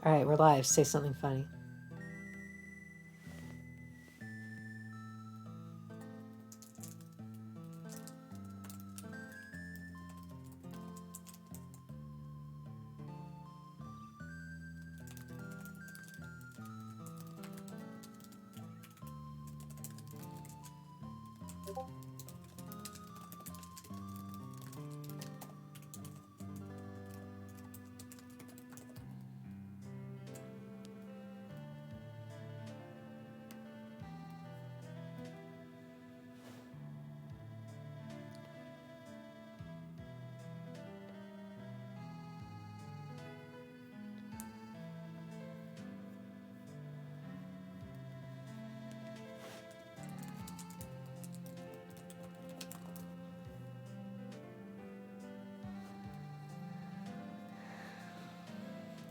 Alright, we're live. Say something funny.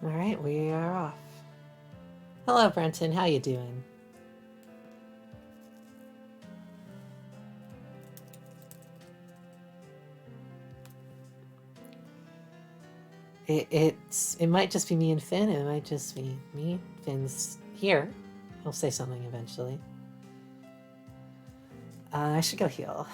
Alright, we are off. Hello, Brenton. How you doing? It might just be me and Finn. It might just be me. Finn's here. He'll say something eventually. I should go heal.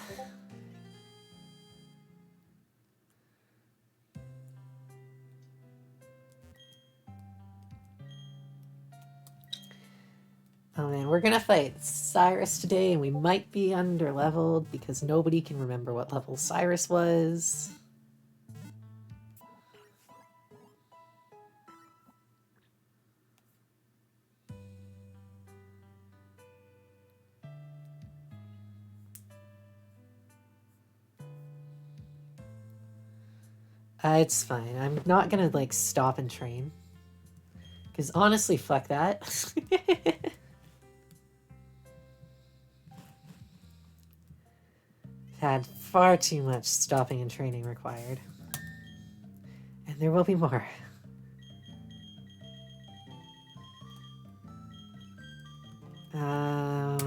Oh man, we're gonna fight Cyrus today, and we might be underleveled because nobody can remember what level Cyrus was. It's fine. I'm not gonna like stop and train. Because honestly, fuck that. Had far too much stopping and training required. And there will be more. I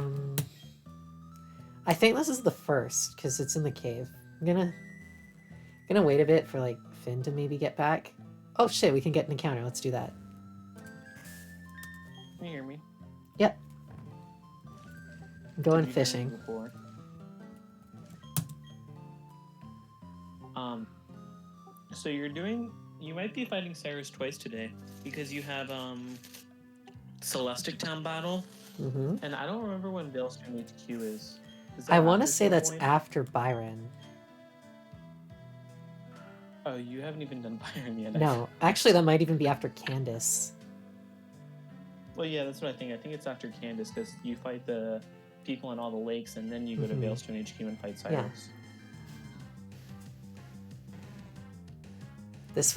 think this is the first, because it's in the cave. I'm gonna wait a bit for like Finn to maybe get back. Oh shit, we can get an encounter. Let's do that. Can you hear me? Yep. I'm going fishing. So you might be fighting Cyrus twice today because you have Celestic Town Battle, and I don't remember when Veilstone HQ is. I want to say that's after Byron. Oh, you haven't even done Byron yet. No, actually that might even be after Candace. Well, yeah, that's what I think. I think it's after Candace because you fight the people in all the lakes, and then you go to Veilstone HQ and fight Cyrus. Yeah. This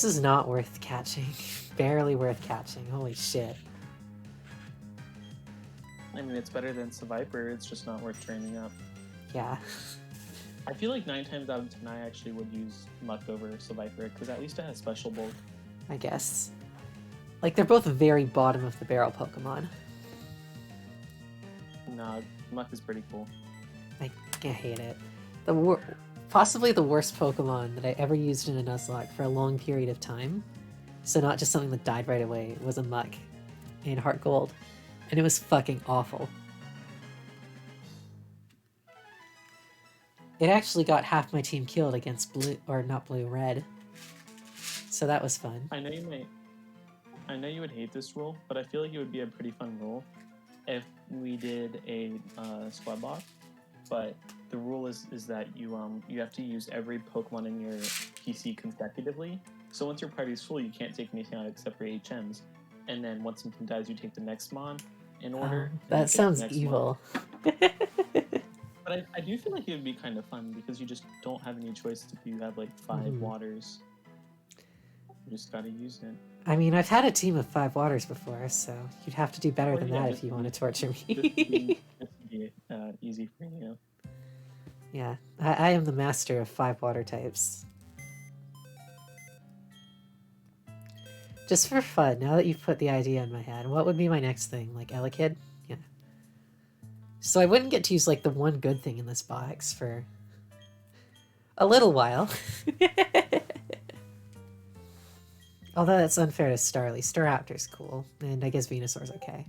is not worth catching. Barely worth catching. Holy shit. I mean, it's better than Survivor. It's just not worth training up. Yeah. I feel like 9 times out of 10 I actually would use Muck over Survivor because at least it has special bulk. I guess. Like, they're both very bottom of the barrel Pokemon. Nah, Muck is pretty cool. I hate it. Possibly the worst Pokemon that I ever used in a Nuzlocke for a long period of time. So not just something that died right away. Was a Muck in Heart Gold. And it was fucking awful. It actually got half my team killed against red. So that was fun. I know you would hate this rule, but I feel like it would be a pretty fun rule if we did a squad block. But the rule is that you have to use every Pokemon in your PC consecutively. So once your party's full, you can't take anything out except for HMs. And then once something dies, you take the next mon in order. That sounds evil. But I do feel like it would be kind of fun because you just don't have any choice if you have like 5 waters. You just gotta use it. I mean, I've had a team of 5 waters before, so you'd have to do better than that if you want to torture me. This would be easy for you. Yeah, I am the master of 5 water types. Just for fun, now that you've put the idea in my head, what would be my next thing? Like Elekid? Yeah. So I wouldn't get to use like the one good thing in this box for a little while. Although that's unfair to Starly. Staraptor's cool, and I guess Venusaur's okay.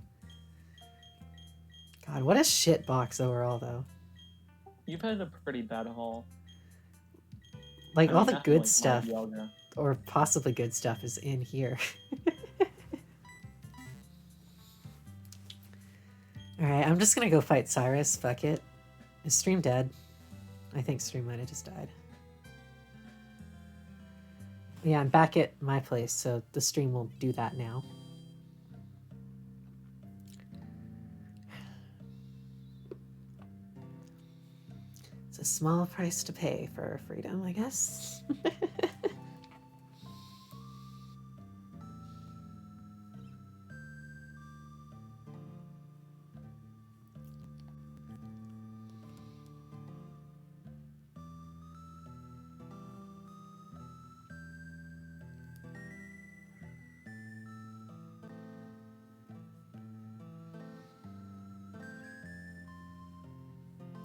God, what a shit box overall, though. You've had a pretty bad haul. Like, I all mean, the nothing good like stuff, Dialga. or possibly good stuff, is in here. Alright, I'm just gonna go fight Cyrus. Fuck it. Is Stream dead? I think Stream might have just died. Yeah, I'm back at my place, so the stream will do that now. It's a small price to pay for freedom, I guess.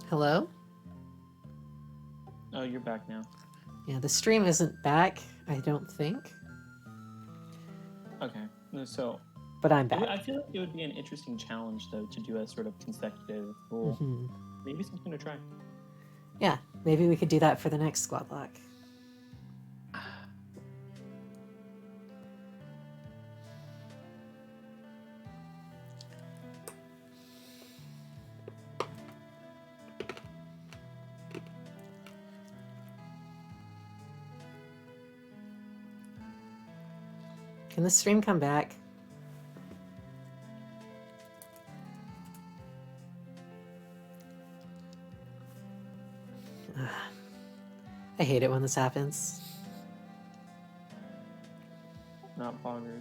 Hello? Oh, you're back now. Yeah, the stream isn't back, I don't think. Okay, so But I'm back. I feel like it would be an interesting challenge, though, to do a sort of consecutive rule. Maybe something to try. Yeah, maybe we could do that for the next squad lock. Can the stream come back? I hate it when this happens. Not boggers.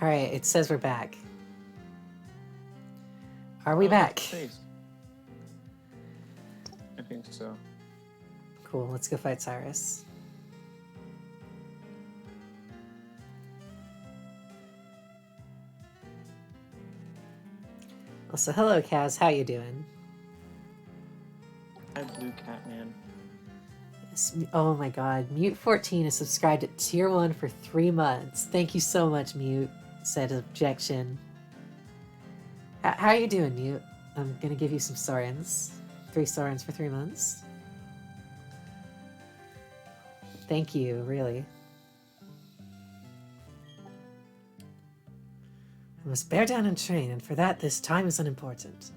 Alright, it says we're back. Are we Oh, back? face. I think so. Cool, let's go fight Cyrus. Also, hello Kaz, how you doing? Hi, Blue Cat Man. Yes, oh my god, Mute 14 is subscribed at tier 1 for 3 months. Thank you so much, Mute, said objection. How are you doing, Mute? I'm gonna give you some Sorens. 3 Sorens for 3 months. Thank you, really. I must bear down and train, and for that this time is unimportant.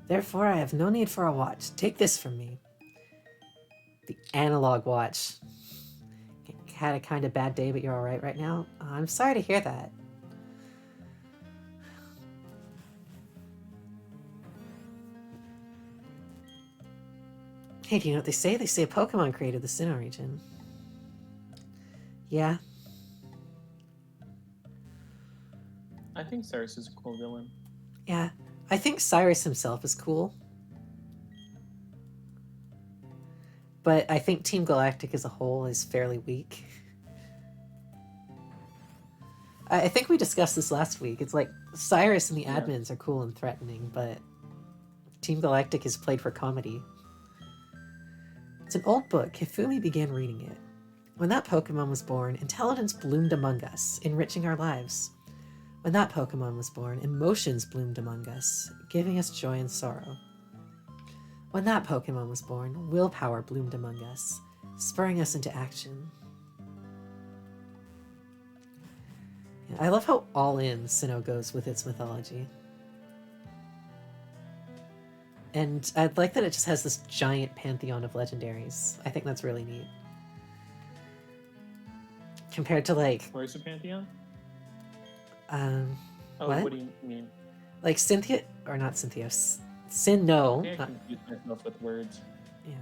Therefore I have no need for a watch. Take this from me. The analog watch. Had a kind of bad day, but you're alright right now? I'm sorry to hear that. Hey, do you know what they say? They say a Pokemon created the Sinnoh region. Yeah. I think Cyrus is a cool villain. Yeah. I think Cyrus himself is cool. But I think Team Galactic as a whole is fairly weak. I think we discussed this last week. It's like Cyrus and the admins are cool and threatening, but Team Galactic is played for comedy. It's an old book. Hifumi began reading it. When that Pokemon was born, intelligence bloomed among us, enriching our lives. When that Pokemon was born, emotions bloomed among us, giving us joy and sorrow. When that Pokemon was born, willpower bloomed among us, spurring us into action. Yeah, I love how all-in Sinnoh goes with its mythology. And I like that it just has this giant pantheon of legendaries. I think that's really neat. Compared to, like... Where's the Pantheon? What do you mean? Like Cynthia... Or not Cynthia. Sinnoh. I confuse myself with words. Yeah.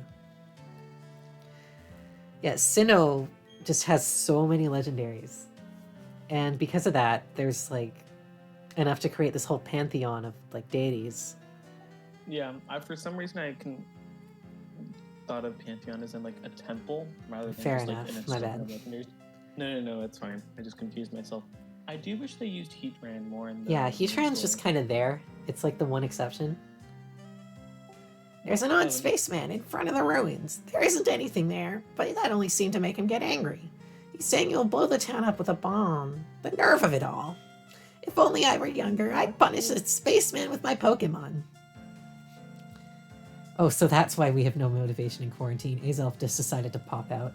Yeah, Sinnoh just has so many legendaries. And because of that, there's, like, enough to create this whole pantheon of, like, deities. Yeah, for some reason I thought of Pantheon as in like a temple rather than Fair just enough. like an My bad. of legendaries. No, it's fine. I just confused myself. I do wish they used Heatran more in the Yeah, main Heatran's just story. kind of there. It's like the one exception. There's an odd spaceman in front of the ruins. There isn't anything there, but that only seemed to make him get angry. He's saying he'll blow the town up with a bomb. The nerve of it all. If only I were younger, I'd punish a spaceman with my Pokemon. Oh, so that's why we have no motivation in quarantine. Azelf just decided to pop out.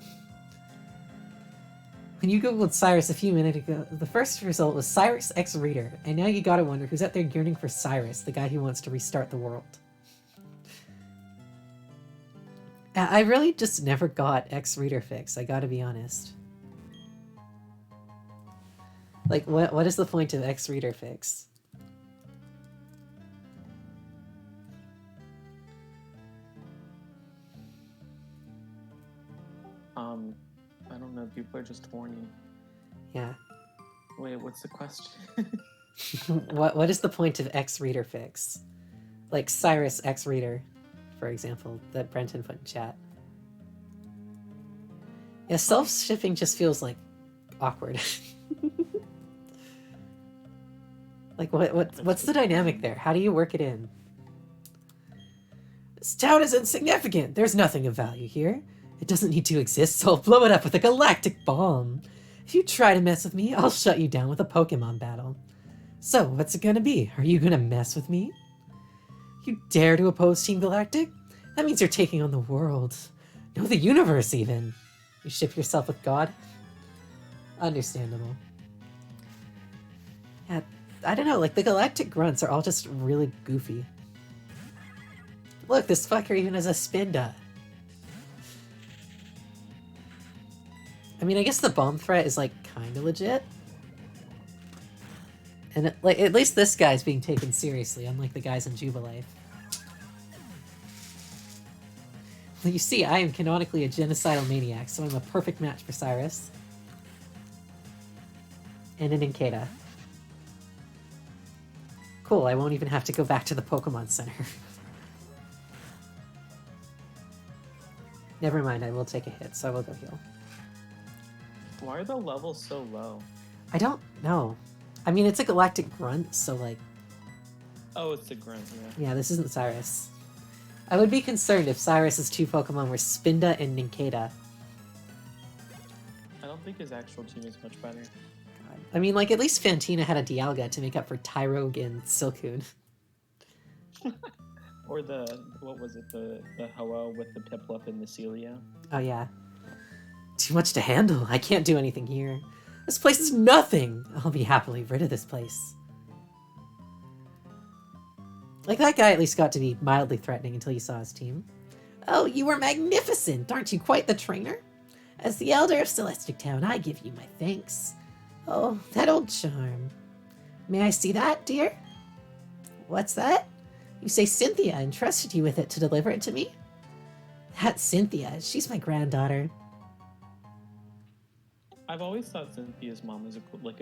When you googled Cyrus a few minutes ago, the first result was Cyrus X Reader, and now you gotta wonder who's out there yearning for Cyrus, the guy who wants to restart the world. I really just never got X Reader fix, I gotta be honest. Like, what is the point of X Reader fix? I don't know. People are just horny. Yeah. Wait, what's the question? What is the point of X Reader fix? Like Cyrus X Reader, for example, that Brenton put in chat. Yeah, self-shipping just feels like awkward. Like what's the dynamic there? How do you work it in? This town is insignificant. There's nothing of value here. It doesn't need to exist, so I'll blow it up with a galactic bomb. If you try to mess with me, I'll shut you down with a Pokemon battle. So, what's it gonna be? Are you gonna mess with me? You dare to oppose Team Galactic? That means you're taking on the world. No, the universe even. You ship yourself with God? Understandable. Yeah, I don't know, like the Galactic Grunts are all just really goofy. Look, this fucker even has a Spinda. I mean, I guess the bomb threat is like kind of legit. And like at least this guy's being taken seriously, unlike the guys in Jubilife. You see, I am canonically a genocidal maniac, so I'm a perfect match for Cyrus. And an Inkeda. Cool, I won't even have to go back to the Pokemon Center. Never mind, I will take a hit, so I will go heal. Why are the levels so low? I don't know. I mean, it's a Galactic Grunt, so like... Oh, it's the Grunt, yeah. Yeah, this isn't Cyrus. I would be concerned if Cyrus's two Pokemon were Spinda and Nincada. I don't think his actual team is much better. God. I mean, like, at least Fantina had a Dialga to make up for Tyrogue and Silcoon. Or the, what was it, the Hoa with the Piplup and the Celia? Oh, yeah. Too much to handle. I can't do anything here. This place is nothing. I'll be happily rid of this place. Like, that guy at least got to be mildly threatening until you saw his team. Oh, you are magnificent! Aren't you quite the trainer? As the elder of Celestic Town, I give you my thanks. Oh, that old charm. May I see that, dear? What's that? You say Cynthia entrusted you with it to deliver it to me? That's Cynthia. She's my granddaughter. I've always thought Cynthia's mom was a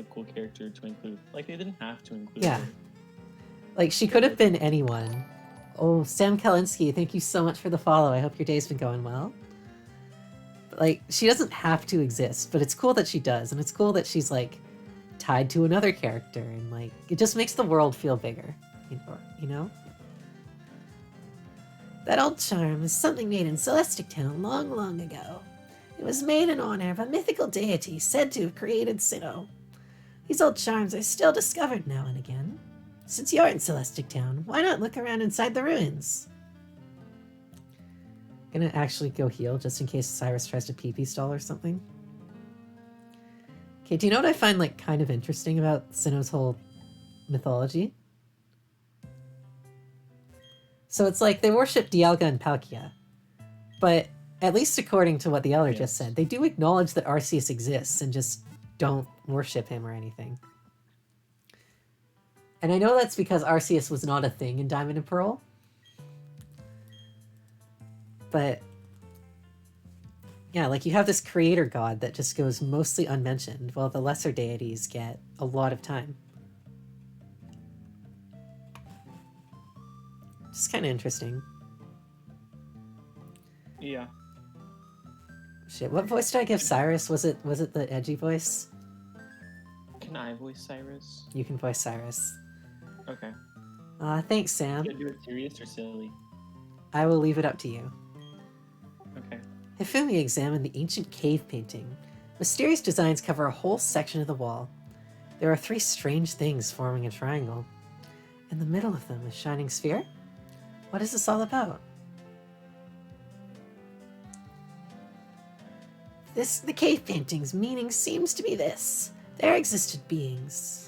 cool character to include. Like, they didn't have to include Yeah. her. Like, she could have been anyone. Oh, Sam Kalinske, thank you so much for the follow. I hope your day's been going well. Like, she doesn't have to exist, but it's cool that she does, and it's cool that she's, like, tied to another character, and, like, it just makes the world feel bigger, you know? That old charm is something made in Celestic Town long, long ago. It was made in honor of a mythical deity said to have created Sinnoh. These old charms are still discovered now and again. Since you're in Celestic Town, why not look around inside the ruins? Gonna actually go heal just in case Cyrus tries to PP stall or something. Okay, do you know what I find like kind of interesting about Sinnoh's whole mythology? So it's like they worship Dialga and Palkia, but at least according to what the Elder just said, they do acknowledge that Arceus exists and just don't worship him or anything. And I know that's because Arceus was not a thing in Diamond and Pearl. But yeah, like you have this creator god that just goes mostly unmentioned, while the lesser deities get a lot of time. Just kind of interesting. Yeah. Shit, what voice did I give Cyrus? Was it the edgy voice? Can I voice Cyrus? You can voice Cyrus. Okay. Thanks, Sam. Should I do it serious or silly? I will leave it up to you. Okay. Hifumi examined the ancient cave painting. Mysterious designs cover a whole section of the wall. There are 3 strange things forming a triangle. In the middle of them, a shining sphere? What is this all about? The cave painting's meaning seems to be this. There existed beings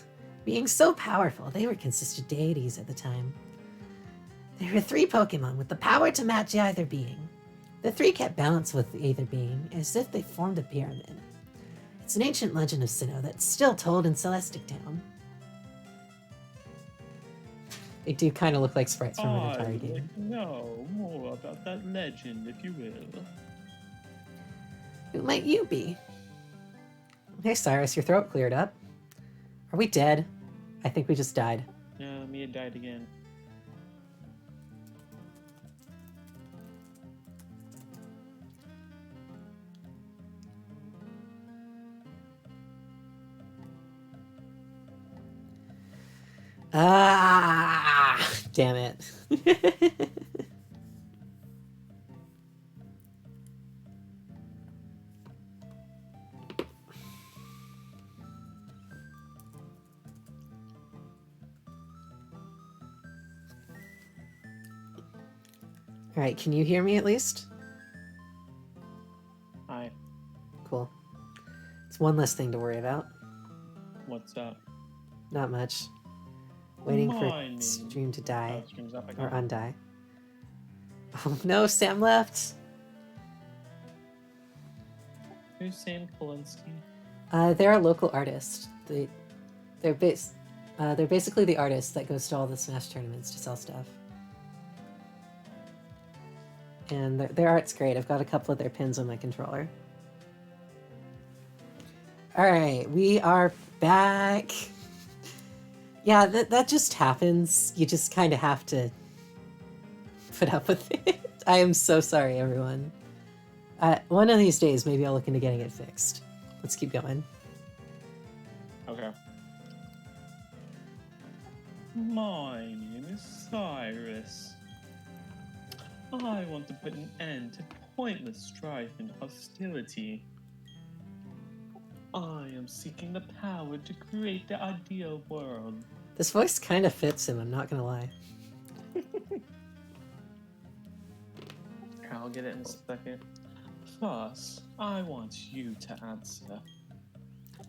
so powerful they were considered deities at the time. There were 3 Pokemon with the power to match either being. The 3 kept balance with either being, as if they formed a pyramid. It's an ancient legend of Sinnoh that's still told in Celestic Town. They do kind of look like sprites from an entire game. Like to know more about that legend, if you will. Who might you be? Hey, Cyrus, your throat cleared up. Are we dead? I think we just died. No, Mia died again. Ah, damn it. All right, can you hear me at least? Hi. Cool. It's one less thing to worry about. What's up? Not much. Waiting for Mining. stream to die. Oh, stream's up. I Or got it. undie. Oh no, Sam left! Who's Sam Polinsky? They're a local artist. They're basically the artist that goes to all the Smash tournaments to sell stuff. And their art's great. I've got a couple of their pins on my controller. Alright, we are back. Yeah, that just happens. You just kind of have to put up with it. I am so sorry, everyone. One of these days, maybe I'll look into getting it fixed. Let's keep going. Okay. My name is Cyrus. I want to put an end to pointless strife and hostility. I am seeking the power to create the ideal world. This voice kind of fits him, I'm not gonna lie. I'll get it in a second. First, I want you to answer.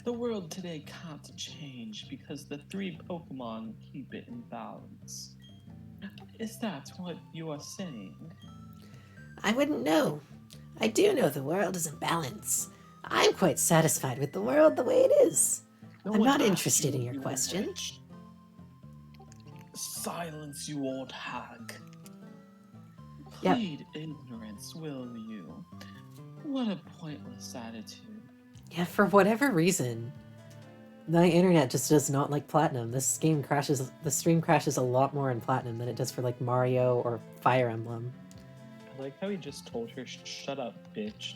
The world today can't change because the 3 Pokemon keep it in balance. Is that what you are saying? I wouldn't know. I do know the world is in balance. I'm quite satisfied with the world the way it is. No I'm one not asked interested you in your if you question. rich. Silence, you old hag. Yep. Plead ignorance, will you? What a pointless attitude. Yeah, for whatever reason, my internet just does not like Platinum. This game crashes, the stream crashes a lot more in Platinum than it does for like Mario or Fire Emblem. I like how he just told her, shut up, bitch.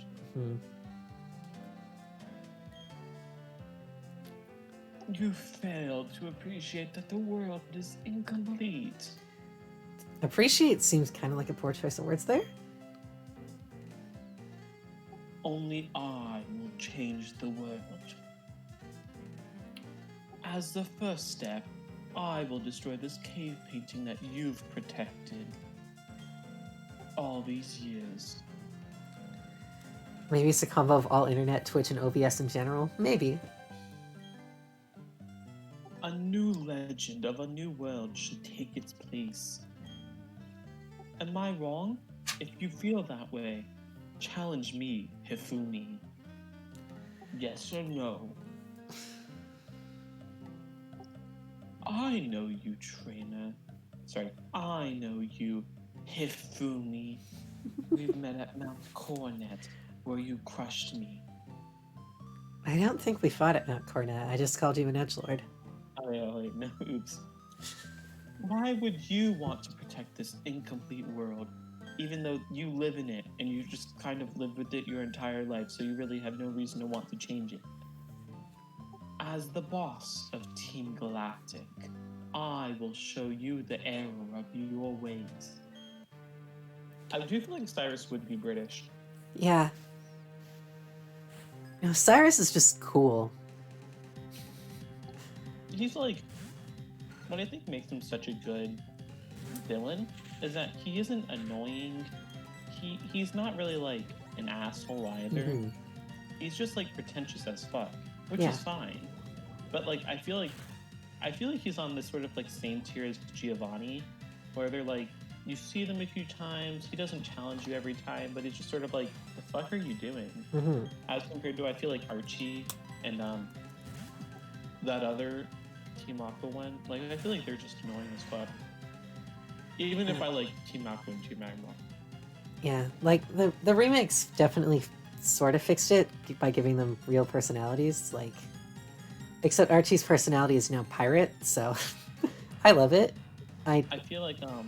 You failed to appreciate that the world is incomplete. Appreciate seems kind of like a poor choice of words there. Only I will change the world. As the first step, I will destroy this cave painting that you've protected all these years. Maybe it's a combo of all internet, Twitch, and OBS in general. Maybe. A new legend of a new world should take its place. Am I wrong? If you feel that way, challenge me, Hifumi. Yes or no? I know you, trainer. Sorry, I know you, Hifumi. We've met at Mount Coronet, where you crushed me. I don't think we fought at Mount Coronet. I just called you an edgelord. Oh, yeah, wait, no, oops. Why would you want to protect this incomplete world? even though you live in it and you just kind of live with it your entire life, so you really have no reason to want to change it. As the boss of Team Galactic, I will show you the error of your ways. I do feel like Cyrus would be British. Yeah. You know, Cyrus is just cool. He's like, what I think makes him such a good villain is that he isn't annoying. He's not really like an asshole either. Mm-hmm. He's just like pretentious as fuck, which Yeah. is fine. But like I feel like he's on this sort of like same tier as Giovanni, where they're like, you see them a few times, he doesn't challenge you every time, but he's just sort of like, the fuck are you doing? Mm-hmm. As compared to, I feel like Archie and that other Team Aqua one, like I feel like they're just annoying as fuck. Even if I like Team Aqua and Team Magma. Yeah, like the remakes definitely sort of fixed it by giving them real personalities, like, except Archie's personality is now pirate, so I love it. I feel like sorry,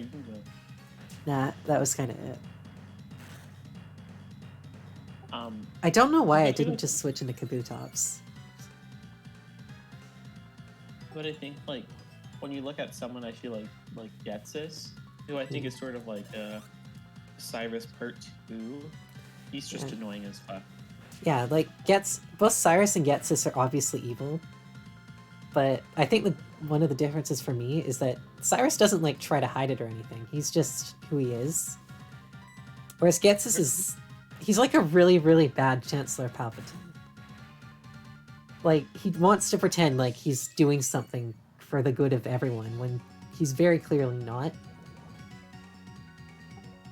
you can go. Nah, that was kind of it. I don't know why I didn't just switch into Kabutops. But I think like when you look at someone, I feel like Getsis, who I think is sort of like Cyrus Part 2. He's just annoying as fuck. Yeah, like both Cyrus and Getsis are obviously evil, but I think one of the differences for me is that Cyrus doesn't like try to hide it or anything. He's just who he is. Whereas Getsis he's like a really, really bad Chancellor Palpatine. Like, he wants to pretend like he's doing something for the good of everyone when he's very clearly not.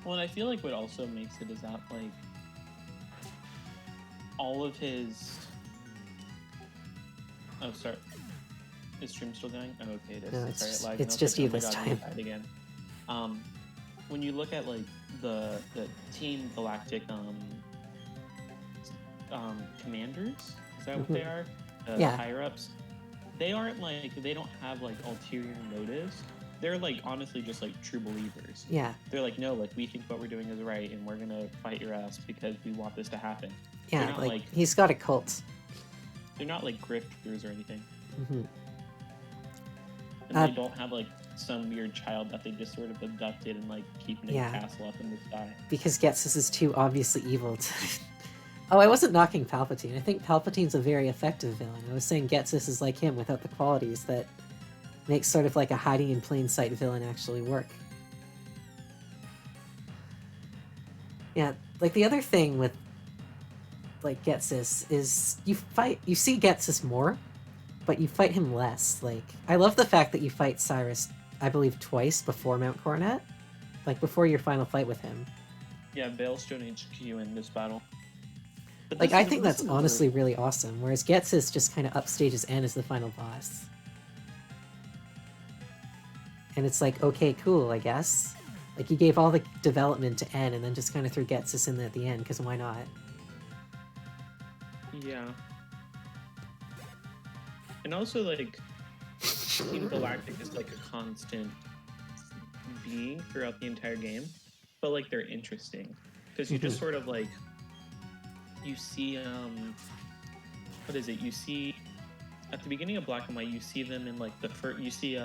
Well, and I feel like what also makes it is that, like, all of his... Oh, sorry. Is stream still going? Oh, okay, it is. No, sorry, it's just you this time. Again. When you look at, like, the Team Galactic commanders, is that what they are? Yeah. Higher-ups? They aren't, like, they don't have, like, ulterior motives. They're, like, honestly just, like, true believers. Yeah. They're like, no, like, we think what we're doing is right, and we're gonna fight your ass because we want this to happen. Yeah, not, like, he's got a cult. They're not, like, grifters or anything. Mm-hmm. And they don't have, like, some weird child that they just sort of abducted and, like, keep in a castle up in the sky. Because Getsis is too obviously evil to... Oh, I wasn't knocking Palpatine. I think Palpatine's a very effective villain. I was saying Getsis is like him without the qualities that makes sort of like a hiding in plain sight villain actually work. Yeah, like the other thing with like Getsis is you see Getsis more, but you fight him less. Like, I love the fact that you fight Cyrus, I believe, twice before Mount Coronet. Like, before your final fight with him. Yeah, Veilstone HQ in this battle. But like, I think that's honestly really awesome, whereas Getsis just kind of upstages N as the final boss. And it's like, okay, cool, I guess. Like, you gave all the development to N and then just kind of threw Getsis in there at the end, because why not? Yeah. And also, like, Team Galactic is, like, a constant being throughout the entire game. But, like, they're interesting. Because you just sort of, like... You see, what is it? You see, at the beginning of Black and White, you see them in, like, the first... You see,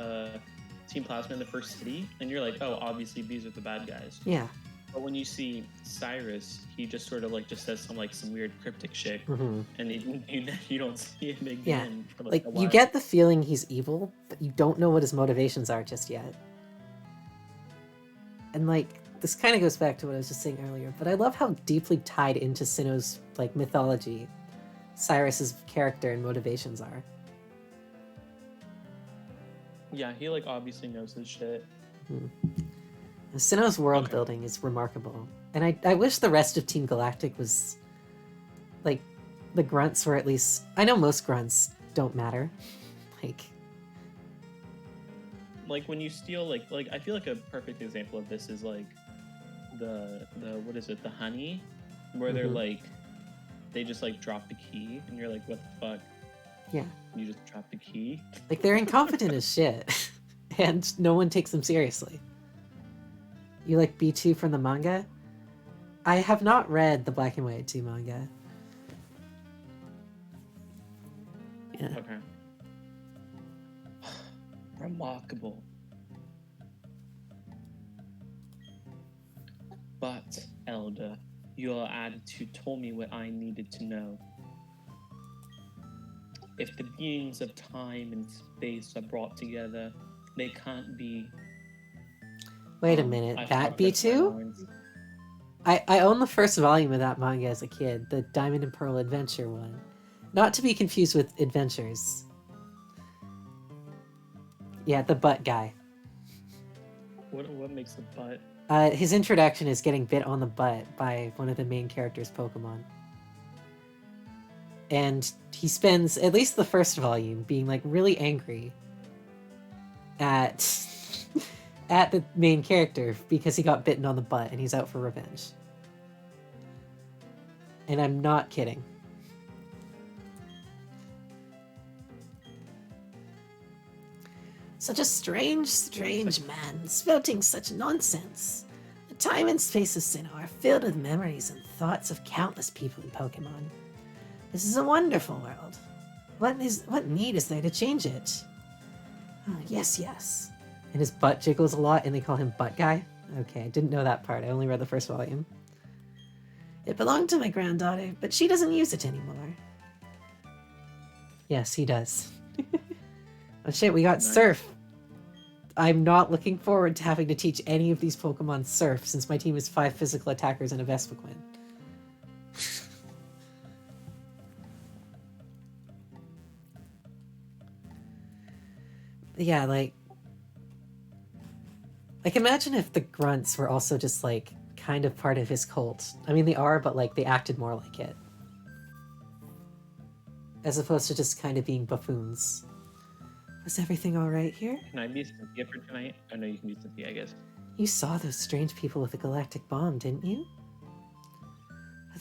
Team Plasma in the first city, and you're like, oh, obviously these are the bad guys. Yeah. But when you see Cyrus, he just sort of like just says some weird cryptic shit, and you don't see him again. Yeah. For like a while. You get the feeling he's evil, but you don't know what his motivations are just yet. And like, this kind of goes back to what I was just saying earlier, but I love how deeply tied into Sinnoh's like mythology Cyrus's character and motivations are. Yeah, he like obviously knows his shit. Sinnoh's world building is remarkable. And I wish the rest of Team Galactic was like the grunts were at least... I know most grunts don't matter. Like when you steal like I feel like a perfect example of this is like the what is it, the honey, where they're like they just like drop the key and you're like, what the fuck? Yeah. You just drop the key. Like, they're incompetent as shit. And no one takes them seriously. You like B2 from the manga? I have not read the Black and White 2 manga. Yeah. Okay. Remarkable. But, Elder, your attitude told me what I needed to know. If the beings of time and space are brought together, they can't be... Wait a minute, I've that talked with my B2? lines. I own the first volume of that manga as a kid, the Diamond and Pearl Adventure one. Not to be confused with Adventures. Yeah, the butt guy. What makes the butt? His introduction is getting bit on the butt by one of the main character's Pokemon. And he spends at least the first volume being like really angry at at the main character because he got bitten on the butt and he's out for revenge. And I'm not kidding. Such a strange, strange man, spouting such nonsense. The time and space of Sinnoh are filled with memories and thoughts of countless people in Pokemon. This is a wonderful world. What need is there to change it? Oh, yes, yes. And his butt jiggles a lot and they call him Butt Guy? Okay, I didn't know that part. I only read the first volume. It belonged to my granddaughter, but she doesn't use it anymore. Yes, he does. Oh shit, we got Nice. Surf. I'm not looking forward to having to teach any of these Pokemon Surf since my team is 5 physical attackers and a Vespiquen. Yeah, like imagine if the grunts were also just like kind of part of his cult. I mean, they are, but like they acted more like it. As opposed to just kind of being buffoons. Was everything all right here? Can I be Cynthia for tonight? I know you can be Cynthia, I guess. You saw those strange people with the galactic bomb, didn't you?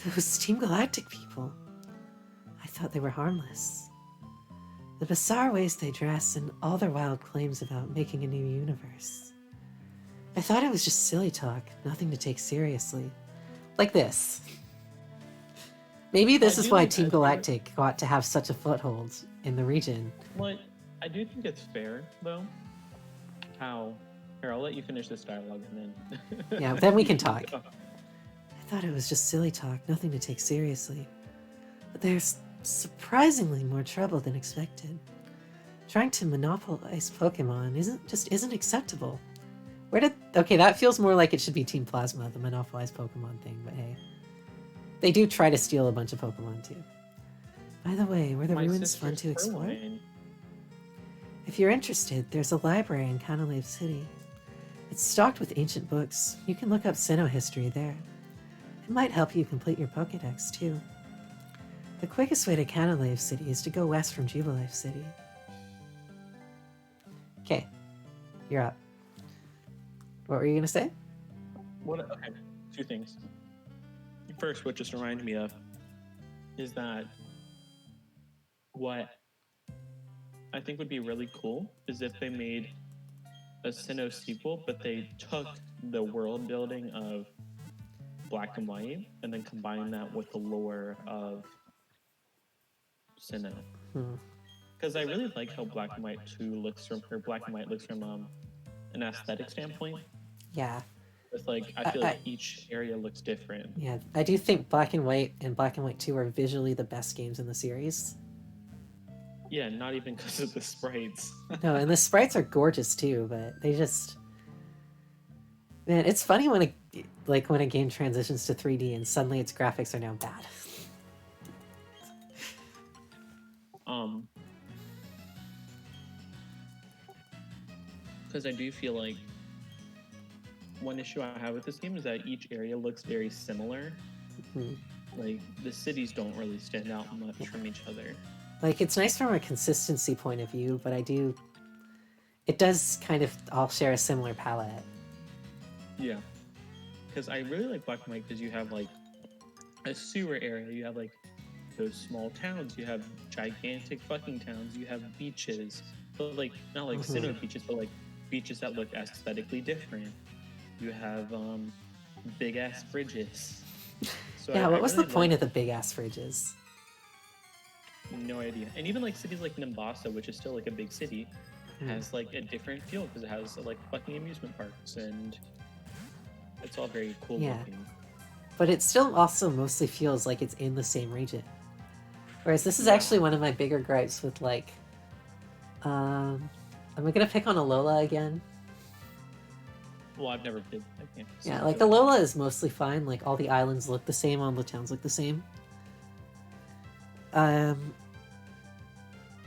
Those Team Galactic people. I thought they were harmless. The bizarre ways they dress and all their wild claims about making a new universe. I thought it was just silly talk, nothing to take seriously. Like this. Maybe this is why Team Galactic got to have such a foothold in the region. Well, I do think it's fair, though. How... Here, I'll let you finish this dialogue and then... Yeah, then we can talk. I thought it was just silly talk, nothing to take seriously. But there's surprisingly more trouble than expected. Trying to monopolize Pokemon isn't acceptable. Okay, that feels more like it should be Team Plasma, the monopolized Pokemon thing, but hey. They do try to steal a bunch of Pokemon too. By the way, were the ruins fun to explore? If you're interested, there's a library in Canalave City. It's stocked with ancient books. You can look up Sinnoh history there. It might help you complete your Pokédex too. The quickest way to Canalave City is to go west from Jubilife City. Okay, you're up. What were you gonna say? Okay, 2 things. First, what just reminded me of is that what I think would be really cool is if they made a Sinnoh sequel, but they took the world building of Black and White and then combined that with the lore of Sinnoh. Because I really like how Black and White 2 looks from, or Black and White looks from an aesthetic standpoint. Yeah. It's like, I feel like each area looks different. Yeah, I do think Black and White and Black and White 2 are visually the best games in the series. Yeah, not even because of the sprites. No, and the sprites are gorgeous too, but they just... Man, it's funny when a game transitions to 3D and suddenly its graphics are now bad. Because I do feel like one issue I have with this game is that each area looks very similar. Like, the cities don't really stand out much from each other. Like, it's nice from a consistency point of view, but it does kind of all share a similar palette. Yeah. Because I really like Black and White because you have, like, a sewer area, you have, like, those small towns, you have gigantic fucking towns, you have beaches. But, like, not like Sinnoh beaches, but, like, beaches that look aesthetically different. You have big ass bridges. So Yeah, I what was the really point like, of the big ass fridges? no idea. And even like cities like Nimbasa, which is still like a big city, Hmm. has like a different feel because it has like fucking amusement parks and it's all very cool Yeah. looking. But it still also mostly feels like it's in the same region. Whereas this is Yeah. actually one of my bigger gripes with like, am I gonna pick on Alola again? Well, I've never played that game. So Yeah, I like feel Alola is mostly fine. Like all the islands look the same, all the towns look the same.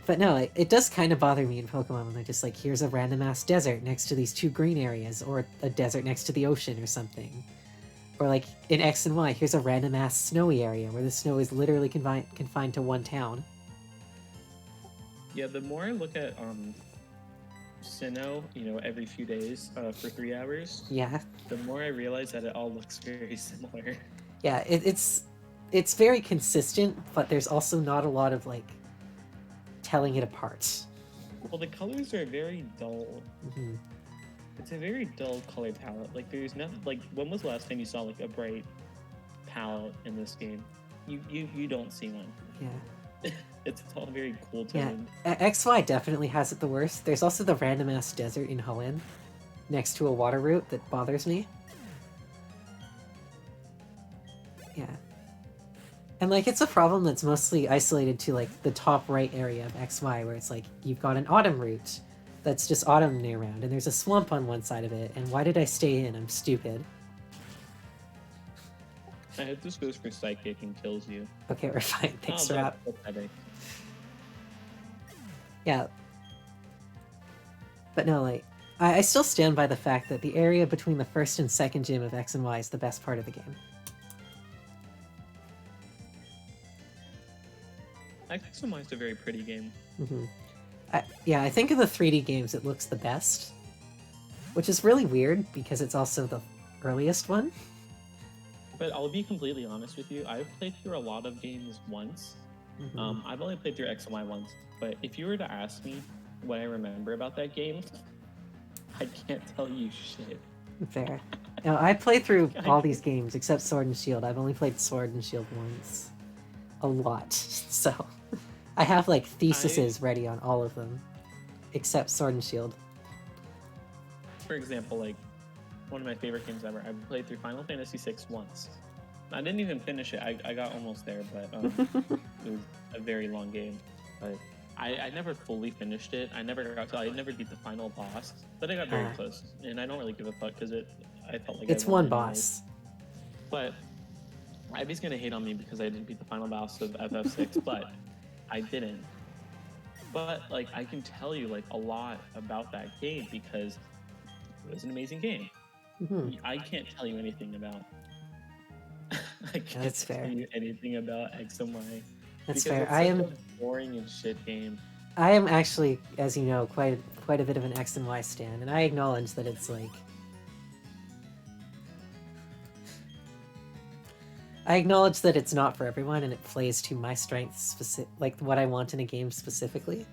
But no, it does kind of bother me in Pokemon when they're just like, here's a random ass desert next to these two green areas, or a desert next to the ocean or something. Or like in X and Y, here's a random ass snowy area where the snow is literally confined to one town. Yeah, the more I look at Sinnoh, every few days for 3 hours, Yeah, the more I realize that it all looks very similar. yeah, it's very consistent, but there's also not a lot of like telling it apart. Well, the colors are very dull. Mm-hmm. It's a very dull color palette. Like, there's nothing. Like, when was the last time you saw like a bright palette in this game? You don't see one. Yeah. It's all very cool Yeah, toned. XY definitely has it the worst. There's also the random ass desert in Hoenn next to a water route that bothers me. Yeah. And like it's a problem that's mostly isolated to like the top right area of XY where it's like you've got an autumn route that's just autumn near around and there's a swamp on one side of it and why did I stay in? I'm stupid. I hope this goes for psychic and kills you. Okay, we're fine. Thanks, Oh, Rap. that's pathetic. Yeah. But no, like, I still stand by the fact that the area between the first and second gym of X and Y is the best part of the game. X and Y is a very pretty game. Mm-hmm. Yeah, I think of the 3D games, it looks the best. Which is really weird, because it's also the earliest one. But I'll be completely honest with you. I've played through a lot of games once. Mm-hmm. I've only played through X and Y once. But if you were to ask me what I remember about that game, I can't tell you shit. Fair. No, I played through all these games except Sword and Shield. I've only played Sword and Shield once. A lot. So, I have like theses ready on all of them. Except Sword and Shield. For example, like, one of my favorite games ever, I played through Final Fantasy VI once. I didn't even finish it. I got almost there, but it was a very long game. But I never fully finished it. I never beat the final boss, but I got very close. And I don't really give a fuck because I felt like it's one boss. But Ivy's gonna hate on me because I didn't beat the final boss of FF6, but I didn't. But like I can tell you like a lot about that game because it was an amazing game. Mm-hmm. I can't tell you anything about. I can't That's tell fair. you anything about X and Y. That's because fair. It's such a boring and shit game. I am actually, as you know, quite a bit of an X and Y stan, and I acknowledge that it's like. I acknowledge that it's not for everyone, and it plays to my strengths, like what I want in a game specifically.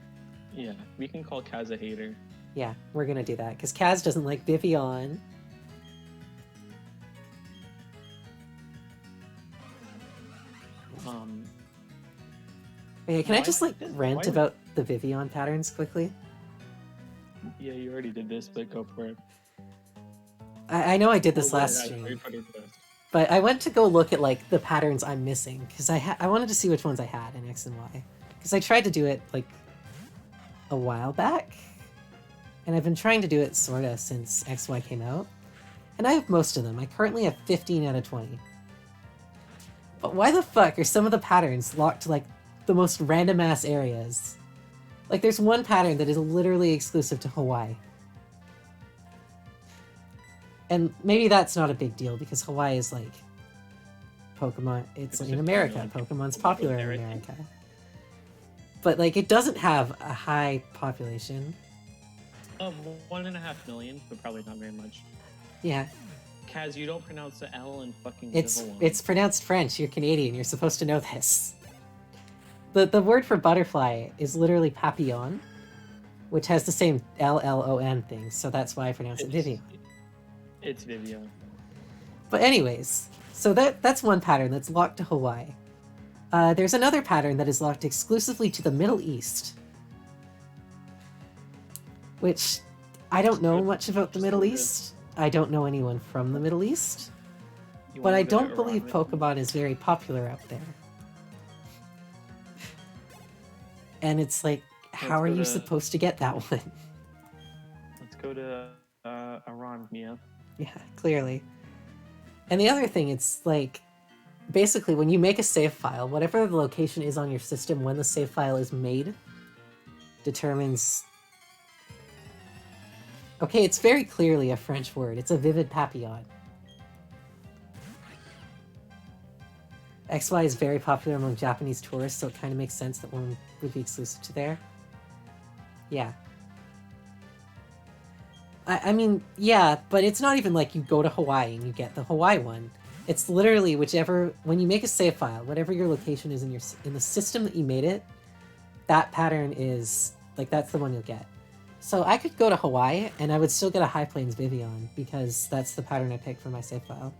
Yeah, we can call Kaz a hater. Yeah, we're gonna do that because Kaz doesn't like Vivian. Hey, can I just like rant about the Vivian patterns quickly? Yeah, you already did this, but go for it. I know I did this last stream, but I went to go look at like the patterns I'm missing because I wanted to see which ones I had in X and Y because I tried to do it like a while back, and I've been trying to do it sorta since XY came out, and I have most of them. I currently have 15 out of 20. But why the fuck are some of the patterns locked to like the most random ass areas? Like there's one pattern that is literally exclusive to Hawaii. And maybe that's not a big deal because Hawaii is like Pokemon, it's in America. Pokemon's popular in America. But like it doesn't have a high population. 1.5 million, but probably not very much. Yeah. Kaz, you don't pronounce the L in fucking It's pronounced French. You're Canadian. You're supposed to know this. The word for butterfly is literally papillon, which has the same LLON thing, so that's why I pronounce it Vivian. It's Vivio. But anyways, so that's one pattern that's locked to Hawaii. There's another pattern that is locked exclusively to the Middle East, which I don't know much about the Middle East. I don't know anyone from the Middle East, but I don't believe Pokemon is very popular out there. And it's like, how are you supposed to get that one? Let's go to Iran, Mia. Yeah, clearly. And the other thing, it's like, basically, when you make a save file, whatever the location is on your system when the save file is made determines... Okay, it's very clearly a French word. It's a vivid papillon. XY is very popular among Japanese tourists, so it kind of makes sense that one would be exclusive to there. Yeah. I mean, yeah, but it's not even like you go to Hawaii and you get the Hawaii one. It's literally whichever, when you make a save file, whatever your location is in the system that you made it, that pattern is, like, that's the one you'll get. So I could go to Hawaii and I would still get a High Plains Vivian because that's the pattern I picked for my save file.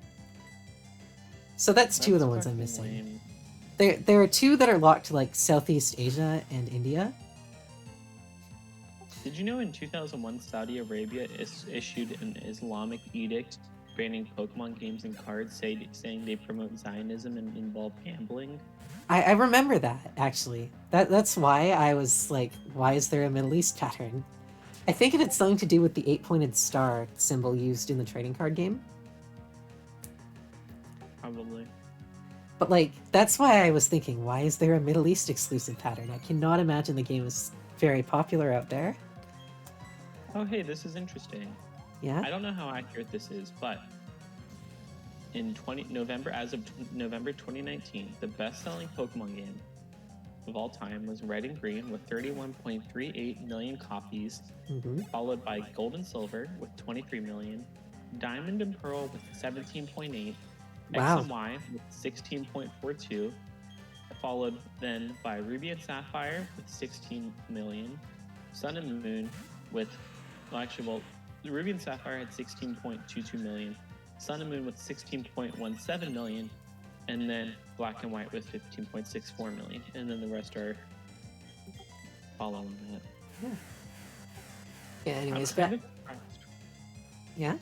So that's two of the ones I'm missing. There are two that are locked to, like, Southeast Asia and India. Did you know in 2001 Saudi Arabia issued an Islamic edict banning Pokemon games and cards, saying they promote Zionism and involve gambling? I remember that, actually. That's why I was like, why is there a Middle East pattern? I think it had something to do with the 8-pointed star symbol used in the trading card game. Probably. But, like, that's why I was thinking, why is there a Middle East exclusive pattern? I cannot imagine the game is very popular out there. Oh, hey, this is interesting. Yeah? I don't know how accurate this is, but in as of November 2019, the best-selling Pokemon game of all time was Red and Green with 31.38 million copies, followed by Gold and Silver with 23 million, Diamond and Pearl with 17.8, wow. X and Y with 16.42, followed then by Ruby and Sapphire with 16 million, Sun and Moon with, Ruby and Sapphire had 16.22 million, Sun and Moon with 16.17 million, and then Black and White with 15.64 million, and then the rest are following that. Yeah, anyways, yeah?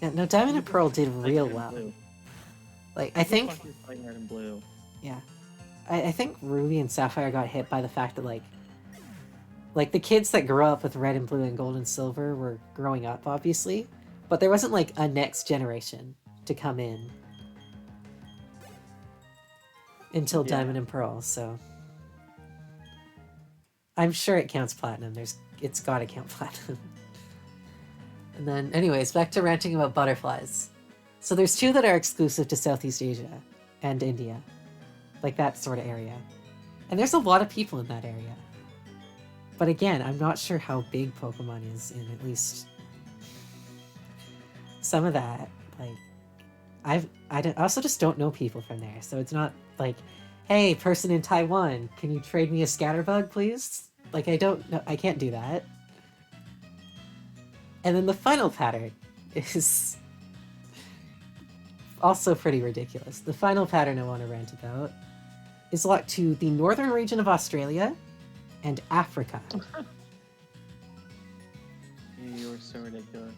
Yeah, no, Diamond and Pearl did real well. Like, I think... Red and Blue. Yeah. I think Ruby and Sapphire got hit by the fact that, like, the kids that grew up with Red and Blue and Gold and Silver were growing up, obviously, but there wasn't, like, a next generation to come in until Diamond and Pearl, so... I'm sure it counts platinum. It's gotta count platinum. And then, anyways, back to ranting about butterflies. So there's two that are exclusive to Southeast Asia and India. Like, that sort of area. And there's a lot of people in that area. But again, I'm not sure how big Pokemon is in at least some of that. Like, I also just don't know people from there. So it's not like, hey, person in Taiwan, can you trade me a Scatterbug, please? Like, I don't know. I can't do that. And then the final pattern is also pretty ridiculous. The final pattern I want to rant about is locked to the northern region of Australia and Africa. You're so ridiculous.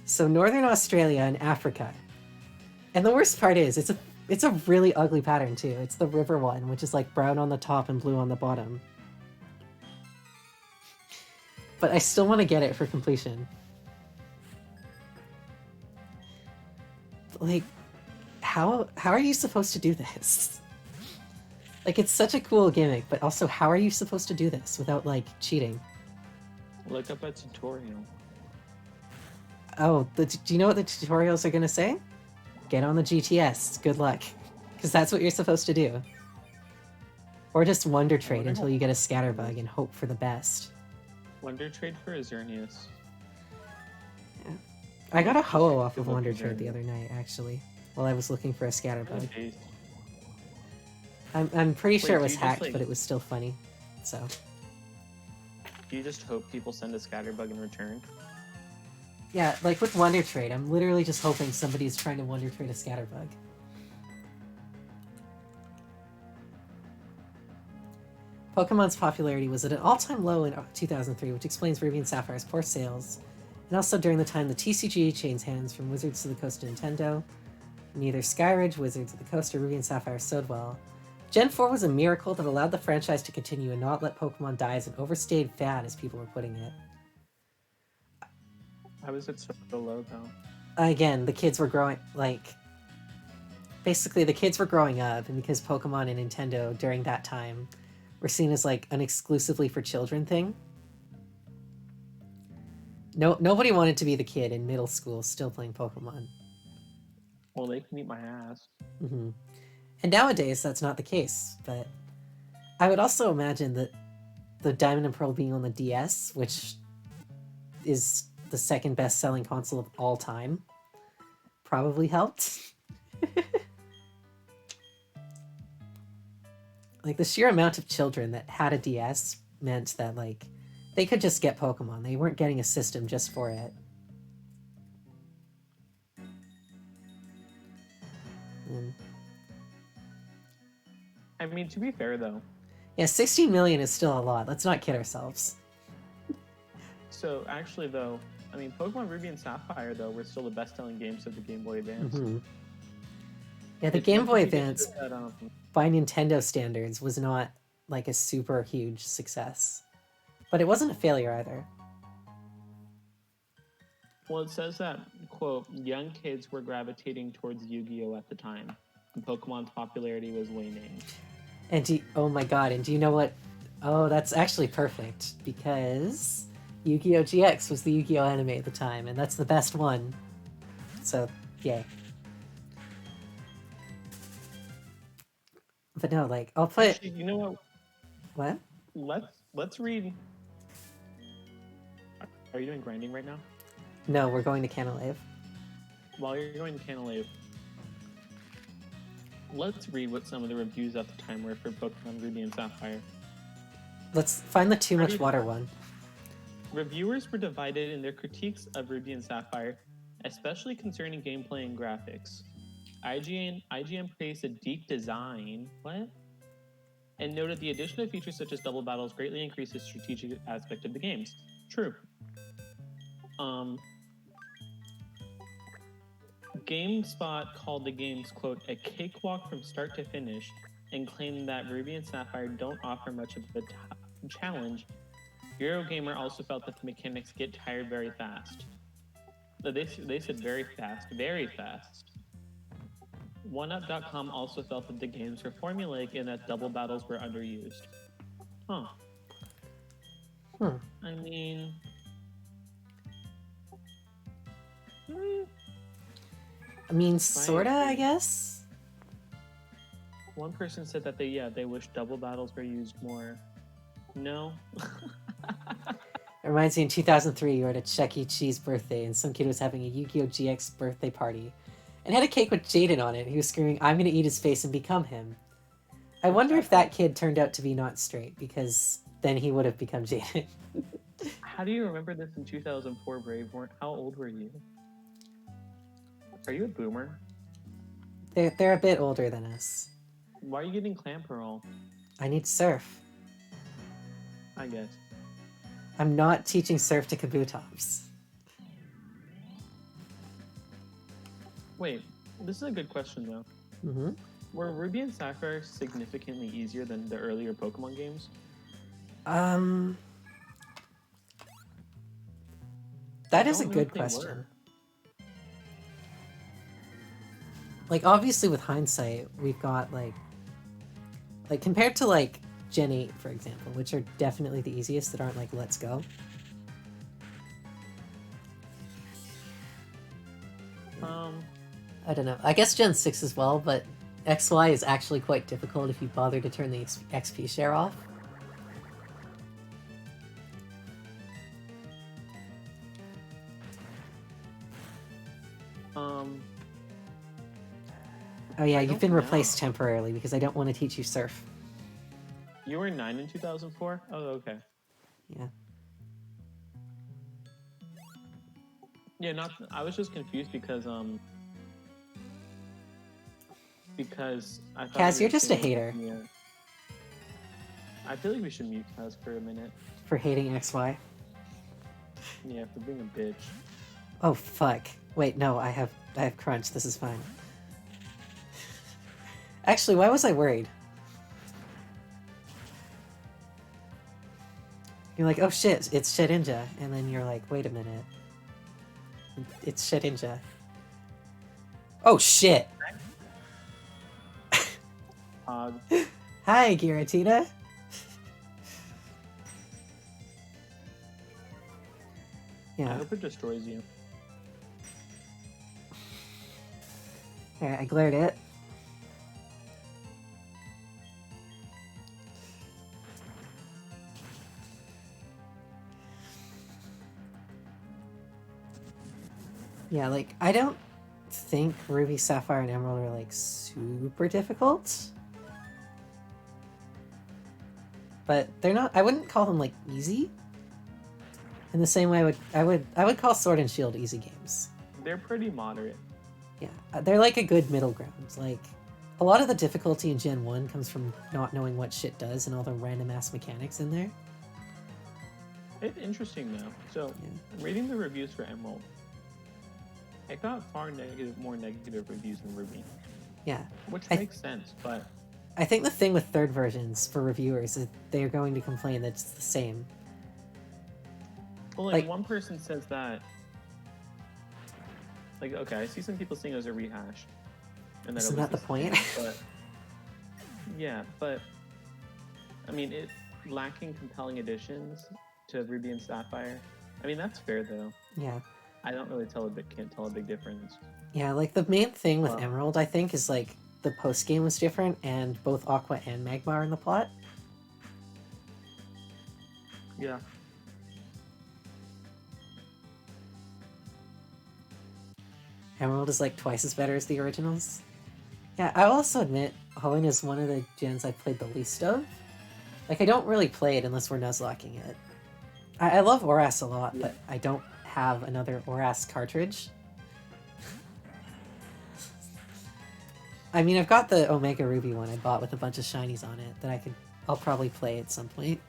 So northern Australia and Africa. And the worst part is, it's a really ugly pattern too. It's the river one, which is like brown on the top and blue on the bottom. But I still want to get it for completion. Like, how are you supposed to do this? Like, it's such a cool gimmick, but also, how are you supposed to do this without, like, cheating? Look up a tutorial. Oh, do you know what the tutorials are gonna say? Get on the GTS. Good luck. Because that's what you're supposed to do. Or just Wonder Trade until you get a Scatterbug and hope for the best. Wonder Trade for Azernius. Yeah. I got a Ho-Oh off of Wonder Trade the other night, actually, while I was looking for a Scatterbug. I'm pretty sure it was hacked, but it was still funny. So. do you just hope people send a scatterbug in return? Yeah, like with Wonder Trade, I'm literally just hoping somebody's trying to Wonder Trade a scatterbug. Pokemon's popularity was at an all-time low in 2003, which explains Ruby and Sapphire's poor sales, and also during the time the TCG changed hands from Wizards of the Coast to Nintendo. Neither Skyridge, Wizards of the Coast, or Ruby and Sapphire sold well. Gen 4 was a miracle that allowed the franchise to continue and not let Pokemon die as an overstayed fad, as people were putting it. How was it so low, though? Again, the kids were growing, basically the kids were growing up, and because Pokemon and Nintendo during that time were seen as like an exclusively for children thing, nobody wanted to be the kid in middle school still playing Pokemon. Well, they can eat my ass. Mm-hmm. And nowadays, that's not the case, but I would also imagine that the Diamond and Pearl being on the DS, which is the second best-selling console of all time, probably helped. Like, the sheer amount of children that had a DS meant that, like, they could just get Pokemon. They weren't getting a system just for it. I mean, to be fair, though. Yeah, 16 million is still a lot. Let's not kid ourselves. So, actually, though, I mean, Pokemon Ruby and Sapphire, though, were still the best-selling games of the Game Boy Advance. Mm-hmm. Yeah, the Game Boy Advance, by Nintendo standards, was not, like, a super huge success. But it wasn't a failure, either. Well, it says that, quote, young kids were gravitating towards Yu-Gi-Oh! At the time, and Pokemon's popularity was waning. And oh my god, and do you know what? Oh, that's actually perfect, because Yu-Gi-Oh! GX was the Yu-Gi-Oh! Anime at the time, and that's the best one. So, yay. But no, like, I'll put... Actually, you know what? What? Let's read... Are you doing grinding right now? No, we're going to Canalave. While you're going to Canalave, let's read what some of the reviews at the time were for Pokemon Ruby and Sapphire. Let's find the too much water one. Reviewers were divided in their critiques of Ruby and Sapphire, especially concerning gameplay and graphics. IGN praised the deep design, and noted the addition of features such as double battles greatly increased the strategic aspect of the games. True. GameSpot called the games, quote, a cakewalk from start to finish, and claimed that Ruby and Sapphire don't offer much of a challenge. Eurogamer also felt that the mechanics get tired very fast. They said very fast, very fast. OneUp.com also felt that the games were formulaic and that double battles were underused. Huh. I mean... sorta, I guess? One person said that they wish double battles were used more. No. It reminds me, in 2003, you were at a Chuck E. Cheese birthday, and some kid was having a Yu-Gi-Oh! GX birthday party, and had a cake with Jaden on it. He was screaming, "I'm gonna eat his face and become him." I wonder if that kid turned out to be not straight, because then he would have become Jaden. How do you remember this in 2004, Braveborn? How old were you? Are you a boomer? They're a bit older than us. Why are you getting Clamperl? I need Surf. I guess. I'm not teaching Surf to Kabutops. Wait, this is a good question, though. Mm-hmm. Were Ruby and Sapphire significantly easier than the earlier Pokemon games? That is a good question. Like, obviously with hindsight, we've got, like compared to, like, Gen 8, for example, which are definitely the easiest that aren't, like, let's go. I don't know. I guess Gen 6 as well, but XY is actually quite difficult if you bother to turn the XP share off. Oh yeah, you've been replaced temporarily because I don't want to teach you Surf. You were 9 in 2004? Oh, okay. Yeah. Yeah, not. I was just confused because I thought Kaz, we you're were just a saying hater yeah. I feel like we should mute Kaz for a minute. for hating XY. Yeah, for being a bitch. Oh fuck. Wait, no, I have crunch. This is fine. Actually, why was I worried? You're like, oh shit, it's Shedinja. And then you're like, wait a minute. It's Shedinja. Oh shit! Hog. Hi, Giratina. I Yeah. hope it destroys you. Alright, I glared it. Yeah, like, I don't think Ruby, Sapphire, and Emerald are, like, super difficult. But they're not, I wouldn't call them, like, easy. In the same way I would call Sword and Shield easy games. They're pretty moderate. Yeah, they're like a good middle ground. Like, a lot of the difficulty in Gen 1 comes from not knowing what shit does and all the random ass mechanics in there. It's interesting though. So, reading the reviews for Emerald, it got more negative reviews than Ruby. Yeah. Which makes sense, but I think the thing with third versions for reviewers is they're going to complain that it's the same. Well, like one person says that. Like, okay, I see some people saying it was a rehash. And that isn't that the point? But, yeah, but I mean, it lacking compelling additions to Ruby and Sapphire. I mean, that's fair though. Yeah. I don't really can't tell a big difference. Yeah, like the main thing with Emerald, I think, is like the post game was different, and both Aqua and Magma are in the plot. Yeah. Emerald is like twice as better as the originals. Yeah, I'll also admit, Hoenn is one of the gens I've played the least of. Like, I don't really play it unless we're Nuzlocking it. I love Oras a lot, but I don't have another Oras cartridge. I mean, I've got the Omega Ruby one I bought with a bunch of shinies on it that I'll probably play at some point.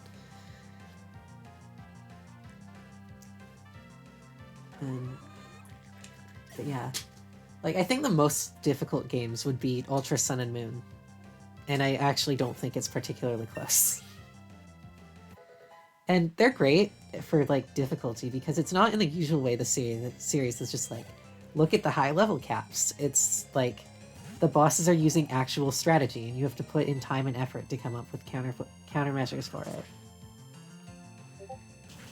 But yeah. Like, I think the most difficult games would be Ultra Sun and Moon. And I actually don't think it's particularly close. And they're great for, like, difficulty, because it's not in the usual way the series is just like, look at the high level caps. It's like, the bosses are using actual strategy, and you have to put in time and effort to come up with countermeasures for it.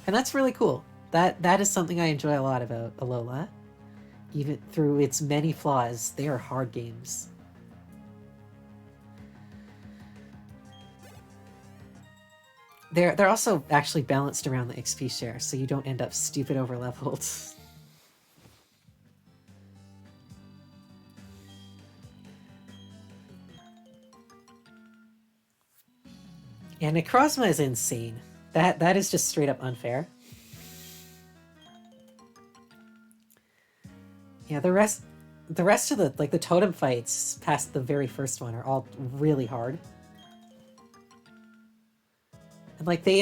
And that's really cool. That is something I enjoy a lot about Alola. Even through its many flaws, they are hard games. They're also actually balanced around the XP share, so you don't end up stupid over-leveled. And Necrozma is insane. That is just straight up unfair. Yeah, the rest of the totem fights past the very first one are all really hard. And like they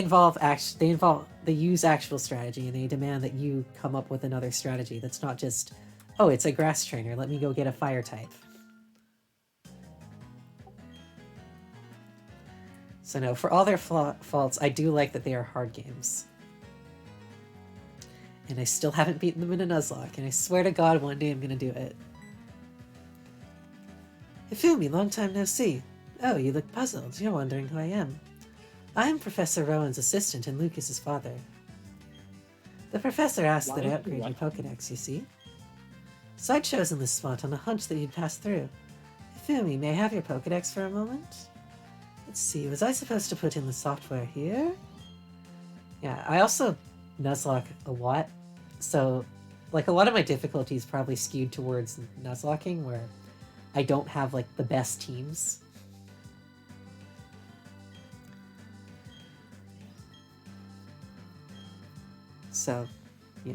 use actual strategy, and they demand that you come up with another strategy that's not just, oh, it's a grass trainer, let me go get a fire type. So no, for all their faults, I do like that they are hard games. And I still haven't beaten them in a Nuzlocke, and I swear to God one day I'm gonna do it. Ifumi, long time no see. Oh, you look puzzled. You're wondering who I am. I am Professor Rowan's assistant and Lucas's father. The professor asked that I upgrade your Pokedex, you see. So I'd chosen this spot on the hunch that you'd pass through. Ifumi, may I have your Pokedex for a moment? Let's see, was I supposed to put in the software here? Yeah, I also Nuzlocke a lot, so like a lot of my difficulty is probably skewed towards Nuzlocking, where I don't have like the best teams. So, yeah.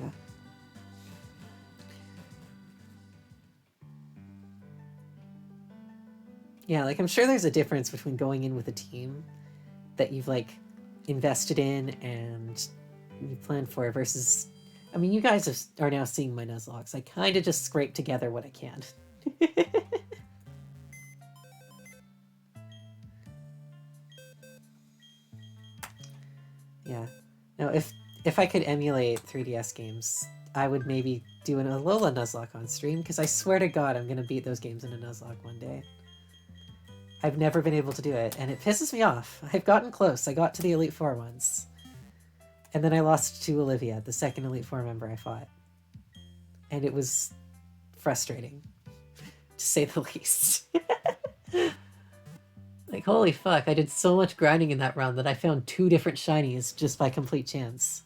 Yeah, like I'm sure there's a difference between going in with a team that you've like invested in and you planned for versus. I mean, you guys are now seeing my Nuzlocks. I kind of just scrape together what I can. Yeah. Now, if I could emulate 3DS games, I would maybe do an Alola Nuzlocke on stream, because I swear to God I'm going to beat those games in a Nuzlocke one day. I've never been able to do it, and it pisses me off. I've gotten close. I got to the Elite Four once. And then I lost to Olivia, the second Elite Four member I fought. And it was frustrating, to say the least. Like, holy fuck, I did so much grinding in that run that I found 2 different shinies just by complete chance.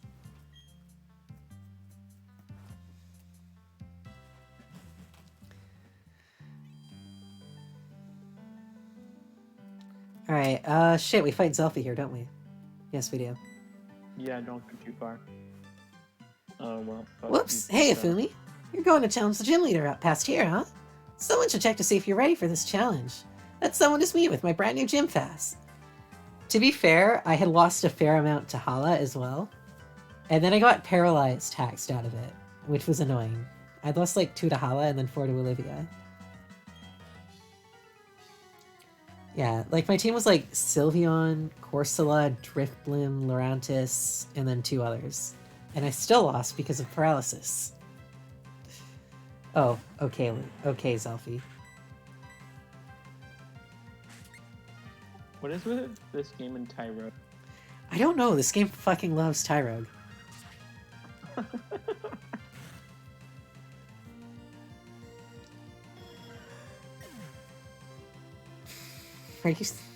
Alright, shit, we fight Zelfie here, don't we? Yes, we do. Yeah, don't go too far. Oh, well. Whoops! Hey, Afumi! You're going to challenge the gym leader up past here, huh? Someone should check to see if you're ready for this challenge. That someone is me with my brand new gym pass. To be fair, I had lost a fair amount to Hala as well. And then I got paralyzed taxed out of it, which was annoying. I'd lost like 2 to Hala and then 4 to Olivia. Yeah, like my team was like Sylveon, Corsola, Driftblim, Lurantis, and then 2 others. And I still lost because of paralysis. Oh, okay, okay, Zelfie. What is with this game in Tyro? I don't know, this game fucking loves Tyrogue.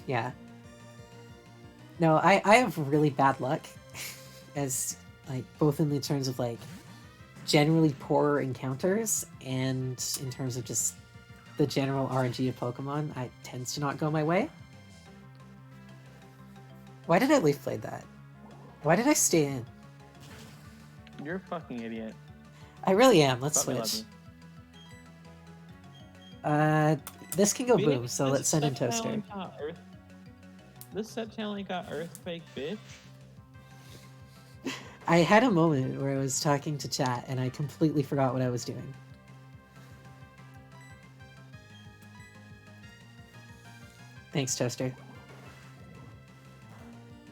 Yeah. No, I have really bad luck, as like both in the terms of like generally poorer encounters and in terms of just the general RNG of Pokemon. It tends to not go my way. Why did I leaf blade that? Why did I stay in? You're a fucking idiot. I really am. Let's Probably switch. love This can go me. boom, so let's send in Toaster. This set channel ain't got Earthquake, bitch. I had a moment where I was talking to chat and I completely forgot what I was doing. Thanks, Toaster.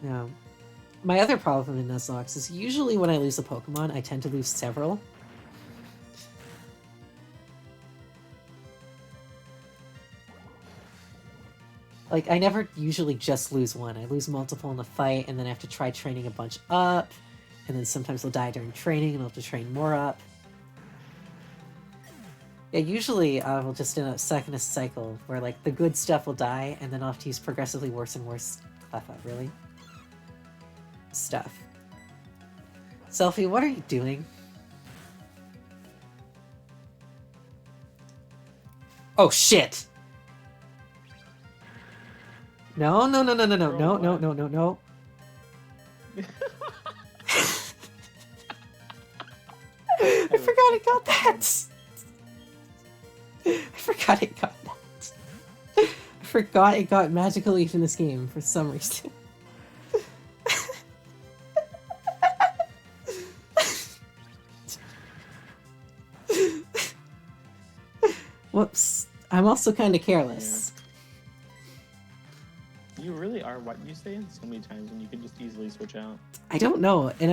Now, my other problem in Nuzlocke is usually when I lose a Pokemon, I tend to lose several. Like, I never usually just lose one. I lose multiple in a fight, and then I have to try training a bunch up, and then sometimes they'll die during training, and I'll have to train more up. Yeah, usually I will just end up stuck in a cycle where, like, the good stuff will die, and then I'll have to use progressively worse and worse Cleffa, really? Stuff. Selfie, what are you doing? Oh, shit! No, no, no, no, no, no, no, no, no, no, no. I forgot I got that! I forgot it got that. I forgot it got Magical Leaf in this game for some reason. Whoops. I'm also kind of careless. Yeah. You really are what you say so many times, and you can just easily switch out. I don't know, and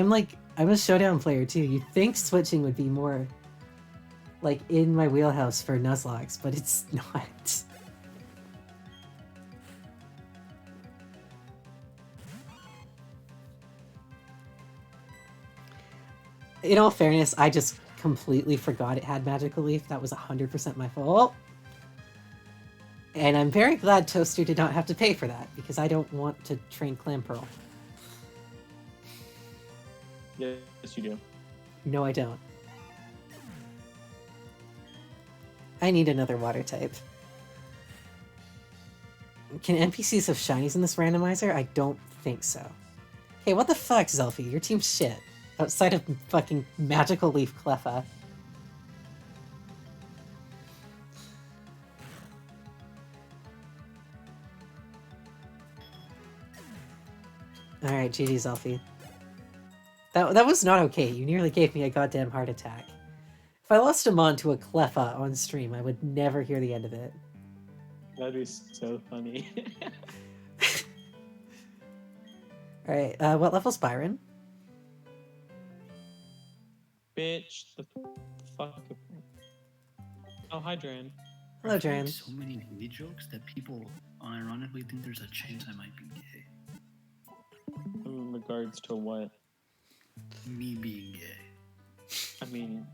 I'm a Showdown player too. You'd think switching would be more, like, in my wheelhouse for Nuzlocke, but it's not. In all fairness, I just completely forgot it had Magical Leaf. That was 100% my fault. And I'm very glad Toaster did not have to pay for that, because I don't want to train Clamperl. Yes, you do. No, I don't. I need another water type. Can NPCs have shinies in this randomizer? I don't think so. Hey, what the fuck, Zelfie? Your team's shit. Outside of fucking Magical Leaf Cleffa. Alright, GG's, Elfie. That was not okay. You nearly gave me a goddamn heart attack. If I lost a Mon to a Cleffa on stream, I would never hear the end of it. That'd be so funny. Alright, what level's Byron? Bitch, the fuck. Oh, hi, Dran. Hello, I've heard Dran. so many gay jokes that people unironically think there's a chance I might be gay. In regards to what? Me being gay. I mean,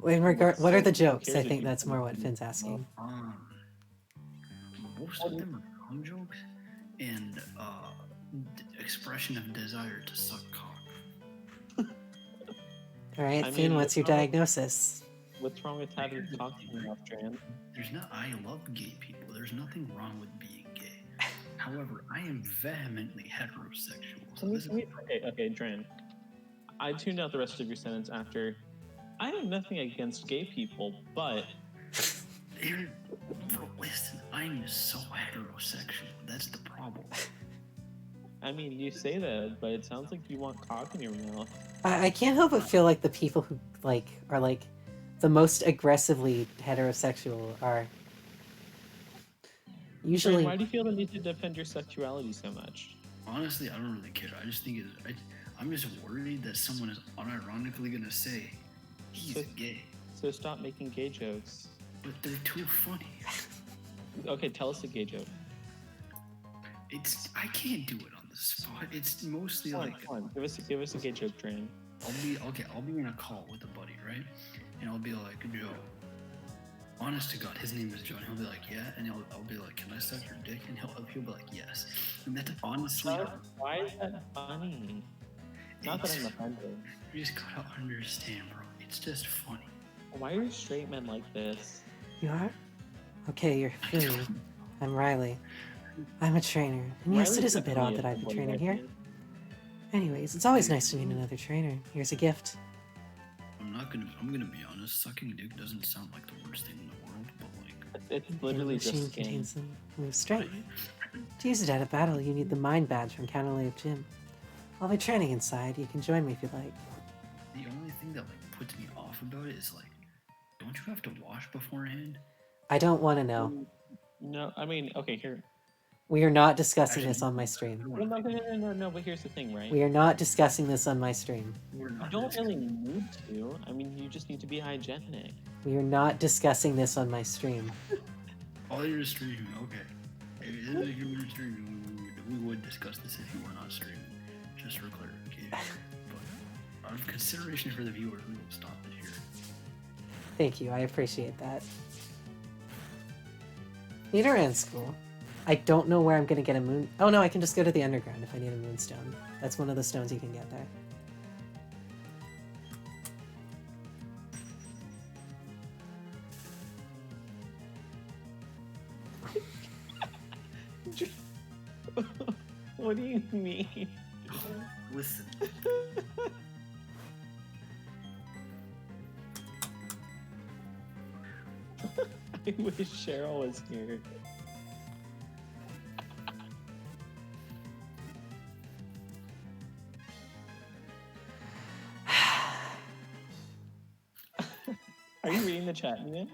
In regard, what are the jokes? Here's I a think good that's more what one. Finn's asking. Most of them are cum jokes and expression of desire to suck cock. Alright, I Finn, mean, what's your what's wrong with- diagnosis? what's wrong with having talked enough, Dran? There's not. I love gay people. There's nothing wrong with being gay. However, I am vehemently heterosexual. So this is Okay, Dran. I tuned out the rest of your sentence after. I have nothing against gay people, but bro, listen, I'm so heterosexual. That's the problem. I mean, you say that, but it sounds like you want cock in your mouth. I can't help but feel like the people who are the most aggressively heterosexual are Dran, usually. why do you feel the need to defend your sexuality so much? Honestly, I don't really care. I just think I'm just worried that someone is unironically gonna say he's So- gay, So stop making gay jokes. but they're too funny. Okay, tell us a gay joke. I can't do it on the spot. It's mostly Come on, like come on. Give us a gay joke, Dran. I'll be in a call with a buddy, right? And I'll be like, Joe, honest to God, his name is Joe, and he'll be like, yeah, and I'll be like, can I suck your dick? And he'll be like, yes. And that's honestly, Why is that funny? Not that I'm offended. you just gotta understand, bro. It's just funny. Why are straight men like this? You are? Okay, you're Finn. I'm Riley. I'm a trainer. And yes, it Riley's is a bit odd definitely that I've a been boy training like here. you. Anyways, it's always nice to meet another trainer. Here's a gift. I'm gonna be honest, sucking dick doesn't sound like the worst thing in the world, but like, It's literally the machine just skin. contains some move strength. To use it at a battle, you need the mind badge from Counterlave Gym. I'll be training inside. You can join me if you'd like. the only thing that like puts me off about it is like, don't you have to wash beforehand? I don't want to know. No, I mean, okay, here. We are not discussing this on my stream. No, but here's the thing, right? We are not discussing this on my stream. We're You not don't discussing- really need to. I mean, you just need to be hygienic. We are not discussing this on my stream. Oh, you're streaming. Okay. If you were streaming, we would discuss this if you were not streaming, just for clarification. But out of consideration for the viewers, we will stop it here. Thank you, I appreciate that. Nidoran School. I don't know where I'm gonna get a moon. Oh no, I can just go to the underground if I need a moonstone. That's one of the stones you can get there. What do you mean? Listen, I wish Cheryl was here. Are you reading the chat, Ian?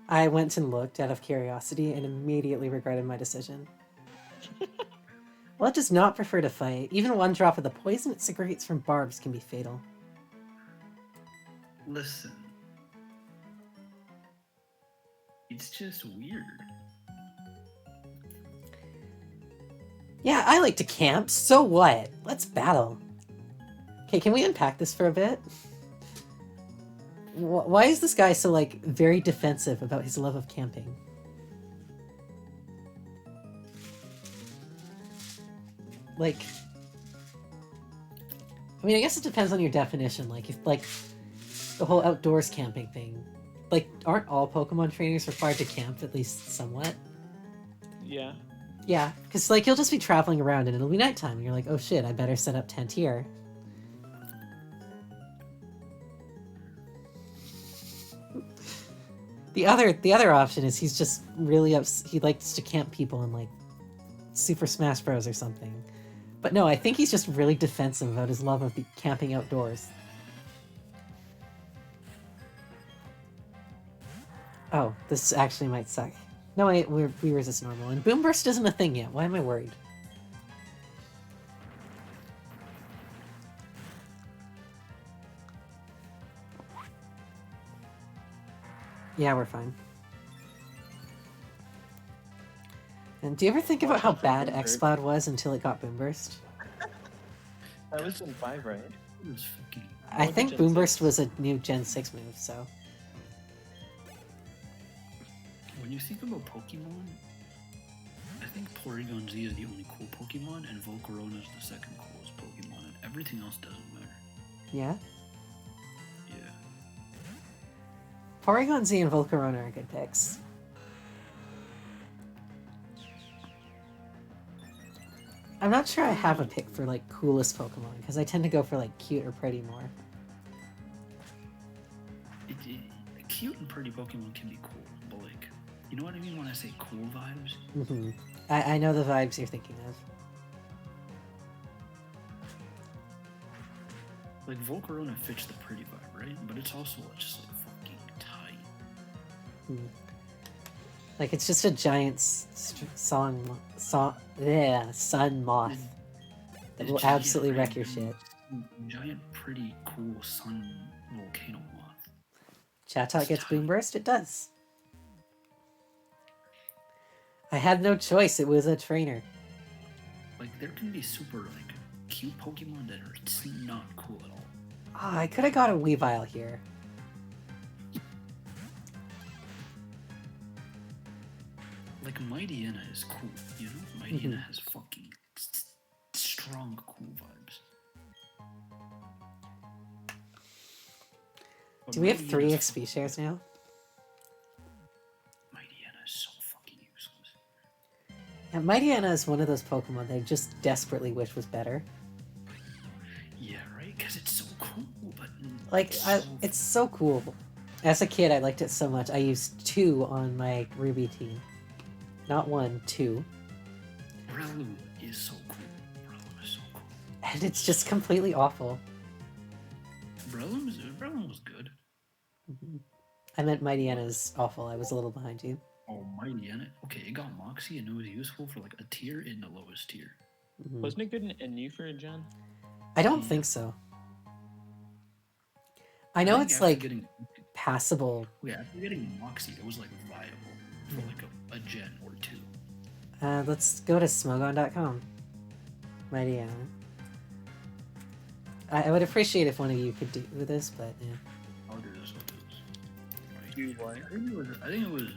I went and looked out of curiosity and immediately regretted my decision. Well, it does not prefer to fight. Even one drop of the poison it secretes from barbs can be fatal. listen. It's just weird. Yeah, I like to camp. So what? Let's battle. Okay, can we unpack this for a bit? Why is this guy so, like, very defensive about his love of camping? Like, I mean, I guess it depends on your definition. Like, if, like, the whole outdoors camping thing. Like, aren't all Pokemon trainers required to camp, at least somewhat? Yeah. Yeah, because, like, you'll just be traveling around and it'll be nighttime, and you're like, oh shit, I better set up tent here. The other option is he's just really he likes to camp people in, like, Super Smash Bros. Or something. But no, I think he's just really defensive about his love of camping outdoors. Oh, this actually might suck. No, wait, we resist normal. And Boom Burst isn't a thing yet. Why am I worried? Yeah, we're fine. And do you ever think about how bad XCloud was until it got Boom Burst? That was Gen 5, right? It was fucking. I think Gen Boom Burst 6. was a new Gen 6 move, so... When you think about Pokemon, I think Porygon Z is the only cool Pokemon, and Volcarona is the second coolest Pokemon, and everything else doesn't matter. Yeah? Yeah. Porygon Z and Volcarona are good picks. I'm not sure I have a pick for, like, coolest Pokemon, because I tend to go for, like, cute or pretty more. Cute and pretty Pokemon can be cool, but, like, you know what I mean when I say cool vibes? Mm-hmm. I know the vibes you're thinking of. Like, Volcarona fits the pretty vibe, right? But it's also just, like, fucking tight. Hmm. Like, it's just a giant sun moth that will absolutely wreck your shit. Giant, pretty, cool sun volcano moth. Chatot gets Boom Burst? It does. I had no choice, it was a trainer. Like, there can be super, like, cute Pokemon that are not cool at all. Ah, I could have got a Weavile here. Like, Mightyena is cool, you know? Mightyena has fucking strong, cool vibes. But Do we have 3 Mightyena's XP shares now? Mightyena is so fucking useless. Yeah, Mightyena is one of those Pokemon that I just desperately wish was better. Yeah, right? Because it's so cool, but... Like, it's so cool. As a kid, I liked it so much. I used 2 on my Ruby team. Not 1, 2. Breloom is so cool. Breloom is so cool. And it's just completely awful. Breloom was good. I meant Mightyena's awful. I was a little behind you. Oh, Mightyena. Okay, it got Moxie and it was useful for like a tier in the lowest tier. Wasn't it good in new for a gen? I don't think so. I know it's like passable. Yeah, after getting Moxie, it was like viable for like a gen or 2. Let's go to smogon.com. Mightyena. I would appreciate if one of you could do this, but yeah. I'll do this. Do what? I think it was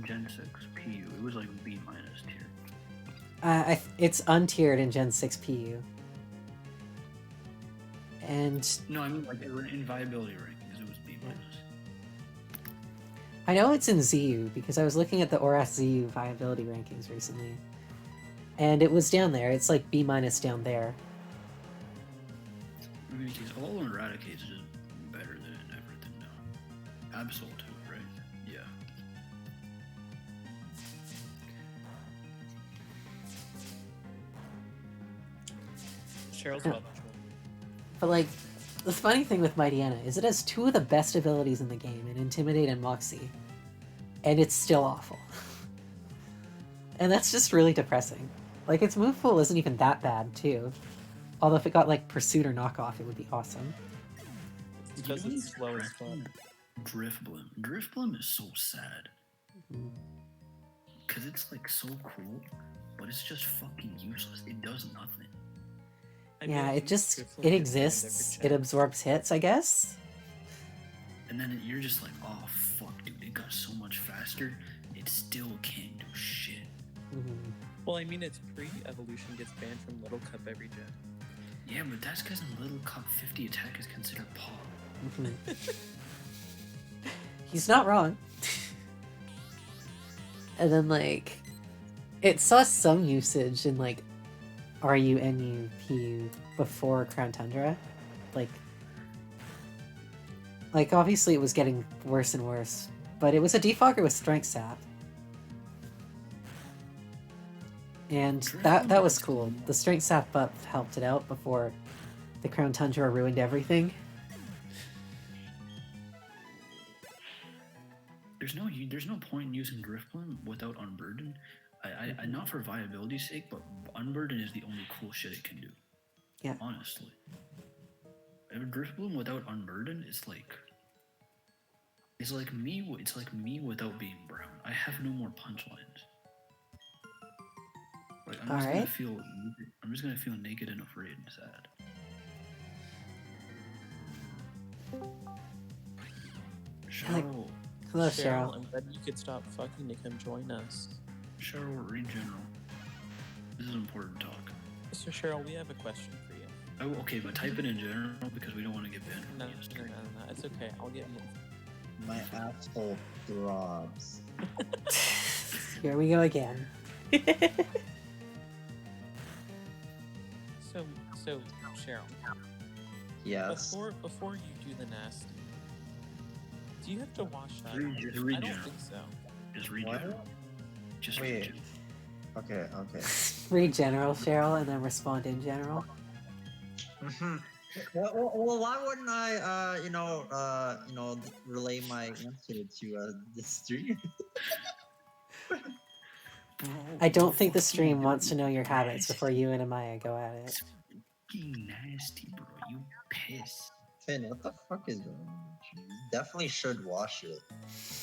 Gen 6 PU. It was like B- tier. It's untiered in Gen 6 PU. And No, I mean like in viability rankings, it was B-. I know it's in ZU because I was looking at the ORAS ZU viability rankings recently. And it was down there. It's like B- down there. I mean, all Eradicates is just better than everything now. Absol too, right? Yeah. Cheryl's Yeah. well. But like, the funny thing with Mightyena is it has 2 of the best abilities in the game, in Intimidate and Moxie. And it's still awful. And that's just really depressing. Like, its move pool isn't even that bad, too. Although if it got, like, Pursuit or Knockoff, it would be awesome. It's because it's slow as fuck. Drifblim. Drifblim is so sad. Because it's, like, so cool, but it's just fucking useless. It does nothing. Yeah, it exists, it absorbs hits, I guess? And then you're just like, oh, fuck, dude, it got so much faster, it still can't do shit. Well, I mean, its pre-evolution gets banned from Little Cup every gen. Yeah, but that's because in Little Cup 50 attack is considered pop. He's not wrong. And then, like, it saw some usage in, like, RUNUPU before Crown Tundra. Like, obviously it was getting worse and worse, but it was a defogger with Strength Sap. And that was cool. The strength sap buff helped it out before the Crown Tundra ruined everything. There's no point in using Drift Bloom without Unburden. I not for viability's sake, but Unburden is the only cool shit it can do. Yeah. Honestly. Drift Bloom without Unburden is like me without being brown. I have no more punchlines. Like I'm just gonna feel naked and afraid and sad. Cheryl. Hello, Cheryl. I'm glad you could stop fucking to come join us. Cheryl, read general. This is important talk. So Cheryl, we have a question for you. Oh, okay, but type it in general because we don't want to get banned. No, it's okay. I'll get you. My asshole throbs. Here we go again. So Cheryl. Yes. Before you do the nasty, do you have to wash that? Just read I don't general. think so. Just read What? general. Just Wait. read general. Okay. Read general, Cheryl, and then respond in general. Well, why wouldn't I, relay my answer to the stream? Bro, I don't think the stream fucking wants to know your habits before you and Amaya go at it. It's fucking nasty, bro. You piss. Finn, what the fuck is going on? You definitely should wash it.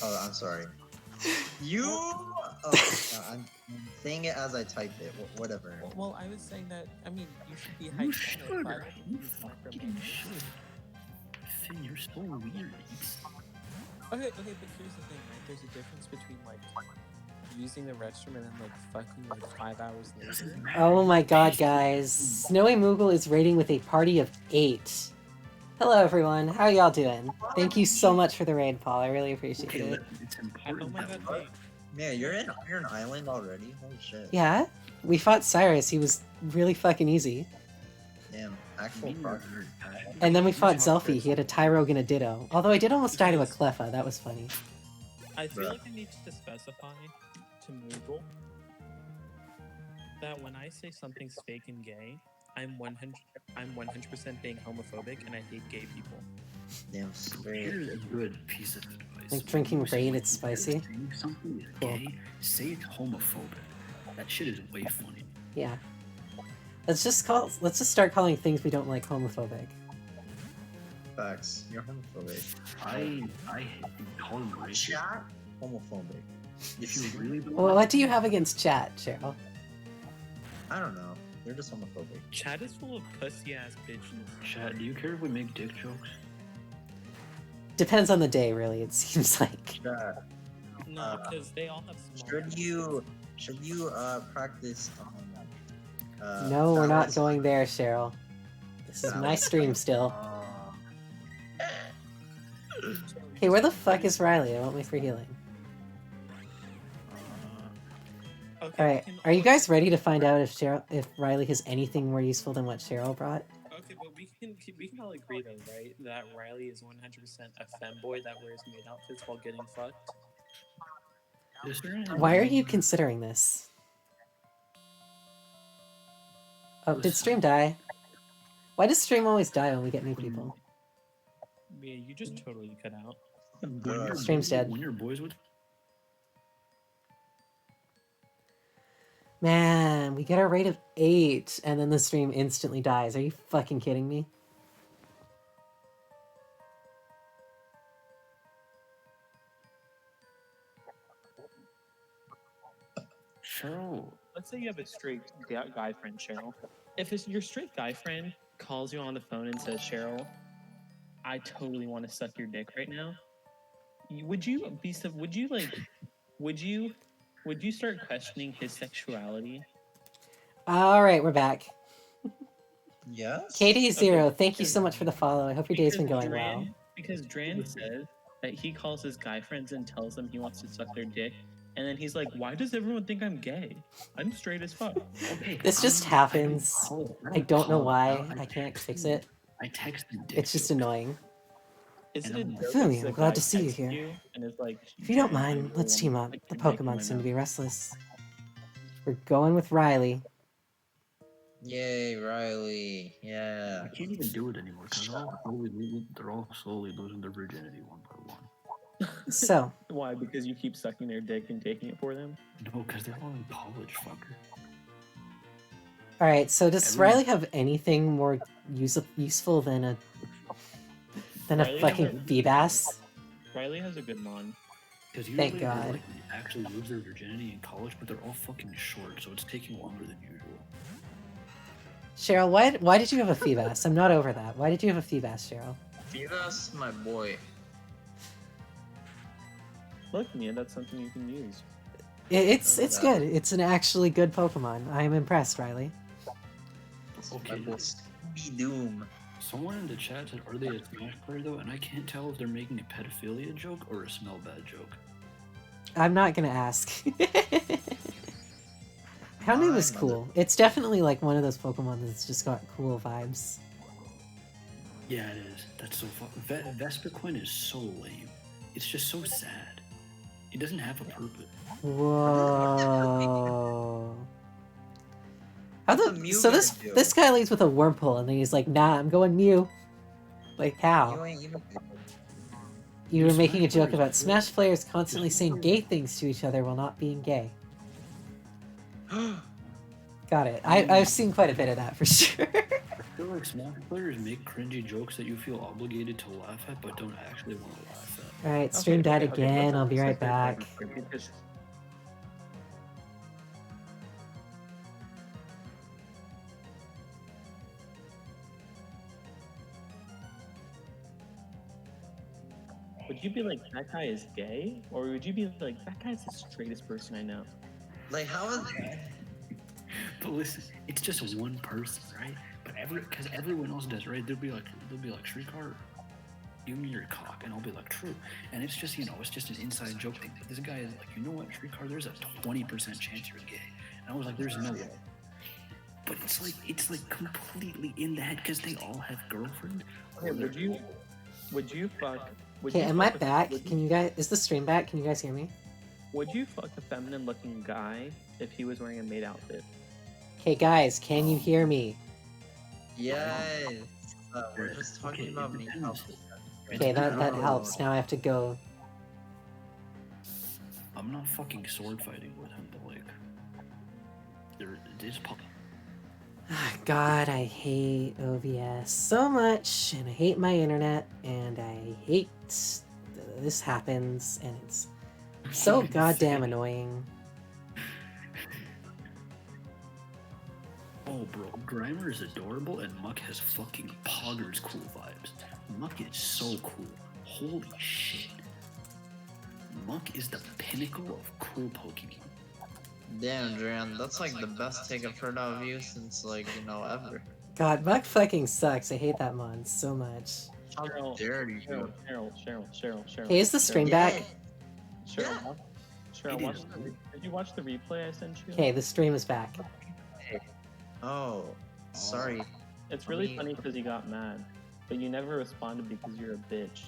Oh, I'm sorry. I'm saying it as I type it. Whatever. Well, I was saying that. I mean, you should be You hygienic. should. but You fucking should. Finn, you're so weird. Okay, but here's the thing, right? There's a difference between like using the restroom and then like fucking like 5 hours later. Oh my god, guys. Snowy Moogle is raiding with a party of 8. Hello, everyone. How y'all doing? Thank you so much for the raid, Paul. I really appreciate Okay, it. it's Oh important. my god, wait. Man, you're in Iron Island already? Holy shit. Yeah, we fought Cyrus. He was really fucking easy. Damn, actual progress. And then we fought Zelfie. He had a Tyrogue and a Ditto. Although I did almost die to a Cleffa. That was funny. I feel Bruh. like I need to specify to Moogle that when I say something's fake and gay, I'm 100% being homophobic and I hate gay people. Damn, straight. Here's a good piece of advice. Like drinking When you Raid, say it's spicy. something is Cool. gay, say it's homophobic. That shit is way funny. Yeah. Let's just start calling things we don't like homophobic. Facts. You're homophobic. I call him racist. Chat? Homophobic. If you really don't Well, what do you have against chat, Cheryl? I don't know. They're just homophobic. Chat is full of pussy ass bitches. Chat, do you care if we make dick jokes? Depends on the day, really, it seems like. Chat. No, because they all have small. Should you practice No, we're not balance? going there, Cheryl. This is my stream still. Hey, where the fuck is Riley? I want my free healing. Okay, Alright, are you guys ready to find out if Riley has anything more useful than what Cheryl brought? Okay, but we can all agree though, right? That Riley is 100% a femboy that wears maid outfits while getting fucked. Is there any- Why are you considering this? Oh, did stream die? Why does stream always die when we get new people? Yeah, you just totally cut out. when your Stream's boys- dead. When your boys would Man, we get our rate of 8, and then the stream instantly dies. Are you fucking kidding me? Cheryl, Let's say you have a straight guy friend, Cheryl. If your straight guy friend calls you on the phone and says, Cheryl, I totally want to suck your dick right now, would you start questioning his sexuality? Alright, we're back. Yes. KD0, Okay. thank you so much for the follow. I hope your day's been going well. Because Dran says that he calls his guy friends and tells them he wants to suck their dick, and then he's like, why does everyone think I'm gay? I'm straight as fuck. okay, This just happens. I don't know why. I can't fix it. I texted dick It's just jokes. annoying. Is it And a I'm like, joke Fumi, if the I'm glad guy to see you texts here. and is like, If you don't "I mind, really let's want team to up. suck The your dick Pokemon right seem to now." be restless. We're going with Riley. Yay, Riley. Yeah. I can't even do it anymore because they're all slowly losing their virginity one by one. So, Why? Because you keep sucking their dick and taking it for them? No, because they're all in college, fucker. alright, so does Everyone- Riley have anything more useful than a Riley fucking doesn't- Feebas? Riley has a good mon. Because Thank usually God. they like, actually lose their virginity in college, but they're all fucking short, so it's taking longer than usual. Cheryl, why did you have a Feebas? I'm not over that. Why did you have a Feebas, Cheryl? Feebas, my boy. Look, Mia, that's something you can use. It's that. good. It's an actually good Pokemon. I am impressed, Riley. Okay. My boy Scooby Doom. Someone in the chat said, are they a Smash player though? And I can't tell if they're making a pedophilia joke or a smell bad joke. I'm not gonna ask. Houndoom is My cool. It's definitely like one of those Pokemon that's just got cool vibes. Yeah, it is. That's so fucking. Vespiquen is so lame. It's just so sad. It doesn't have a purpose. Whoa. How What's the, a Mew so gonna this do? this guy leads with a Wurmple and then he's like, nah, I'm going Mew. Like how? You ain't even. You were Smash making a joke players about are Smash players constantly saying gay things to each other while not being gay. Got it. I've seen quite a bit of that for sure. I feel like Smash players make cringy jokes that you feel obligated to laugh at, but don't actually want to laugh at. Alright, stream died again. let's I'll be right say that back. because- Would you be like, that guy is gay? Or would you be like, that guy's the straightest person I know? Like, how is that? But listen, it's just one person, right? But because everyone else does, right? They'll be like, Shrikar, give me your cock, and I'll be like, true. And it's just, it's just an inside joke thing. But this guy is like, you know what, Shrikar, there's a 20% chance you're gay. And I was like, there's no way. But it's like completely in the head because they all have girlfriends. Okay, would you fuck? Okay, am I back? Can you guys? Is the stream back? Can you guys hear me? Would you fuck a feminine-looking guy if he was wearing a maid outfit? Okay, guys, can you hear me? Yes. We're just talking Okay, about it me. depends. Okay, that helps. Now I have to go. I'm not fucking sword fighting with him, but like, there's pop. God, I hate OBS so much, and I hate my internet, and I hate this happens, and it's so goddamn annoying. Oh, bro, Grimer is adorable, and Muck has fucking poggers cool vibes. Muck is so cool. Holy shit. Muck is the pinnacle of cool Pokemon. Damn, Dran, that's like the best take I've heard of you since, like, ever. God, Buck fucking sucks. I hate that mon so much. How Cheryl, dare you? Cheryl. Okay, is the stream back? Cheryl, It watch is. did you watch the replay I sent you? Okay, the stream is back. Oh, sorry. It's really Me. funny because you got mad, but you never responded because you're a bitch.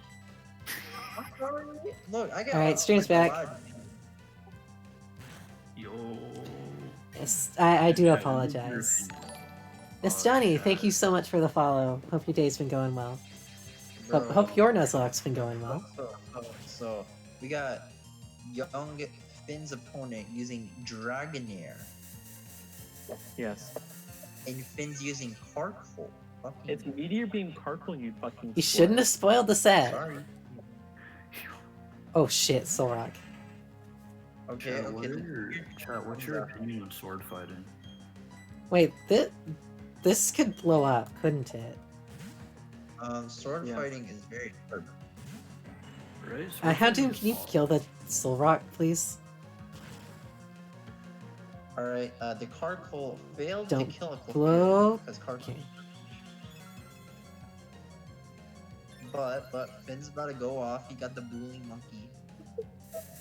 Look, I got. Alright, stream's back. Yo. Yes, I do apologize. Miss Johnny, thank you so much for the follow. Hope your day's been going well. Hope your Nuzlocke's been going well. So we got young Finn's opponent using Dragonair, Yes. and Finn's using Carkle. Fucking It's Meteor Beam Carkle, you fucking You shouldn't have spoiled the set. sorry. Oh shit, Solrock. Okay, Chat, okay. what's your opinion on sword fighting? Wait, this could blow up, couldn't it? Sword Yeah. fighting is very hard. Right? Houndoom, can you kill the Solrock, please? Alright, the Carkle failed Don't to kill a blow- because Carkle. Okay. But Finn's about to go off. He got the bullying monkey.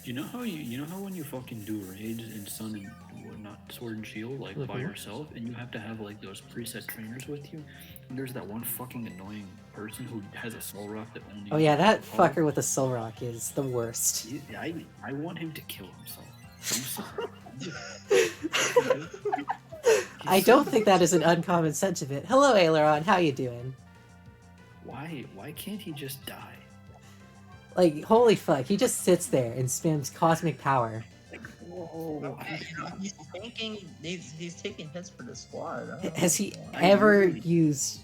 You know how when you fucking do raids in Sun and whatnot, Sword and Shield, like by Mhm. yourself, and you have to have like those preset trainers with you, and there's that one fucking annoying person who has a soul rock that only. Oh yeah, that Oh, fucker with the Solrock is the worst. I want him to kill himself. I don't think that is an uncommon sentiment. Hello, Aileron. How you doing? Why can't he just die? Like, holy fuck, he just sits there and spams cosmic power. Whoa. He's thinking. He's taking hits for the squad. I don't Has he know. ever really- used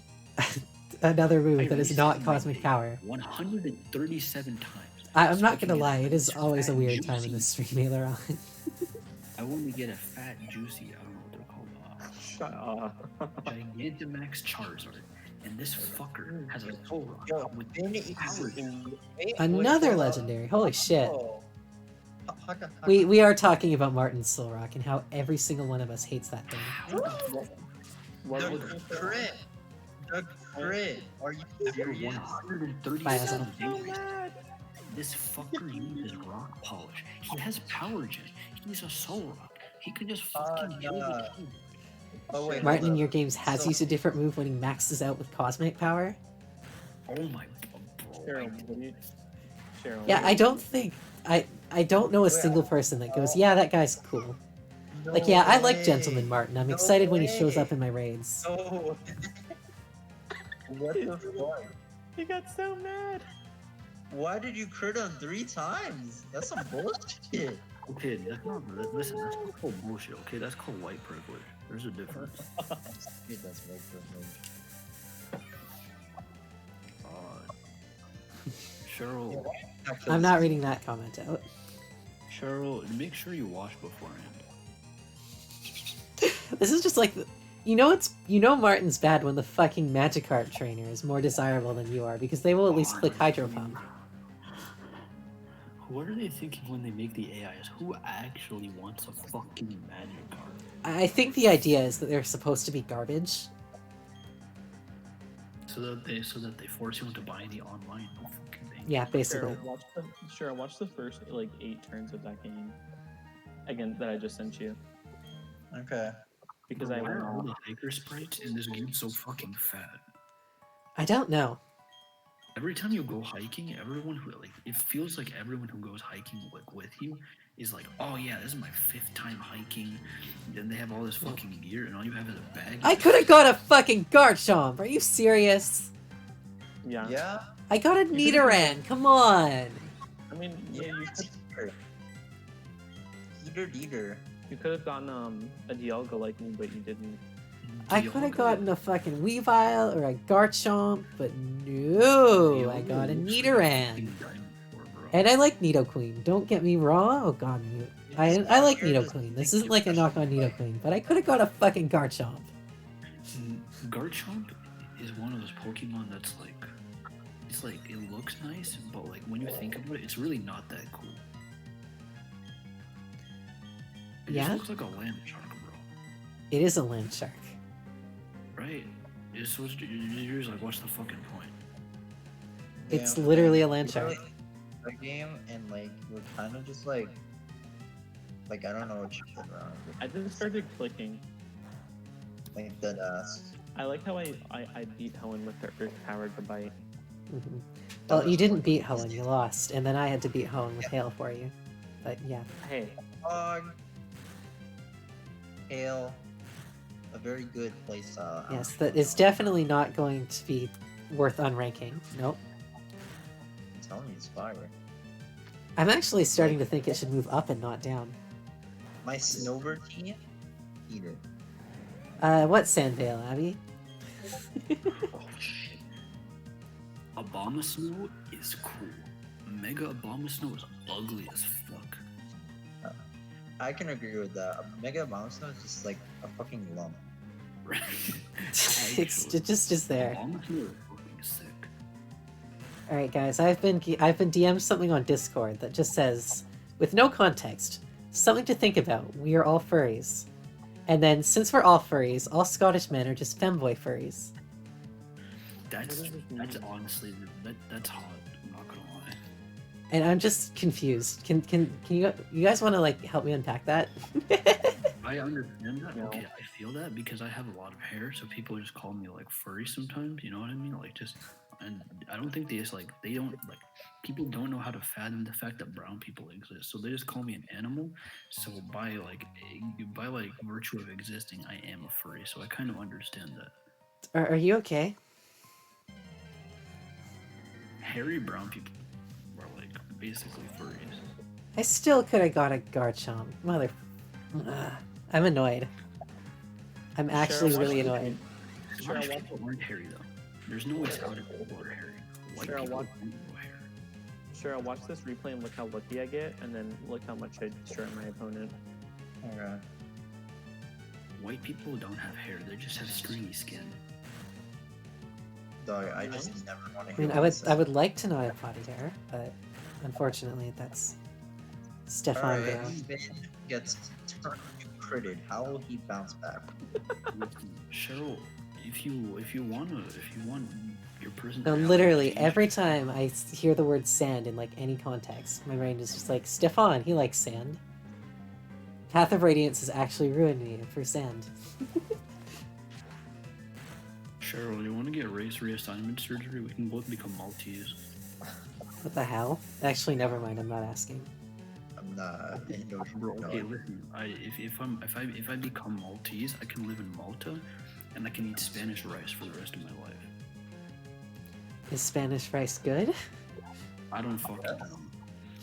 another move I that is not wasted my cosmic day power? 137 times. I'm not gonna Fucking lie, it is fat, always a weird time in juicy- this stream, Aileron. I want to get a fat, juicy, I don't know what they're called, Shut up. Gigantamax Charizard, and this fucker has a soul rock Yo, with didn't it power. Another hold on. legendary. Holy shit. Oh. We are talking about Martin's Soul Rock and how every single one of us hates that thing. What The was it? crit. The crit. Are you serious? 137 days. This fucker uses rock polish. He has power gen. He's a soul rock. He could just fucking kill nah. the team. Oh wait. Martin in hold your up. games has So- used a different move when he maxes out with cosmic power. Oh my bro. Cheryl, what do you? Cheryl. Yeah, what I do you- don't think I don't know a single person that goes, yeah, that guy's cool. No Like, yeah, I like way. Gentleman Martin. I'm No excited when he shows way. up in my raids. No. What the fuck? He got so mad. Why did you crit him 3 times? That's some bullshit. Okay, that's not. Listen, that's not called bullshit. Okay, that's called white privilege. There's a difference. Dude, that's right for me. Cheryl, I'm not reading that comment out. Cheryl, make sure you wash beforehand. This is just like, Martin's bad when the fucking Magikarp trainer is more desirable than you are because they will at least click Hydro Pump. What are they thinking when they make the AIs? Who actually wants a fucking Magikarp? I think the idea is that they're supposed to be garbage. So that they force you into buying the online fucking thing. Yeah, basically. Cheryl, watch the first like 8 turns of that game. Again, that I just sent you Okay. because Bro, I why went are all off. the hiker sprites in this game so fucking fat? I don't know. Every time you go hiking, everyone who it feels like everyone who goes hiking with you is like, oh yeah, this is my 5th time hiking. Then they have all this fucking gear, and all you have is a bag. I could have got a fucking Garchomp. Are you serious? Yeah. Yeah. I got a Nidoran. Come on. I mean, yeah, you could have gotten a Dialga like me, but you didn't. I could have gotten a fucking Weavile or a Garchomp, but no, I got a Nidoran. And I like Nidoqueen. Don't get me wrong. Oh god, I like Nidoqueen. This isn't like a knock on Nidoqueen, but I could have got a fucking Garchomp. Garchomp is one of those Pokemon that's like, it's like, it looks nice, but like when you think about it, it's really not that cool. It Yeah? just looks like a land shark, bro. It is a land shark. Right? It's supposed to, you're just like, what's the fucking point? It's Yeah, literally a we land shark. really- The game and like we're kind of just like I don't know what you did wrong. I just started clicking. Like dead ass. I like how I beat Helen with her Earth powered to bite. Mhm. Well, you didn't beat Helen, you lost, and then I had to beat Helen with Hail for you. But yeah. Hey, Dog. Hail. A very good playstyle. Yes, that is definitely not going to be worth unranking. Nope. I'm telling you, it's fire. I'm actually starting to think it should move up and not down. My Snowbird team, eat it. What Sandvale, Abby? Oh shit. Abomasnow is cool. Mega Abomasnow is ugly as fuck. I can agree with that. A Mega Bounce is just like a fucking lump. It's just there. Abomasnow is fucking sick. All right, guys. I've been DM'd something on Discord that just says, with no context, something to think about. We are all furries, and then since we're all furries, all Scottish men are just femboy furries. That's honestly that's hot. I'm not gonna lie. And I'm just confused. Can you guys want to like help me unpack that? I understand that. No. Okay, I feel that because I have a lot of hair, so people just call me like furry sometimes. You know what I mean? Like just and I don't think they just like they don't like people don't know how to fathom the fact that brown people exist, so they just call me an animal. So by like virtue of existing, I am a furry. So I kind of understand that. Are you okay? Hairy brown people are like basically furries. I still could have got a Garchomp. Mother... Ugh. I'm annoyed. I'm actually Cheryl, really watch- annoyed. Scottish people aren't hairy though. There's no way Scottish people are hairy. White Cheryl, people watch- don't go hairy. Cheryl, watch this replay and look how lucky I get, and then look how much I destroy my opponent. Okay. White people don't have hair. They just have stringy skin. Dog, I just never want to I mean, I would like to not have potty hair, but unfortunately, that's Stefan Alright, Bale. Finn gets turned critted. How will he bounce back? Cheryl, if you want your person. No, to have literally, change- every time I hear the word sand in like any context, my brain is just like, Stefan, he likes sand. Path of Radiance has actually ruined me for sand. Cheryl, you want to get race reassignment surgery? We can both become Maltese. What the hell? Actually, never mind. I'm not asking. I'm not. Bro, okay, listen. If I become Maltese, I can live in Malta, and I can eat Spanish rice for the rest of my life. Is Spanish rice good? I don't fucking know.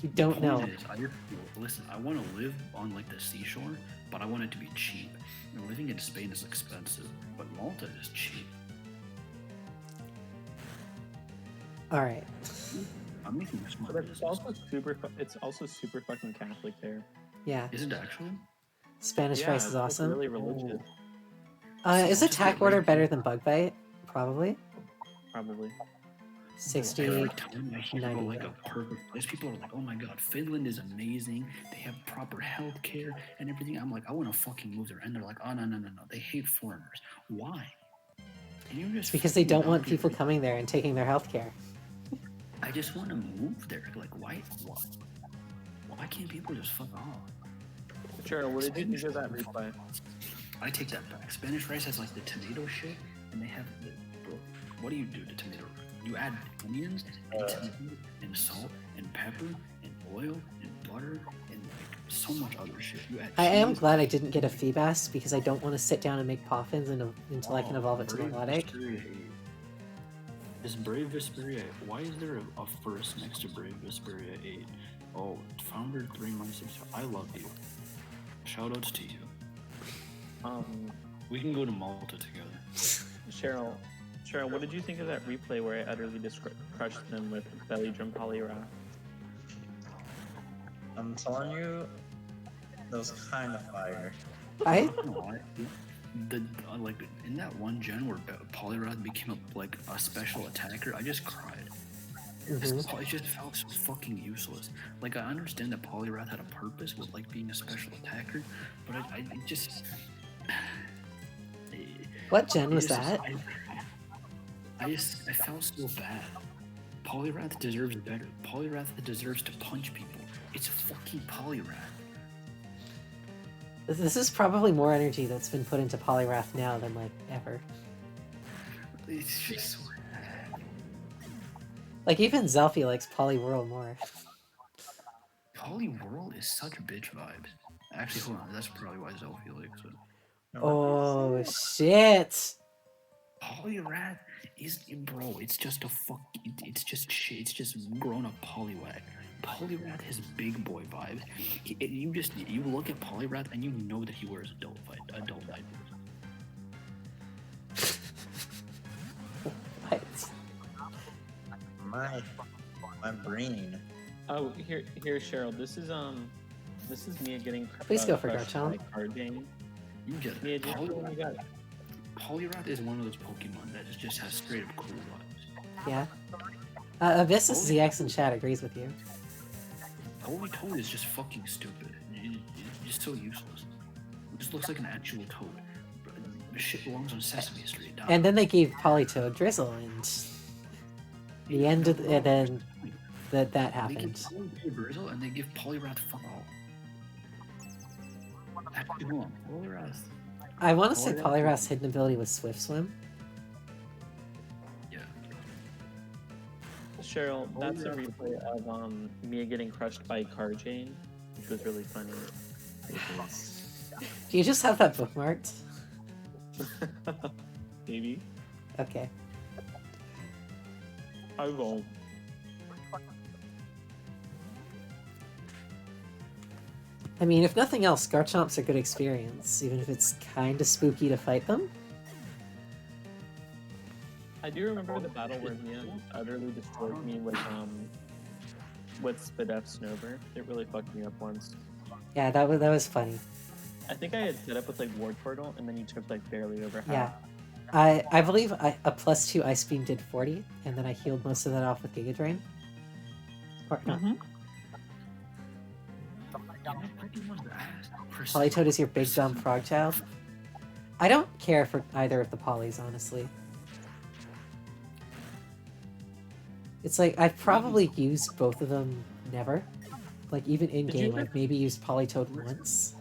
You don't The know. point is, listen, I want to live on like the seashore, but I want it to be cheap. And living in Spain is expensive, but Malta is cheap. All right. I'm making a smart But it's business. also it's also super fucking Catholic there. Yeah. Is it actually? Spanish rice is it's, like, awesome. really religious, Is So attack just order like- better than bug bite? Probably. probably. 60. Every time I hear about 90. like a perfect place, people are like, "Oh my god, Finland is amazing. They have proper health care and everything." I'm like, "I want to fucking move there," and they're like, "Oh no. They hate foreigners. Why?" And you're just Because they fucking don't want out here. people coming there and taking their health care. I just want to move there. Like, why? Why can't people just fuck off? Cheryl, what did you think of that replay? I take that back. Spanish rice has like the tomato shit, and they have the bro. What do you do to tomato? You add onions and tomato and salt and pepper and oil and butter and like so much other shit. You add I am cheese. glad I didn't get a Feebas because I don't want to sit down and make poffins until I can Oh, evolve it to Brave melodic. Vesperia 8. Is Brave Vesperia? Why is there a first next to Brave Vesperia 8? Oh, founder 3 months. I love you. Shoutouts to you. We can go to Malta together. Cheryl, what did you think of that replay where I utterly crushed them with belly drum polyrath? I'm telling you, that was kind of fire. I No, like in that one gen where Polyrath became a special attacker, I just cried. It just felt so fucking useless. Like I understand that Polyrath had a purpose with like being a special attacker, but I just. What gen was I just- that? I felt so bad. Polyrath deserves better. Polyrath deserves to punch people. It's fucking Polyrath. This is probably more energy that's been put into Polyrath now than like ever. It's just. Like even Zelfie likes Poliwhirl more. Poliwhirl is such bitch vibes. Actually, hold on. That's probably why Zelfie likes it. Oh shit! Poliwrath is, bro. It's just a fuck. It's just shit. It's just grown up Poliwag. Poliwrath has big boy vibes. You look at Poliwrath and you know that he wears adult diapers. What? My brain. Oh, here, Cheryl. This is Mia getting. Please go for crushed Garchomp. by card game. You get Mia, it. do you know what you got? Poliwrath is one of those Pokemon that just has straight up cool vibes. Yeah. Abyssus ZX in chat agrees with you. Holy Toad is just fucking stupid. It's just so useless. It just looks like an actual toad. This shit belongs on Sesame Street. Dog. And then they gave Politoed Drizzle, and the end of and then that They give happened. Poliwrath Drizzle and they give Poliwrath fuck all. Actually, hold on. Poliwrath. I want to say Poliwrath- Poliwrath's hidden ability was Swift Swim. Yeah. Cheryl, Oh, that's a yeah. replay of Mia getting crushed by Car Jane, which was really funny. Do you just have that bookmarked? Maybe. Okay. I won't. I mean, if nothing else, Garchomp's a good experience, even if it's kinda spooky to fight them. I do remember the battle where Mia utterly destroyed me with Spadef Snover. It really fucked me up once. Yeah, that was funny. I think I had set up with like Ward Portal, and then you took like barely over half. Yeah. I believe a +2 Ice Beam did 40, and then I healed most of that off with Giga Drain. Or not. Polytoad is your big dumb frog child. I don't care for either of the polys, honestly. It's like, I've probably used both of them never. Like, even in-game, I've maybe used Polytoad once.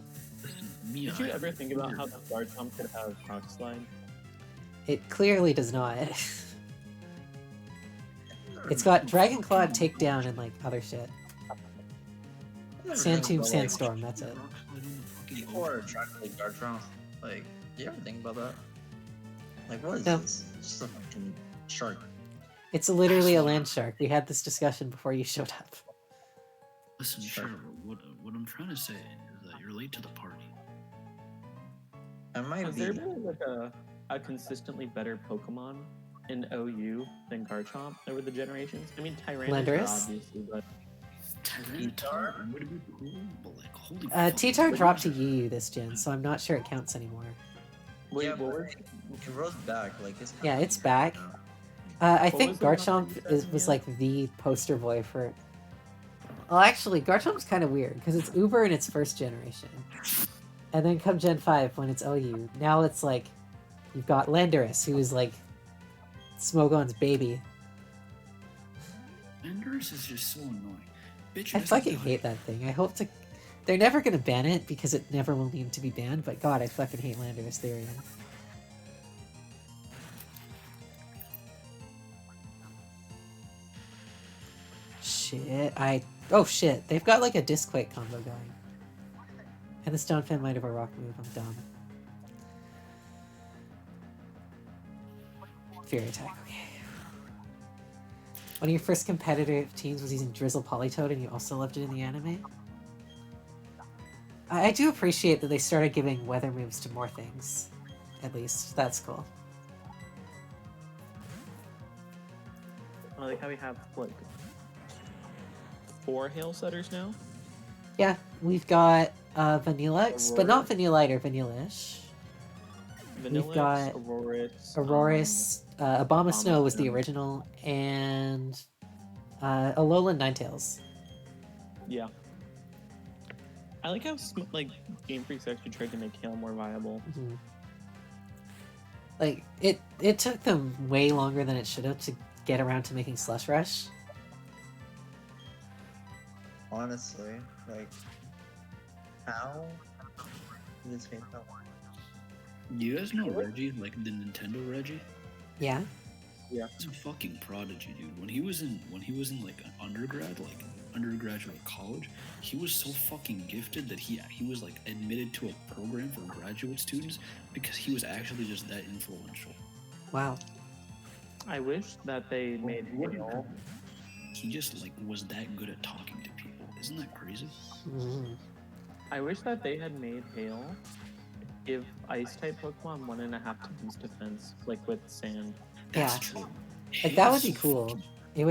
Did you ever think about how the Garchomp could have Rock Slide? It clearly does not. It's got Dragon Claw, Takedown, and, like, other shit. Sand Tomb, Sandstorm, that's it. People are attracted to Garchomp. Like, do you ever think about that? Like, what is No. this? It's just a fucking shark. It's literally a land shark. We had this discussion before you showed up. Listen, Sure. Cheryl, what I'm trying to say is that you're late to the party. I might Has be. there been like a consistently better Pokemon in OU than Garchomp over the generations? I mean, Tyranitar Landorus? obviously, but Tyranitar would have been cool, but like, holy T-Tar fuck. dropped to UU this gen, so I'm not sure it counts anymore. wait, Yeah, what but were it rose back. Like, it's Yeah, it's back. now. I What think was the one Garchomp that you said, was Mia? like the poster boy for. Well, actually, Garchomp's kind of weird because it's Uber in its first generation, and then come Gen 5 when it's OU. Now it's like you've got Landorus, who is like Smogon's baby. Landorus is just so annoying. Bitch, I doesn't fucking die. hate that thing. I hope to. They're never gonna ban it because it never will need to be banned. But God, I fucking hate Landorus Therian. Shit, oh shit, they've got like a Disquake combo going. And the Stone Fin might have a rock move, I'm dumb. Fury attack, okay. One of your first competitive teams was using Drizzle Polytoad and you also loved it in the anime? I do appreciate that they started giving weather moves to more things. At least, that's cool. I like how we have like 4 Hail Setters now. Yeah, we've got Vanillix, but not Vanillite or Vanillish. Vanillix, got Aurorus, Auroras, Obama Snow was the Snow. original, and Alolan Ninetales. Yeah. I like how like Game Freak's actually tried to make Hail more viable. Mhm. Like it took them way longer than it should have to get around to making Slush Rush. Honestly, like, how did this game come? Do you guys know Reggie, like the Nintendo Reggie? Yeah. He's a fucking prodigy, dude. When he was in like an undergraduate college, he was so fucking gifted that he was like admitted to a program for graduate students because he was actually just that influential. Wow. I wish that they made Hail. He just like was that good at talking to people. Isn't that crazy? Mhm. I wish that they had made Hail give Ice type Pokemon 1.5 times defense, like with Sand. That's Yeah. true. Like that would Hail's be cool. fucking- It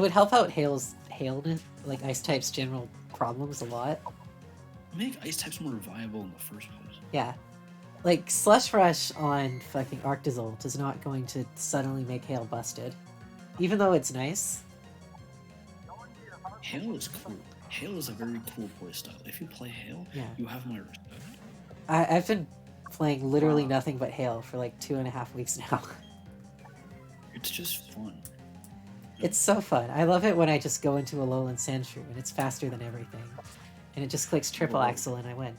would help out Hail's like Ice type's general problems a lot. Make ice types more viable in the first place. Yeah. Like Slush Rush on fucking Arctozolt is not going to suddenly make Hail busted. Even though it's nice. Hail is cool. Hail is a very cool playstyle. If you play Hail, Yeah. you have my respect. I've been playing literally Wow. nothing but Hail for like 2.5 weeks now. It's just fun. It's so fun. I love it when I just go into a Alolan Sandshrew and it's faster than everything. And it just clicks triple Whoa. axle and I win.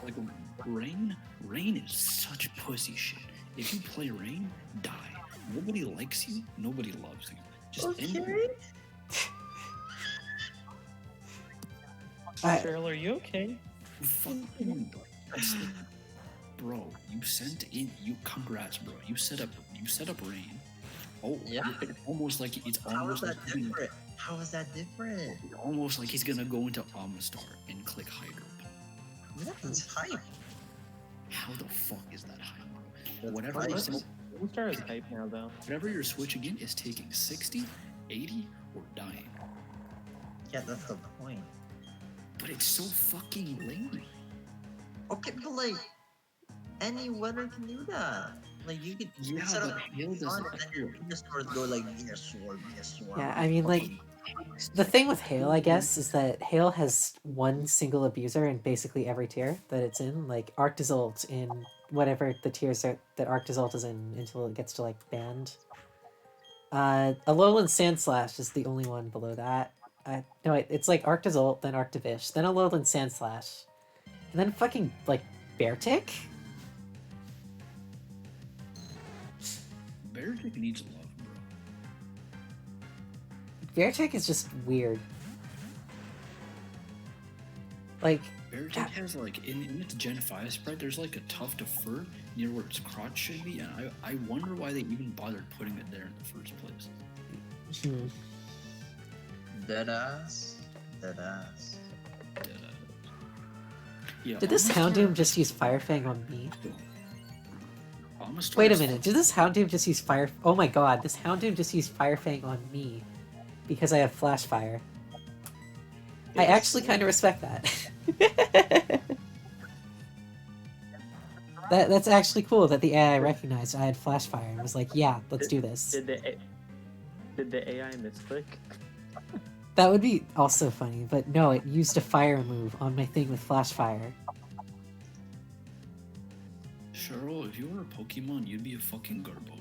Like Rain is such pussy shit. If you play Rain, die. Nobody likes you. Nobody loves you. Just end Okay. Cheryl, are you okay? Fucking, that's like, bro, you sent in. You congrats, bro. You set up rain. Oh, Yeah. it's almost like How is that different? How is that different? almost like he's gonna go into Amistar and click Hydro. That's hype. How the fuck is that hype, bro? That's Whatever hype. you send, Star is hype now, though. whatever you're switching in is taking 60, 80, or dying. Yeah, that's the point. But it's so fucking lame. Okay, but like any weather can do that. Like you could Yeah, set but up Hail sun doesn't. and then your Venusaurs go like Venusaur. Yeah, I mean, like, the thing with Hail, I guess, is that Hail has one single abuser in basically every tier that it's in. Like, Arctozolt in whatever the tiers are that Arctozolt is in until it gets to, like, banned. Alolan Sandslash is the only one below that. No, it's like Arctozolt, then Arctovish, then Alolan Sandslash, and then fucking, like, Beartick? Beartick needs love, bro. Beartick is just weird. Like, Beartick has like in its Gen 5 spread, there's like a tuft of fur near where its crotch should be, and I wonder why they even bothered putting it there in the first place. Deadass. Yeah. did this Amistar- Houndoom just use Fire Fang on me? Amistar Wait a is minute, did this Houndoom just use Fire... Oh my god, this Houndoom just used Fire Fang on me because I have Flash Fire. I actually kind of respect that. That's actually cool that the AI recognized I had Flash Fire and was like, yeah, let's do this. Did the AI misclick? That would be also funny, but no, it used a fire move on my thing with Flash Fire. Cheryl, if you were a Pokemon, you'd be a fucking Garbodor.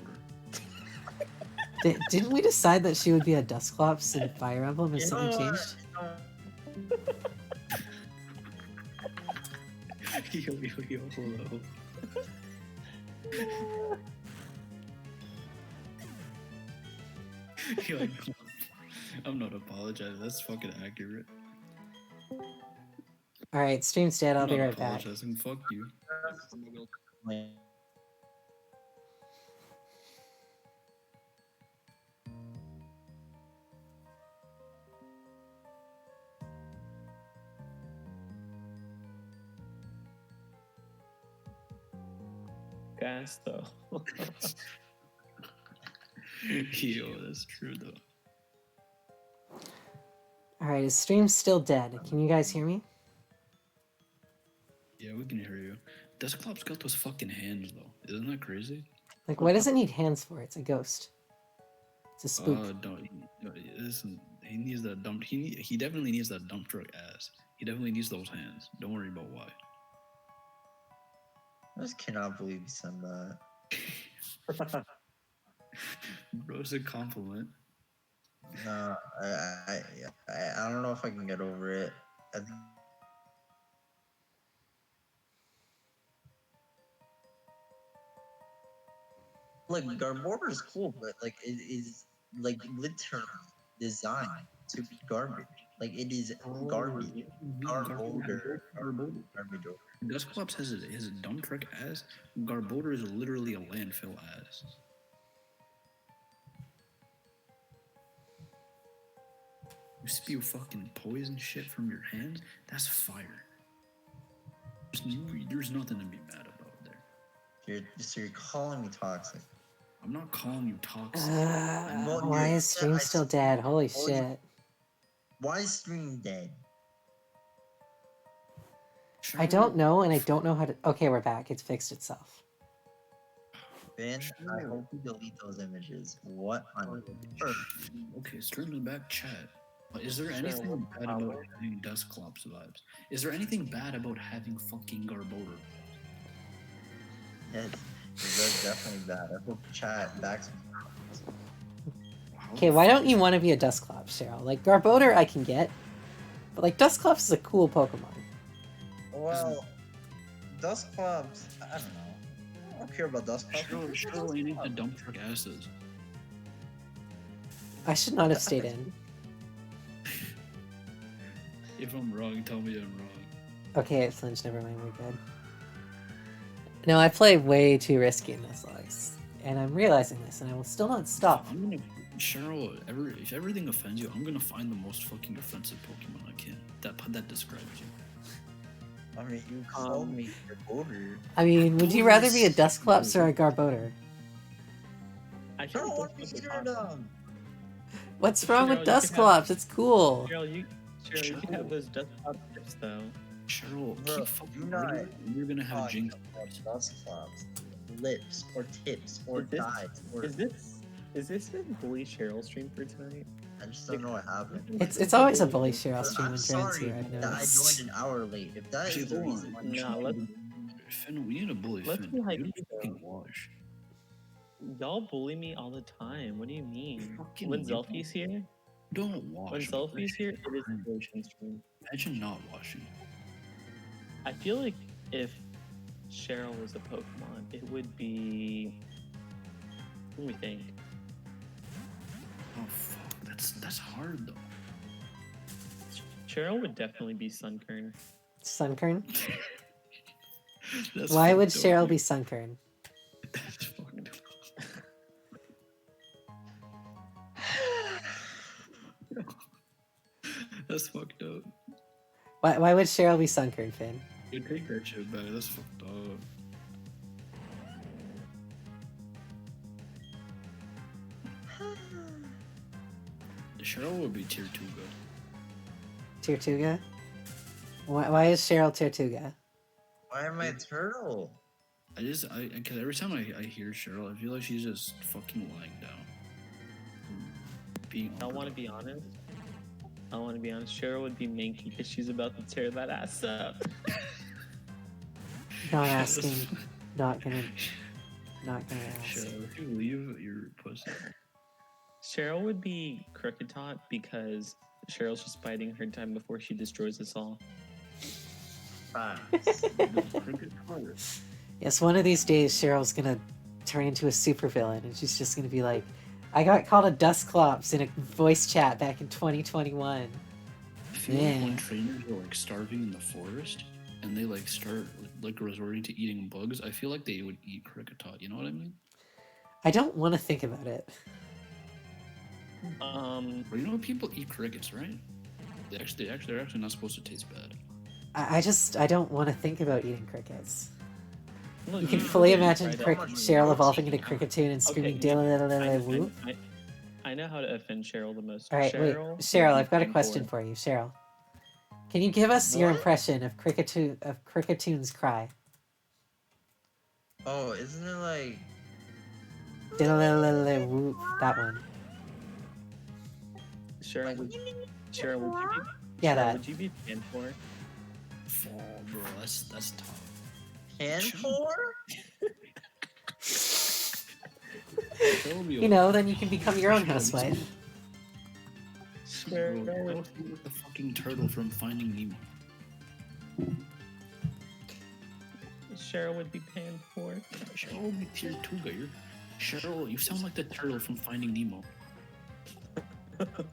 Didn't we decide that she would be a Dusclops in Fire Emblem if something changed? Yo, hello. You're like, I'm not apologizing. That's fucking accurate. Alright, stream's dead, I'll I'm be not right back. apologizing. Fuck you. Gas though. Yo, that's true though. Alright, is stream still dead? Can you guys hear me? Yeah, we can hear you. Dusclops got those fucking hands though. Isn't that crazy? Like, what does it need hands for? It's a ghost. It's a spook. Listen, he needs that dump. He definitely needs that dump truck ass. He definitely needs those hands. Don't worry about why. I just cannot believe you said that. Bro, it's a compliment. No, I don't know if I can get over it. I think like Garbodor is cool, but like it is like literally designed to be garbage. Like it is garbage. Garbodor. Dusclops has a dump truck ass. Garbodor is literally a landfill ass. You spew fucking poison shit from your hands? That's fire. There's nothing to be mad about there. You're calling me toxic. I'm not calling you toxic. Well, Why you is said stream I still said- dead? Holy Oh, shit. Why is stream dead? I don't know, and I don't know how to... Okay, we're back. It's fixed itself. Ben, I hope you delete those images. What on earth? Okay, stream is back, chat. Is there anything bad about having Dusclops vibes? Is there anything bad about having fucking Garbodor? Yes, that's definitely bad. I hope chat backs me. Okay, why don't you want to be a Dusclops, Cheryl? Like, Garbodor I can get, but, like, Dusclops is a cool Pokemon. Well, Dusclops, I don't know. I don't care about Dusclops. Sure, you need to dump truck asses. I should not have stayed in. If I'm wrong, tell me I'm wrong. Okay, it flinched. Never mind. We're good. No, I play way too risky in Nuzlocke, and I'm realizing this, and I will still not stop. I'm gonna, Cheryl. If everything offends you, I'm gonna find the most fucking offensive Pokemon I can. That describes you. I mean, you called me your border. I mean, would you rather be a Dusclops or a Garbodor? I I feel don't like want to this be was either of awesome. them. What's wrong with Cheryl, you could have- Dusclops? It's cool. Cheryl, you can have those dust cloud tips though. Cheryl, Bro, keep fucking do not writing, and you're gonna have talk Jinx. about Dusclops, lips, or tips, or Is this- dyes, or Is this a bully Cheryl stream for tonight? I just don't know what happened. It's always a bully Cheryl stream I'm when Drayden's sorry here. I've that I noticed. joined an hour late. If that Actually, is the hold reason on. why Nah, let's Finn, we need to bully let's Finn. be like You're you, though. fucking wash. Y'all bully me all the time. What do you mean? Fucking When you. Zelfie's here, Don't wash. when me. Zelfie's here, it is a potion stream. Imagine not washing. I feel like if Cheryl was a Pokemon, it would be. Let me think. Oh fuck, that's hard though. Cheryl would definitely be Sunkern. Sunkern? That's Why would fucked up. Cheryl be Sunkern? That's fucked up. That's fucked up. Why would Cheryl be Sunkern, Finn? You take that shit back. That's fucked up. Cheryl would be tier 2 good. Tortuga? Why is Cheryl Tortuga? Why am I a turtle? Cause every time I hear Cheryl, I feel like she's just fucking lying down. Being I want to be honest. Cheryl would be Mankey because she's about to tear that ass up. Not asking. Not gonna ask. Cheryl, if you leave, you're pussy. Cheryl would be Cricketot because Cheryl's just biding her time before she destroys us all. Facts. Yes, one of these days Cheryl's gonna turn into a supervillain and she's just gonna be like, I got called a Dusclops in a voice chat back in 2021. I feel like Yeah. when trainers are like starving in the forest and they like start like resorting to eating bugs, I feel like they would eat Cricketot. You know what I mean? I don't want to think about it. But you know people eat crickets, right? They're actually not supposed to taste bad. I don't want to think about eating crickets. Look, You can you fully did, imagine right? Cheryl evolving into Cricketune and screaming whoop. I know how to offend Cheryl the most. All right, wait, would Cheryl, be I've got a Pine question Core. for you, Cheryl. Can you give us your What? impression of Cricketune cry? Oh, isn't it like Whoop, that one. Cheryl, would you be? Yeah, Cheryl, that. Would you be Panfor? Oh, bro, that's tough. Panfor? That would be You know, then you can become your own housewife. Bro, I don't think like the fucking turtle from Finding Nemo. Cheryl would be Panfor. Cheryl would be tier 2 guy. Cheryl, you sound like the turtle from Finding Nemo.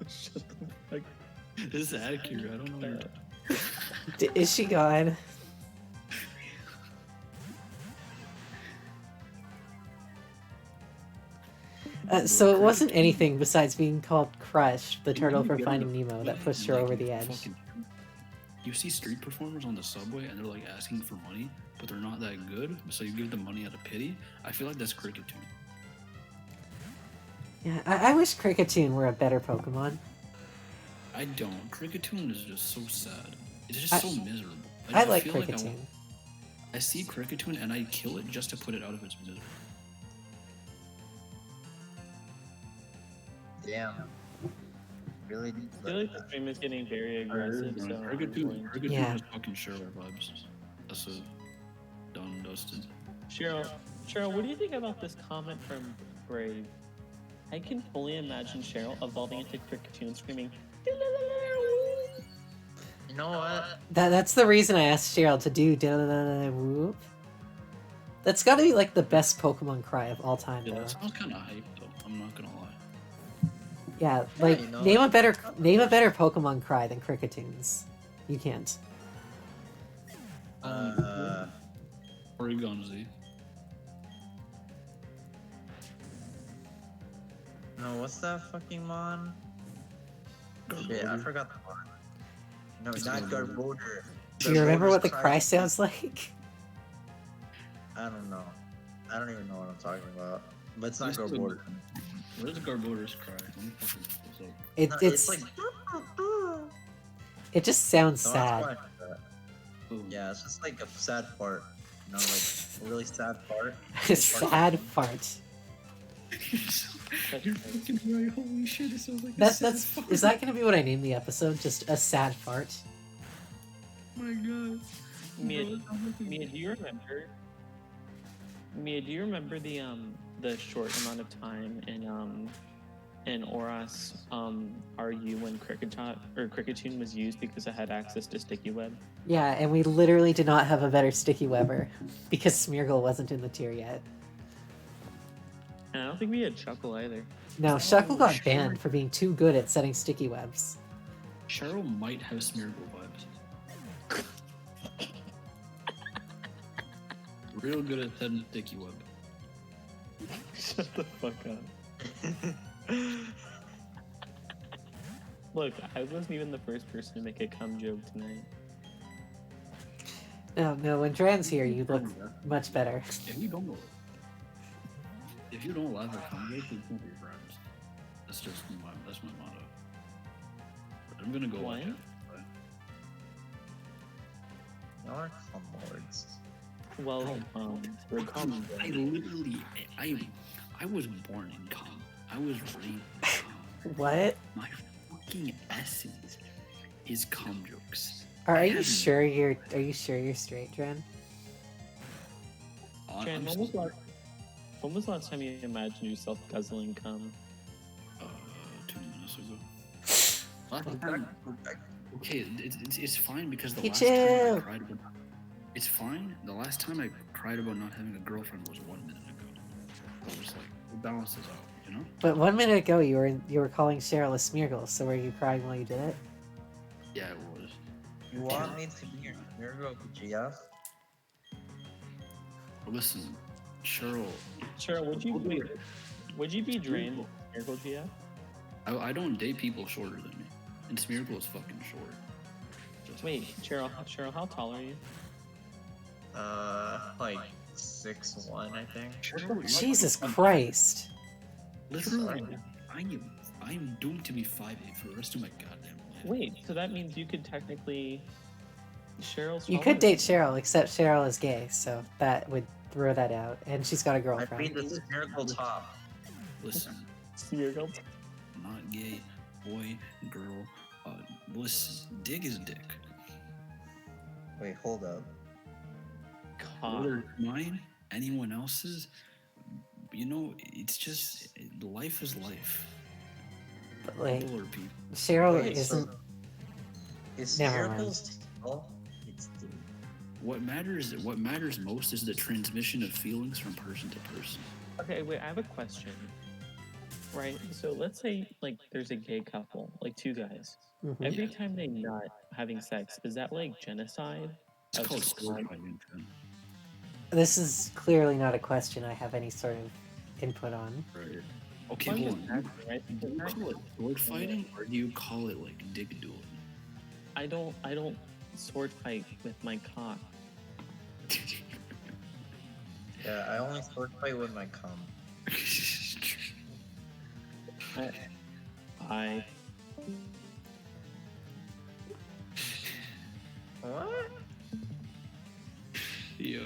Shut the fuck. This is accurate. I don't know what you're talking Is she gone? So it wasn't anything besides being called Crush, the turtle from Finding Nemo, that pushed her over the edge. You see street performers on the subway and they're like asking for money, but they're not that good, so you give them money out of pity. I feel like that's Cricketune. Yeah, I wish Cricketune were a better Pokemon. I don't. Cricketune is just so sad. It's just I- so miserable. I just like feel Cricketune. I see Cricketune and I kill it just to put it out of its misery. damn? Really? I feel like the stream is getting very aggressive, so I'm going to- Cricketune Yeah. is fucking Cheryl vibes. That's a done dusted. Cheryl, what do you think about this comment from Brave? I can fully imagine Cheryl evolving into Cricketune screaming. You know what? That's the reason I asked Cheryl to do whoop. That's gotta be like the best Pokemon cry of all time, Yeah, though. that sounds kind of hype though. I'm not gonna lie. Yeah, like you know. name a better Pokemon cry than Cricketoone's. You can't. Oregon Z. No, what's that fucking mon? Okay, I forgot the mon. No, It's not Garborder. Garborder. Do you remember what the Garborder's cry sounds like? I don't know. I don't even know what I'm talking about. But it's not This is a- Garborder. What does Garborder's cry? Let me fucking look this up. It, No, it's like. it just sounds No, sad. that's why. Oh. Yeah, it's just like a sad part. You know, like a really sad part. Sad fart. You're fucking right. Holy shit! It sounds like a That's sad that's fart. is that gonna be what I name the episode? Just a sad fart. Oh my god. Mia, Bro, it sounds like a- Mia, do you remember? Mia, do you remember the short amount of time in Oras RU when Cricketune was used because it had access to sticky web? Yeah, and we literally did not have a better sticky webber because Smeargle wasn't in the tier yet. And I don't think we had Chuckle either. No, Oh, Shuckle got sure. banned for being too good at setting sticky webs. Cheryl might have Smeargle vibes. Real good at setting sticky web. Shut the fuck up. Look, I wasn't even the first person to make a cum joke tonight. No, when Dran's here, you look much better. If you don't laugh at comedy, you can't be friends. That's just my motto. But I'm gonna go What? watch it. Y'all are cum lords. Well, we're cum. I literally, I was born in cum. I was raised in cum. What? My fucking essence is cum jokes. Are you sure you're straight, Dran? Jan, I'm when was the last time you imagined yourself guzzling cum? 2 minutes ago. Last time, okay, it's fine because the Hey, last time I chill. cried about it's fine. The last time I cried about not having a girlfriend was 1 minute ago. So it's like it balances out, you know? But 1 minute ago, you were calling Cheryl a Smeargle, so were you crying while you did it? Yeah, it was. You want me to be your Miracle GF? Listen, Cheryl, Cheryl, would you be drained with Miracle GF? I don't date people shorter than me, and Smeargle is fucking short. Just Wait, Cheryl, how tall are you? Like 6'1", I think. Cheryl, Jesus Christ! literally, I'm doomed to be 5'8" for the rest of my goddamn life. Wait, so that means you could technically. Cheryl's. You taller could date than Cheryl, except Cheryl is gay, so that would throw that out. And she's got a I'd be girlfriend. the Miracle top. Listen, Miracle. not gay, boy, girl. Listen, dick is dick. Wait, hold up. Whether it's mine, anyone else's, you know, it's just life is life. But, like, People are people. Cheryl Wait, so isn't. is Never mind. Miracle's tall? It's dude. What matters most is the transmission of feelings from person to person. Okay, wait, I have a question. Right, so let's say, like, there's a gay couple, like two guys. Mhm. Every time they nut having sex, is that like genocide? It's Of called just sword one- fighting. Finn. This is clearly not a question I have any sort of input on. Right. Okay, I'm hold just on. asking, right? Do you call it sword fighting or do you call it like dick dueling? I don't sword fight with my cock. Yeah, I only sword fight with my cum. I What? Yeah.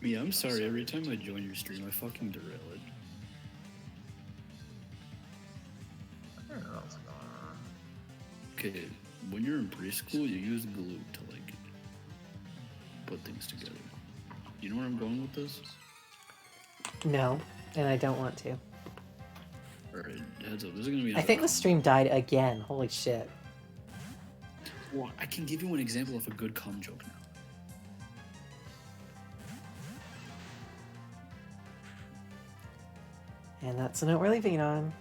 Yeah, I'm sorry. Every time I join your stream, I fucking derail it. I don't know what's going on. Okay, when you're in preschool, you use glue to like put things together. You know where I'm going with this? No, and I don't want to. Alright, heads up. This is gonna be. I think the stream died again. Holy shit. Well, I can give you an example of a good cum joke now. And that's a note we're leaving it on.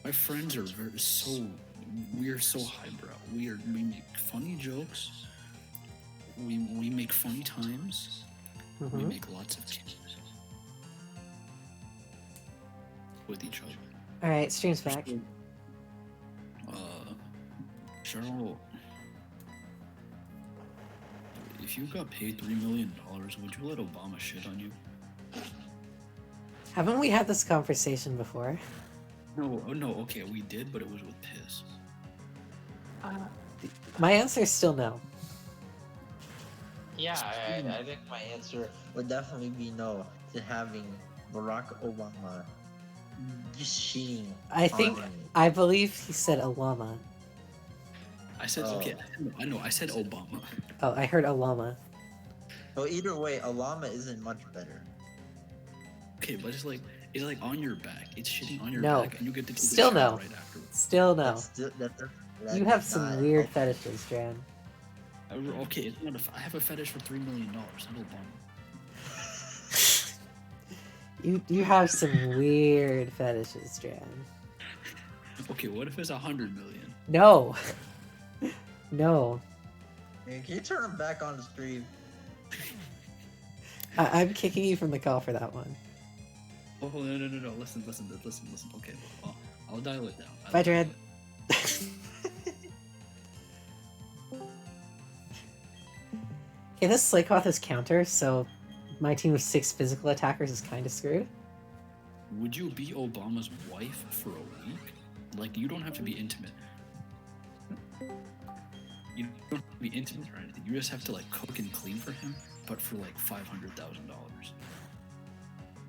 My friends are we're so highbrow. We make funny jokes. We make funny times. We Mhm. make lots of kids with each other. All right, stream's back. Cheryl, if you got paid $3 million, would you let Obama shit on you? Haven't we had this conversation before? No, okay, we did, but it was with piss. My answer is still no. Yeah, I think my answer would definitely be no to having Barack Obama just shitting. I believe he said a llama. I said okay. I know. I said Obama. Oh, I heard a llama. Well, either way, a llama isn't much better. Okay, but it's like on your back. It's shitting on your No. back, and you get to take Still a shower no. right afterwards. Still no. That You have is some not weird healthy. fetishes, Dran. Okay, it's not I have a fetish for $3 million. Not Obama. You have some weird fetishes, Dran. Okay, what if it's $100 million? No. No. Man, can you turn him back on the stream? I'm kicking you from the call for that one. Oh no! Listen. Okay, well, I'll dial it down. Bye, Dran. Okay, this Slakeoth is counter, so my team of 6 physical attackers is kind of screwed. Would you be Obama's wife for a week? Like, you don't have to be intimate. You don't have to be intimate or anything. You just have to like cook and clean for him, but for like $500,000.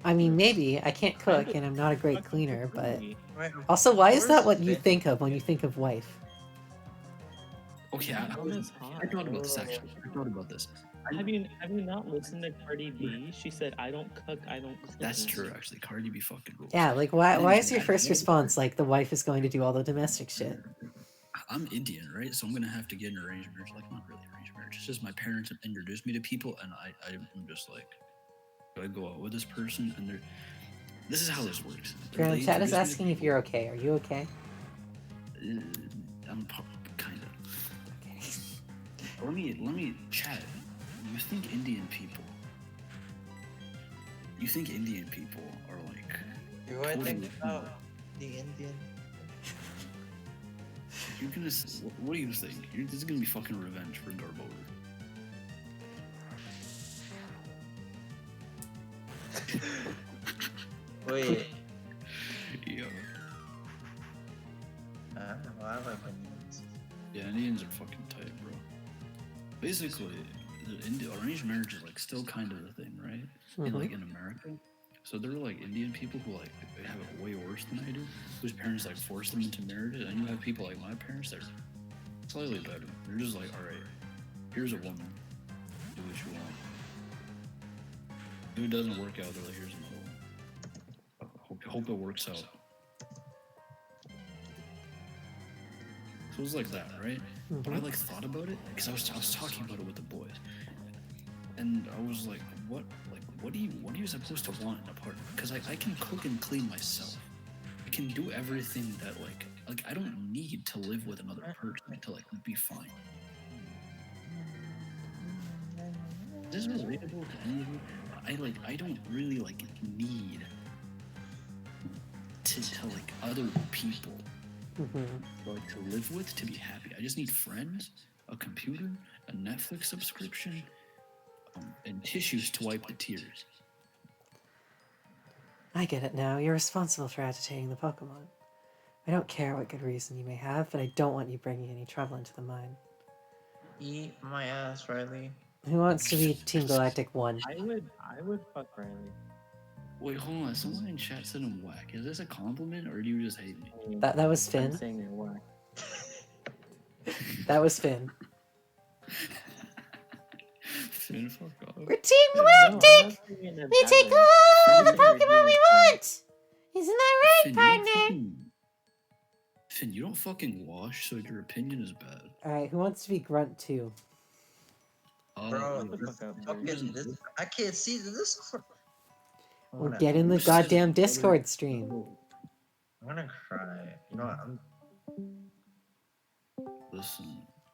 I mean, maybe. I can't cook, and I'm not a great cleaner, but... Right. Also, why is that what Where's you Finn? think of when you think of wife? Okay, I thought about this actually. I thought about this. Have you not listened to Cardi B? She said, "I don't cook, I don't clean." That's true, actually. Cardi B fucking rules. Yeah, like, why is your first response like the wife is going to do all the domestic shit? I'm Indian, right? So I'm gonna have to get an arranged marriage. Like, not really arranged marriage. It's just my parents have introduced me to people, and I'm just like, I go out with this person, and this is how this works. Grand Chat is asking if you're okay. Are you okay? I'm kind of. Okay. Let me chat. You think Indian people are like? Do I think about the Indian? You're gonna. What do you think? This is gonna be fucking revenge for Garbover. Wait. Yeah. I don't know. I like Indians. Yeah, Indians are fucking tight, bro. Basically, arranged marriage is like still kind of the thing, right? In America. So there are like Indian people who like they have it way worse than I do, whose parents like force them into marriages, and you have people like my parents that are slightly better. They're just like, all right, here's a woman, do what you want. If it doesn't work out, they're like, here's another one. Hope it works out. So it was like that, right? But I like thought about it because I was talking about it with the boys, and I was like, what are you supposed to want in a partner? Because I can cook and clean myself. I can do everything that like I don't need to live with another person to like be fine. Is this relatable to any of you? I don't really like need to like other people like to live with to be happy. I just need friends, a computer, a Netflix subscription, and tissues to wipe the tears. I get it now. You're responsible for agitating the Pokemon. I don't care what good reason you may have, but I don't want you bringing any trouble into the mine. Eat my ass, Riley. Who wants to be Team Galactic 1? I would fuck Riley. Wait, hold on. Someone in chat said I'm whack. Is this a compliment or do you just hate me? That was I'm Finn. saying you're whack. That was Finn. Finn, fuck off. We're Team No, Galactic! I'm not saying it in a We bad take way. all the I'm saying you're Pokemon doing we bad. want! Isn't that right, Finn, you don't partner? Finn, you don't fucking wash, so your opinion is bad. Alright, who wants to be Grunt 2? Bro, Get the fuck out, fucking this. I can't see this. Or get in the goddamn Discord stream. I'm gonna cry. You know what? Listen,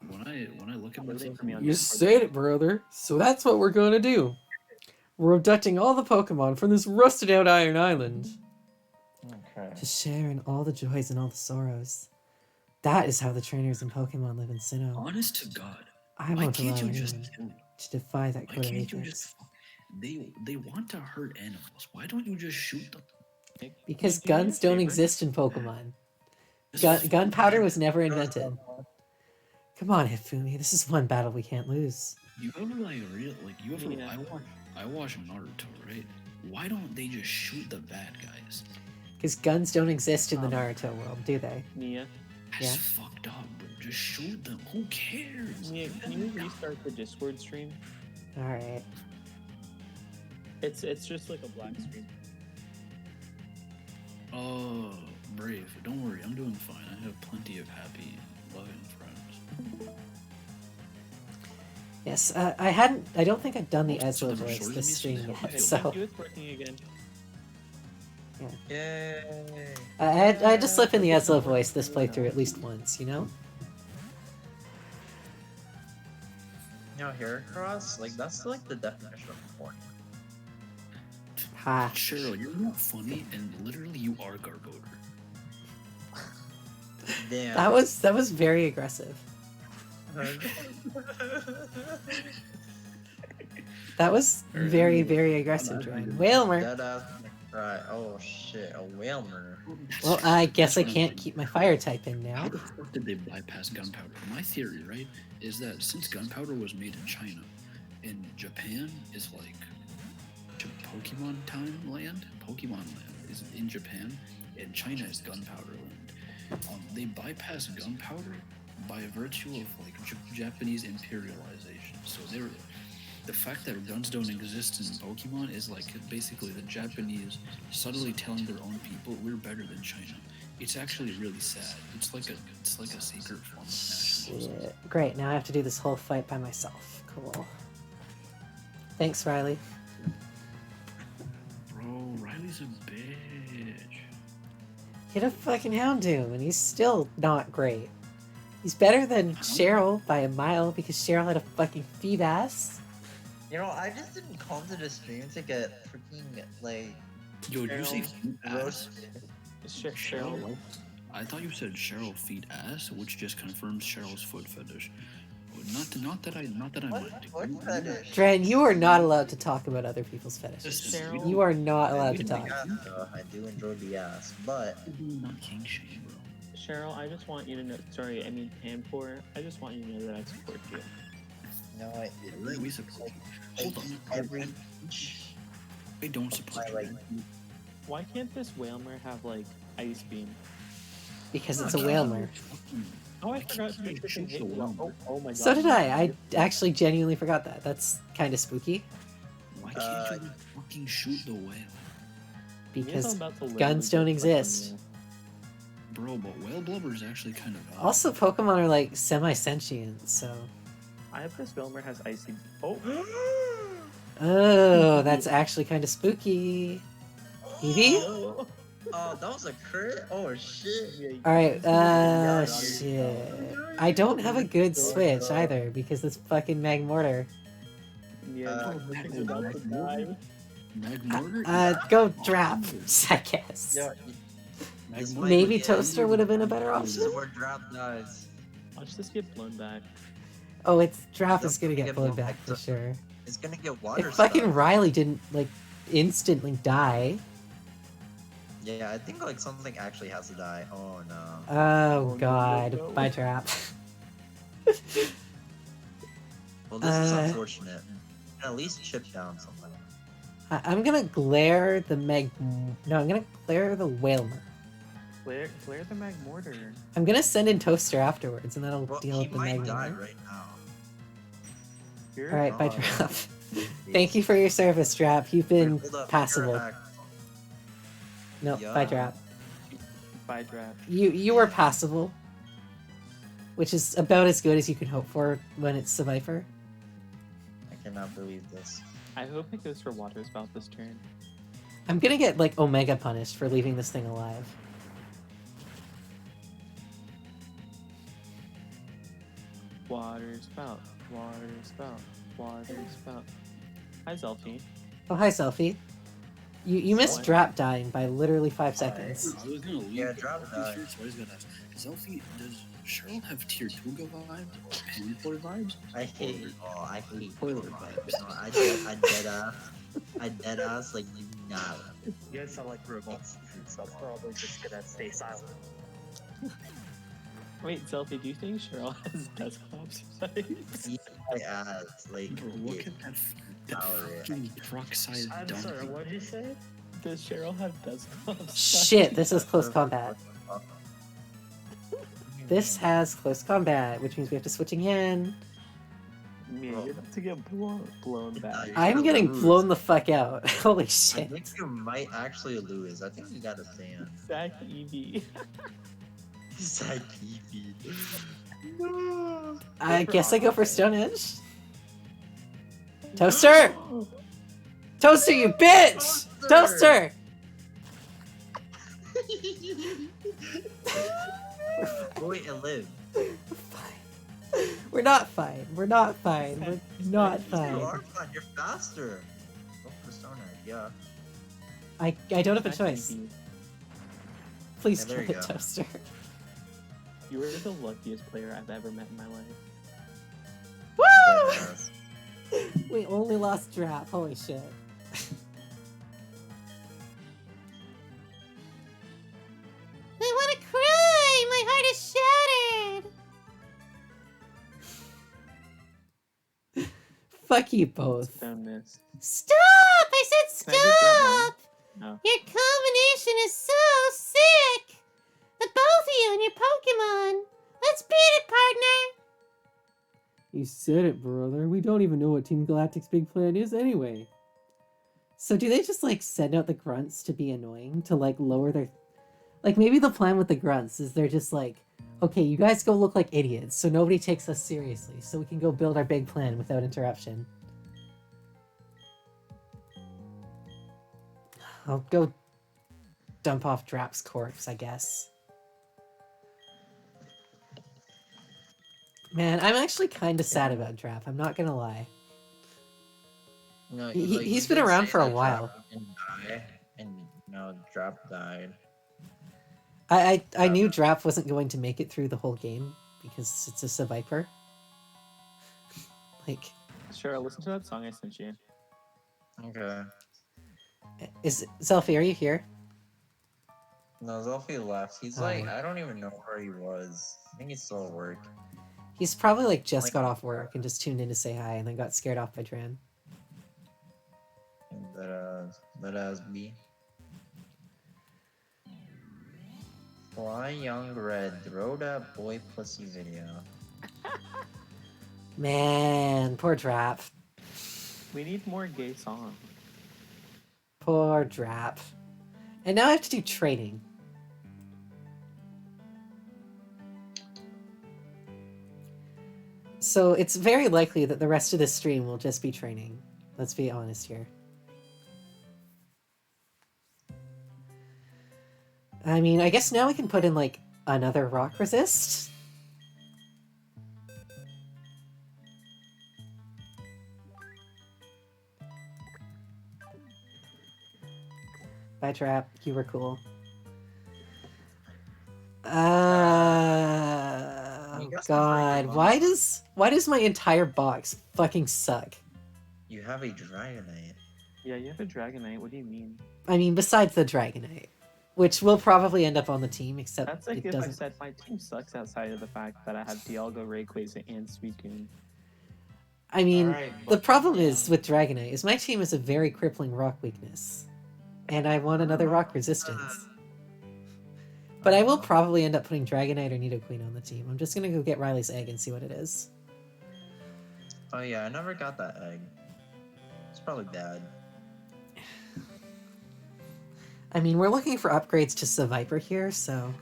when I look at Waiting myself, for me on You Discord. said it, brother. So that's what we're gonna do. We're abducting all the Pokemon from this rusted out Iron Island Okay. to share in all the joys and all the sorrows. That is how the trainers in Pokemon live in Sinnoh. honest to God, I why won't allow can't you just anyone kill them? to defy that Why code of can't you ethics. just? They want to hurt animals. Why don't you just shoot them? Because Do you do me a guns don't favor? exist in Pokemon. Just Gunpowder was fucking- never invented. Come on, Hifumi. This is one battle we can't lose. You ever you ever? Yeah. I watch Naruto, right? Why don't they just shoot the bad guys? Because guns don't exist in the Naruto world, do they? Mia, That's Yeah. fucked up, bro. Just shoot them. Who cares? Mia, can you restart the Discord stream? Alright. It's just like a black screen. Oh, Brave. Don't worry, I'm doing fine. I have plenty of happy, loving friends. Yes, I don't think I've done the Most of Ezra them are voice shorter this than me, stream so they yet, have so... Thank you, it's working again. Yay. I had to slip in the Ezra voice this playthrough at least once, you know? You know, Heracross, like that's like the definition of corny. Ha. Cheryl, you're not funny, and literally you are Garbodor. Damn. That was very aggressive. That was very, very aggressive, Jordan. Whalmer! Dead ass cry. Oh shit, a Whalmer. Well, I guess I That's what I'm can't thinking. keep my fire type in How now. the fuck did they bypass gunpowder? My theory, right, is that since gunpowder was made in China, and Japan is like Pokemon time land, Pokemon land is in Japan, and China is gunpowder land. They bypass gunpowder by virtue of like Japanese imperialization. So the fact that guns don't exist in Pokemon is like basically the Japanese subtly telling their own people we're better than China. It's actually really sad. It's like a secret form of nationalism. Shit. Great, now I have to do this whole fight by myself. Cool. Thanks, Riley. Bro, Riley's a bitch. Hit a fucking Houndoom, and he's still not great. He's better than Cheryl by a mile because Cheryl had a fucking feed ass. You know, I just didn't come to the stream to get freaking like Yo, did you say Cheryl, feet ass? roasted. It's Cheryl. Cheryl? I thought you said Cheryl feet ass, which just confirms Cheryl's foot fetish. Not that I What mind. fetish? Dren, you are not allowed to talk about other people's fetishes. Cheryl. You are not allowed to We talk. I do enjoy the ass, but Not king shame, bro. Cheryl, I just want you to know. Sorry, I mean Pampor. I just want you to know that I support you. you know, We support you. Hold on. every I don't support I like you. Why can't this Whalmer have like Ice Beam? Because it's a Whalmer. Oh, I I forgot can't to shoot hit the you. Whalmer. Oh my god. So did I. I actually genuinely forgot that. That's kind of spooky. Why can't you fucking shoot the whale? Because about to guns literally don't get fucking exist. Bro, but whale blubber is actually kind of valuable. Also, Pokemon are like semi-sentient, so... I hope this Whalmer has Icy. Oh, Oh, that's actually kind of spooky. Eevee? Oh, that was a crit? Oh shit. Alright, Yeah, shit. I don't have a good switch either, because this fucking Magmortar. yeah. He's about to die. Magmortar? Go Drap, I guess. Yeah, this might Maybe be it. Toaster would have been a better This is option. where drop dies. Watch this get blown back. Oh, it's Drap is That's gonna gonna get get blown blown back back for to- sure. It's gonna get water If fucking stuck. Riley didn't, like, instantly die... Yeah, I think like something actually has to die. Oh no. Oh no, god, no. bye Drap. Well, this is Uh, unfortunate. At least chip down something. I'm gonna glare the No, I'm gonna glare the Whalmer. Flare the Magmortar. I'm gonna send in Toaster afterwards, and that'll Well, deal he with the might die Magmortar. right now. Here. Alright, bye Oh. Drap. Thank you for your service, Drap. You've been Hold up, passable. you're No, Yeah. bye Drap. Bye, Drap. You were passable. Which is about as good as you can hope for when it's a Viper. I cannot believe this. I hope it goes for Water Spout this turn. I'm gonna get, like, Omega punished for leaving this thing alive. Water spout, water spout, water spout. Hi, Zelfie. Oh, hi, Selfie. You So missed what? Drap dying by literally 5 seconds. I was gonna leave. Yeah, drop that. So I was gonna ask, Zelfie, does Cheryl have tier 2 vibes or Pennyport vibes? I hate. Oh, I hate Toilet toilet vibes. vibes. No, I dead ass like nah. You guys sound like robots, so I'm probably just gonna stay silent. Wait, Zelfie, do you think Cheryl has Dusclops vibes? Eat my ass, like. Bro, look yeah. at that Power. fucking truck-sized I'm donkey. sorry, what did you say? Does Cheryl have Dusclops? Shit, this is close combat. This has close combat, which means we have to switch again. Man, you're about to get blown back. I'm getting lose. blown the fuck out. Holy I shit. think you might actually lose. I think you got a fan. Zach Evie. Zach Evie. No. I guess I go for Stone Edge. Toaster! Toaster, you bitch! Toaster! Wait and live. We're not fine. We're not fine. We're not You fine. are fine. You're faster. Go for Stone Edge, yeah. I don't have a Zach choice. Evie, Please Yeah, there kill you the go. Toaster. You were the luckiest player I've ever met in my life. Woo! Deadass. We only lost Drap. Holy shit. I want to cry! My heart is shattered! Fuck you both. Stone missed. Stop! I said Can I get that stop! No. Your combination is so sick! The both of you and your Pokemon! Let's beat it, partner! You said it, brother. We don't even know what Team Galactic's big plan is anyway. So do they just, like, send out the grunts to be annoying? To, like, lower their... Like, maybe the plan with the grunts is they're just like, okay, you guys go look like idiots, so nobody takes us seriously, so we can go build our big plan without interruption. I'll go dump off Drap's corpse, I guess. Man, I'm actually kind of sad about Drap, I'm not gonna lie. No, He's you been did around say for a that while. Drop didn't die, and no, Drop died. I knew Drap wasn't going to make it through the whole game, because it's a Seviper. Like, Cheryl, listen to that song I sent you. Okay. is Zelfie, are you here? No, Zelfie left. He's Oh. like, I don't even know where he was. I think he's still at work. He's probably like just Like- got off work and just tuned in to say hi and then got scared off by Dran. And that has me. Fly Young Red, throw that boy pussy video. Man, poor Drap. We need more gay songs. Poor Drap. And now I have to do training. So it's very likely that the rest of this stream will just be training. Let's be honest here. I mean, I guess now we can put in, like, another rock resist. Bye, Trap. You were cool. Oh, guess that's God. pretty Why does my entire box fucking suck? You have a Dragonite. Yeah, you have a Dragonite. What do you mean? I mean, besides the Dragonite, which will probably end up on the team, except That's like it if I doesn't. said my team sucks outside of the fact that I have Dialga, Rayquaza, and Suicune. I mean, Alright, the but- problem yeah. is with Dragonite is my team has a very crippling rock weakness, and I want another rock resistance. But I will probably end up putting Dragonite or Nidoqueen on the team. I'm just gonna go get Riley's egg and see what it is. Oh yeah, I never got that egg. It's probably bad. I mean, we're looking for upgrades to Seviper here, so...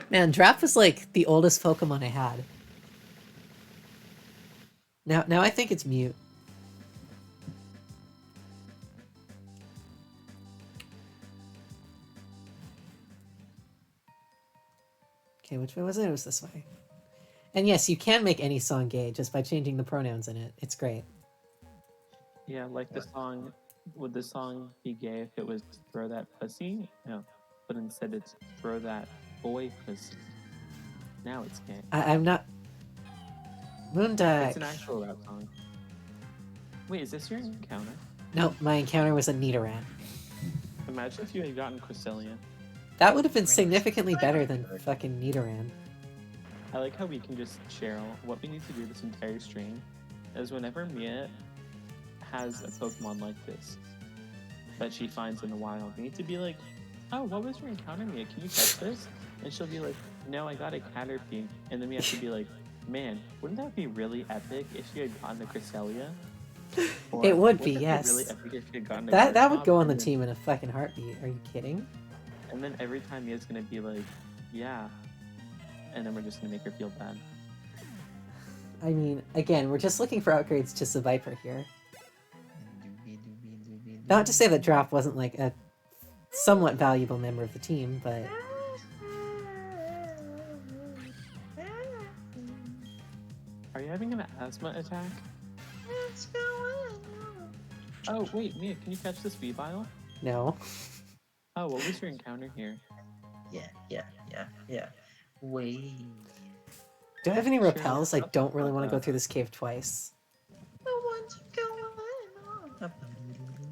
Man, Drap was like the oldest Pokemon I had. Now I think it's Mute. Okay, which way was it? It was this way. And yes, you can make any song gay just by changing the pronouns in it. It's great. Yeah, like the song. Would the song be gay if it was "Throw That Pussy"? No, but instead it's "Throw That Boy Pussy." Now it's gay. I'm not. Moonduck. It's an actual rap song. Wait, is this your encounter? No, my encounter was a Nidoran. Imagine if you had gotten Cresselia. That would have been significantly better than fucking Nidoran. I like how we can just Cheryl. What we need to do this entire stream is whenever Mia has a Pokemon like this that she finds in the wild, we need to be like, "Oh, what was your encounter, Mia? Can you catch this?" And she'll be like, "No, I got a Caterpie." And then we have to be like, "Man, wouldn't that be really epic if she had gotten a Cresselia?" Or, It would be, "Wouldn't that yes. really epic if she had gotten a That would Garchomp?" go on the And then- team in a fucking heartbeat. Are you kidding? And then every time Mia's gonna be like, "Yeah," and then we're just gonna make her feel bad. I mean, again, we're just looking for upgrades to Seviper here. Not to say that Drop wasn't like a somewhat valuable member of the team, but Are you having an asthma attack? Oh wait, Mia, can you catch this Weavile? no. Oh, what was your encounter here? Yeah. Wait. Do I have any Sure, repels? I let's don't really talk want to go about- through this cave twice. I want to go on.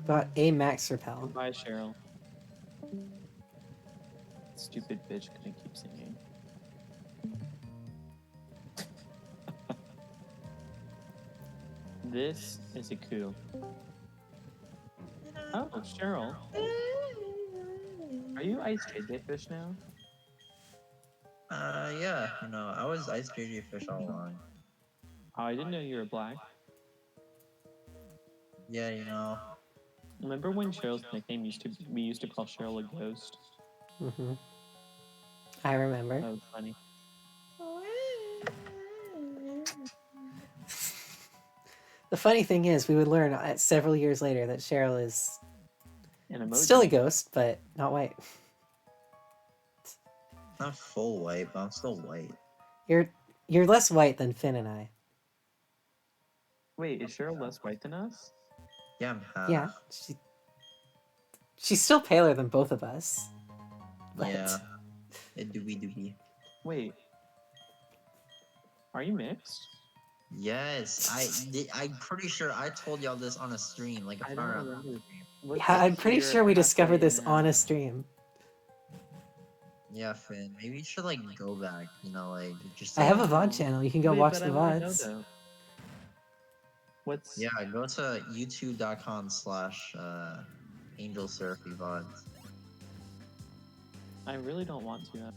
Got a max repel. Goodbye, Cheryl. Stupid bitch couldn't keep singing. This is a coup. Oh, Cheryl. Are you Ice JJ Fish now? Yeah, I was Ice JJ Fish all along. Oh, I didn't know you were black. Yeah, Remember when Cheryl's nickname we used to call Cheryl a ghost? Mm-hmm. I remember. That was funny. The funny thing is, we would learn several years later that Cheryl is An emoji. still a ghost, but not white. Not full white, but I'm still white. You're less white than Finn and I. Wait, is Cheryl less white than us? Yeah, I'm half. Yeah, she's still paler than both of us. But Yeah. It doobie. Wait. Are you mixed? Yes, I'm pretty sure I told y'all this on a stream, like I a don't far remember. yeah, I'm pretty sure we discovered this on a stream. Yeah, Finn. Maybe you should like go back. Just. I have a like, VOD channel. You can go watch the VODs. What's Yeah, go to youtube.com/AngelSeraphieVods. I really don't want to.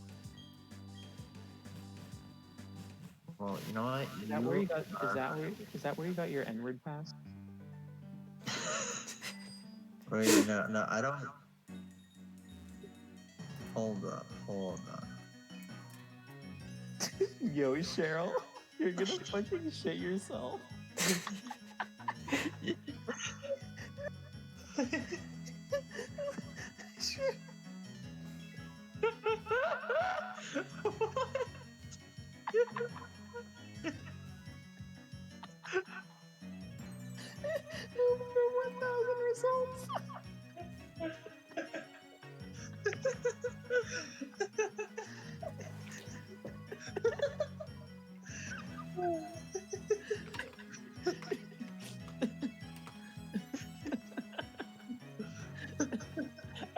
Well, you know what? Is that where you got? Is that where you got your N-word pass? Wait, no, I don't. Hold up. Yo, Cheryl, you're gonna fucking shit yourself. Over 1,000 results.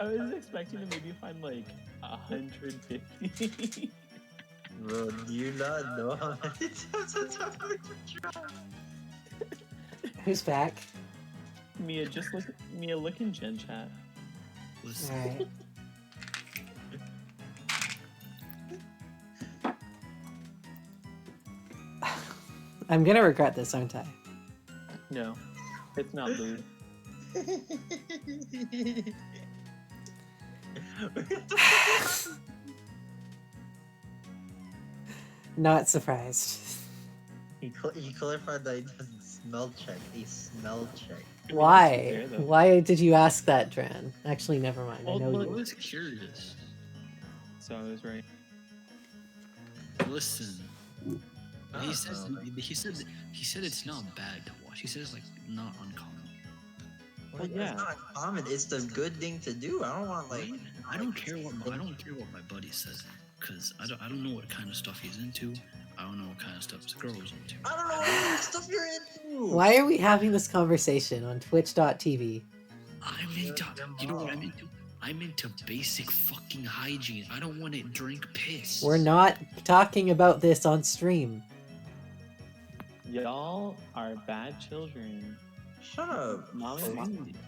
I was expecting to maybe find like 150. Bro, do you not know how many times I told you to try? Who's back? Mia, look in Gen Chat. Listen, Alright. I'm gonna regret this, aren't I? No, it's not lewd. Not surprised. He clarified that he doesn't smell check. He smell check. Why? fair, though. Why did you ask that, Dran? Actually, never mind. I Well, know look, I you. was curious. So I was right. listen. He said it's not bad to watch. He says like not uncommon. Well, yeah. It's not common. It's the good thing to do. I don't want like. I don't care what my buddy says, cause I don't know what kind of stuff he's into. I don't know what kind of stuff this girl's into. I don't know what stuff you're into. Why are we having this conversation on twitch.tv? I'm into, you know what I'm into? I'm into basic fucking hygiene. I don't want to drink piss. We're not talking about this on stream. Y'all are bad children. Shut up.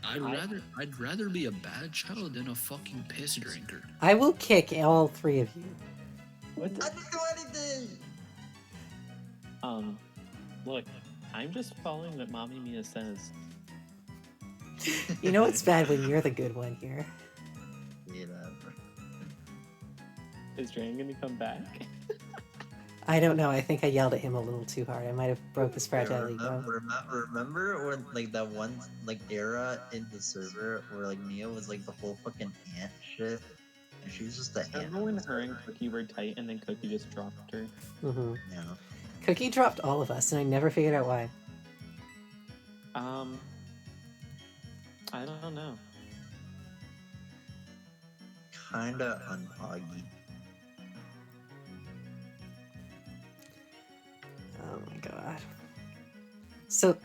I'd rather be a bad child than a fucking piss drinker. I will kick all three of you. What I didn't do anything. Look, I'm just following what Mommy Mia says. You know it's bad when you're the good one here. Yeah, that. Is Drain gonna come back? I don't know, I think I yelled at him a little too hard. I might have broke his fragile ego. Remember when like that one like era in the server where like Mia was like the whole fucking ant shit, and she was just the ant. Remember when her and Cookie were tight and then Cookie just dropped her? Mm-hmm. Yeah. Cookie dropped all of us, and I never figured out why. I don't know. Kinda unpoggy. Oh my god. So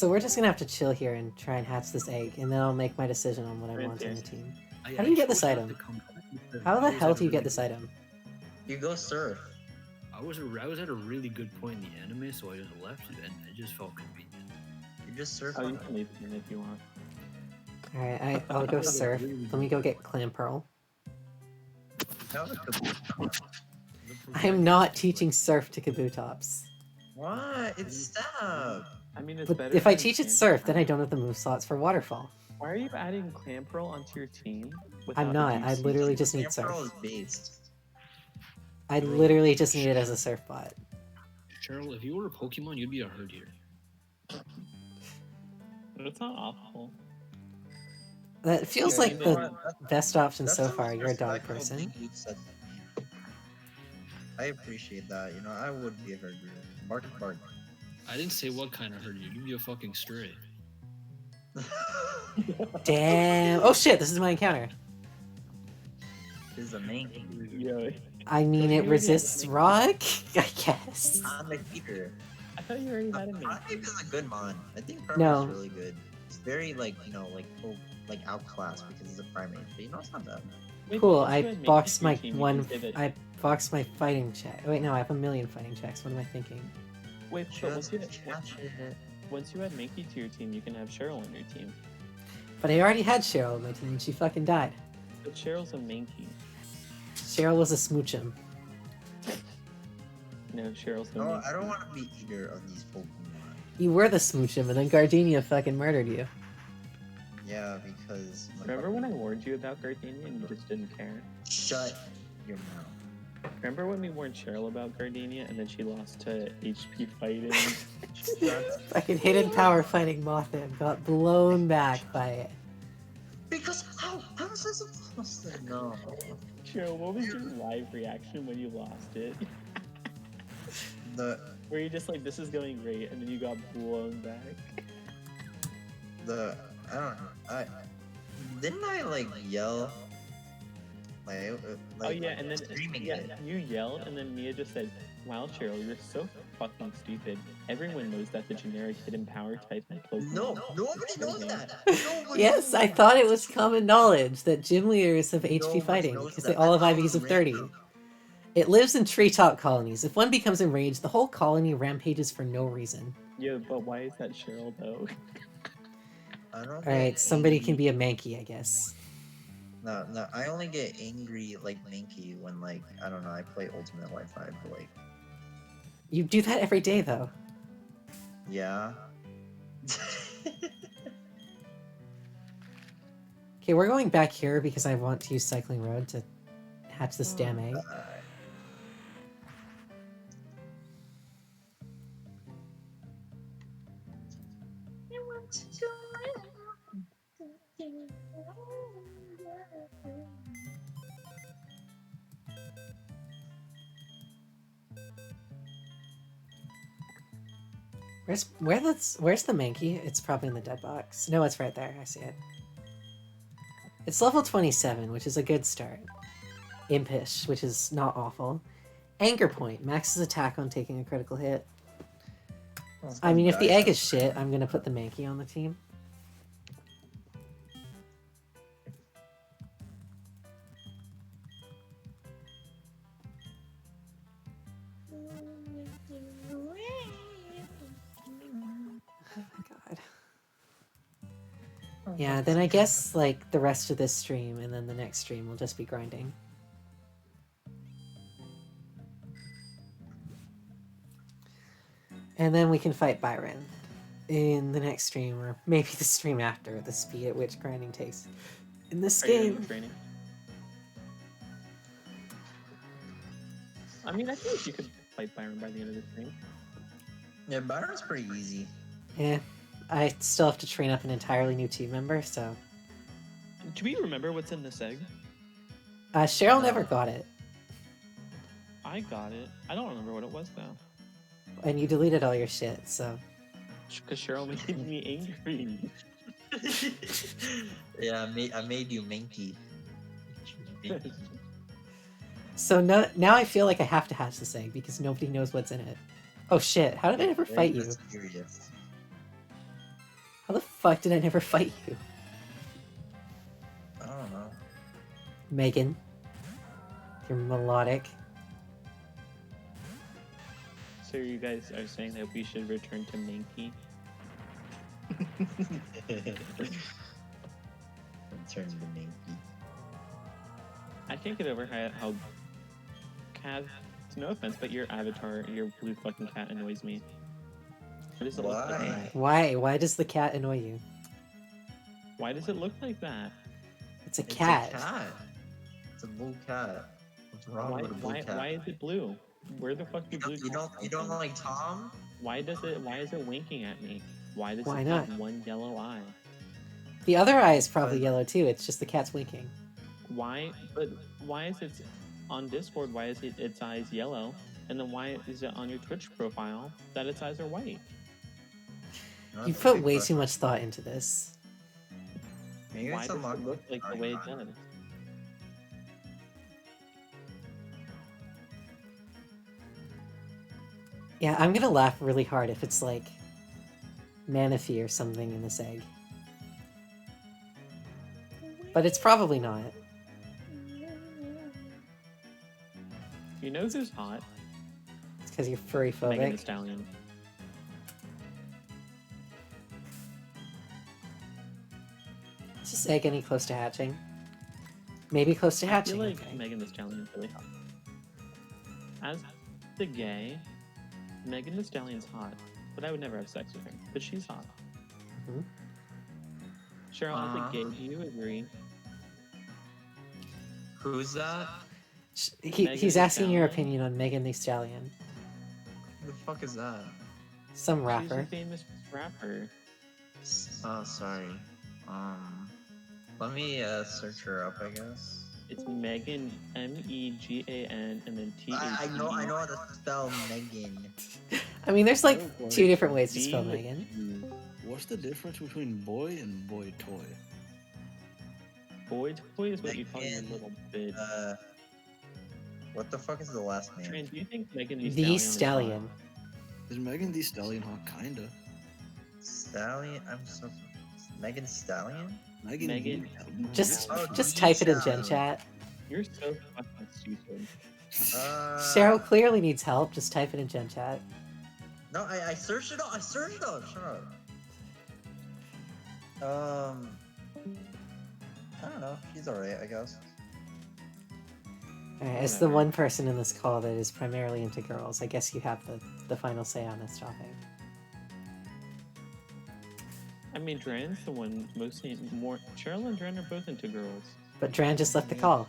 we're just gonna have to chill here and try and hatch this egg, and then I'll make my decision on what I want in the team. How do you get this item? How the hell do you get this item? You go surf. I was at a really good point in the anime, so I just left it, and it just felt convenient. You just surf. Oh, on you it. can leave them if you want. Alright, I'll go surf. Let me go get clam pearl. I am not teaching surf to Kabutops. What? It's stab. I mean, it's But better. if I than teach it Clam surf, then Pearl. I don't have the move slots for waterfall. Why are you adding Clam Pearl onto your team? I'm without not. using I it? literally just need Camp Pearl surf. is based. I literally just need it as a surf bot. Cheryl, if you were a Pokemon, you'd be a herdier. It's not awful. That feels Yeah, like you know the what? best option That's so the far. most You're a dog respectful person. thing you've said to me. I appreciate that. You know, I would be a herder. Bark, bark. I didn't say what kind of herdier. You'd be a fucking stray. Damn. Oh shit, this is my encounter. This is a main. Yo, I mean, you it already resists have rock, I guess. I'm the heater. I thought you already had a main. Primeape is a good mon. I think Primeape No. is really good. It's very like outclassed because it's a Primeape. But you know it's not bad. Wait, Cool, once you I had Mankey boxed to your my team, you one. can say that- I boxed my fighting check. Wait, no, I have a million fighting checks. What am I thinking? Wait, but Just catch it. once you add Mankey to your team, you can have Cheryl on your team. But I already had Cheryl on my team, and she fucking died. But Cheryl's a Mankey. Cheryl was a smoochum. No, Cheryl's a No, Mankey. I don't want to be eater of these Pokemon. You were the smoochum, and then Gardenia fucking murdered you. Yeah, because. Remember when I warned you about Gardenia and you just didn't care? Shut your mouth. Remember when we warned Cheryl about Gardenia and then she lost to HP fighting? Shut. Fucking hidden power fighting Mothim got blown back by it. Because how is this supposed to know? Cheryl, what was your live reaction when you lost it? The Where you just like, this is going great, and then you got blown back? I don't know. Didn't I like yell? Oh yeah, and then screaming yeah, it. you yelled, and then Mia just said, "Wow, Cheryl, you're so fucking stupid. Everyone knows that the generic hidden power type in Pokemon." No, nobody knows that. Nobody Yes, knows I that. thought it was common knowledge that gym leaders have HP Nobody fighting knows because that. they all have I IVs of thought 30. random. It lives in treetop colonies. If one becomes enraged, the whole colony rampages for no reason. Yeah, but why is that Cheryl though? I don't. Alright, get somebody angry. can be a Mankey, I guess. No, I only get angry like Mankey when like I don't know. I play Ultimate Wi-Fi, but like You do that every day, though. yeah. Okay, we're going back here because I want to use Cycling Road to hatch this damn egg. Where's the Mankey? It's probably in the dead box. No, it's right there. I see it. It's level 27, which is a good start. Impish, which is not awful. Anchor Point, maxes attack on taking a critical hit. I mean, if the egg is shit, I'm gonna put the Mankey on the team. Oh my god. Yeah, then I guess, like, the rest of this stream and then the next stream will just be grinding. And then we can fight Byron in the next stream, or maybe the stream after, the speed at which grinding takes in this Are you game. doing training? I mean, I feel like you could fight Byron by the end of the stream. Yeah, Byron's pretty easy. Yeah, I still have to train up an entirely new team member, so... Do we remember what's in this egg? Cheryl No. never got it, I got it. I don't remember what it was though. and you deleted all your shit, so... Because Cheryl made me angry. Yeah, I made you Minky. So now I feel like I have to hatch this egg, because nobody knows what's in it. Oh shit, how did I never fight you? Serious. How the fuck did I never fight you? I don't know. Megan. You're melodic. So you guys are saying that we should return to Minky? Turn to Minky. I can't get over how cat. No offense, but your avatar, your blue fucking cat, annoys me. Why does it look like that? Why? Why does the cat annoy you? Why does it look like that? It's a It's cat. a cat. It's a blue cat. What's wrong Why, with a blue cat? why is it blue? Where the fuck do blue You cats don't come from? like Tom? Why is it winking at me? Why does Why it not? have one yellow eye? The other eye is probably yellow too, it's just the cat's winking. Why? But why is it on Discord? Why is its eyes yellow? And then why is it on your Twitch profile that its eyes are white? No, You that's a put big way question. too much thought into this. Maybe Why it's does unlocked it look like the way it icon. does? Yeah, I'm gonna laugh really hard if it's like Manaphy or something in this egg. But it's probably not. You know who's hot? It's because you're furry Megan Thee phobic. Stallion. Is this egg any close to hatching? Maybe close to I hatching. feel like okay. Megan Thee Stallion is really hot. As the gay, Megan Thee Stallion's hot, but I would never have sex with her. But she's hot. Mhm. Cheryl, as a gay, do you agree? Who's that? Megan He's Thee asking your Stallion? opinion on Megan Thee Stallion. Who the fuck is that? Some She's rapper. a famous rapper. Oh, sorry. Let me search her up, I guess. It's Megan, Megan, and then T. I know how to spell Megan. I mean, there's like Oh, boy. two different ways to spell B- Megan. What's the difference between boy and boy toy? Boy toy is what you call your Megan, little bitch. What the fuck is the last name? Tran, do you think Megan Thee The Stallion is hot? Stallion. Is Megan Thee Stallion hot? Kinda. Stallion? I'm so... Megan Stallion? Megan- Thee- Just Oh, just the type it in Gen Stallion. Chat. You're so fucking stupid. Cheryl clearly needs help. Just type it in Gen Chat. No, I searched it up. Shut up. I don't know. She's alright, I guess. Alright, as the Whatever. one person in this call that is primarily into girls, I guess you have the final say on this topic. I mean, Dran's the one mostly more. Cheryl and Dran are both into girls. But Dran just left the call.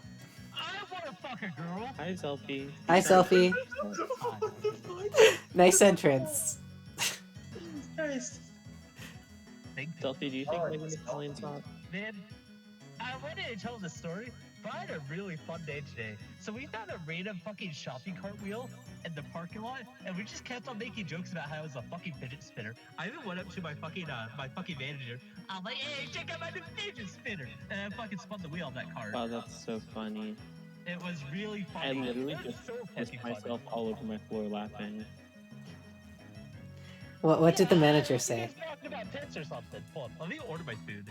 I want to fuck a girl. Hi, Selfie. Hi, Selfie. Nice entrance. Nice. Selfie, do you think Oh, Megan Thee it's Stallion's Selfie. hot? Man, I wanted to tell the story, but I had a really fun day today. So we found a random fucking shopping cart wheel in the parking lot, and we just kept on making jokes about how it was a fucking fidget spinner. I even went up to my fucking manager. I'm like, hey, check out my new fidget spinner, and I fucking spun the wheel on that car. Wow, that's so funny. It was really funny. I literally It was just so pissed fucking myself funny. all over my floor laughing. What did the Yeah, manager you say? guys talking about pets or something. Hold on, let me order my food.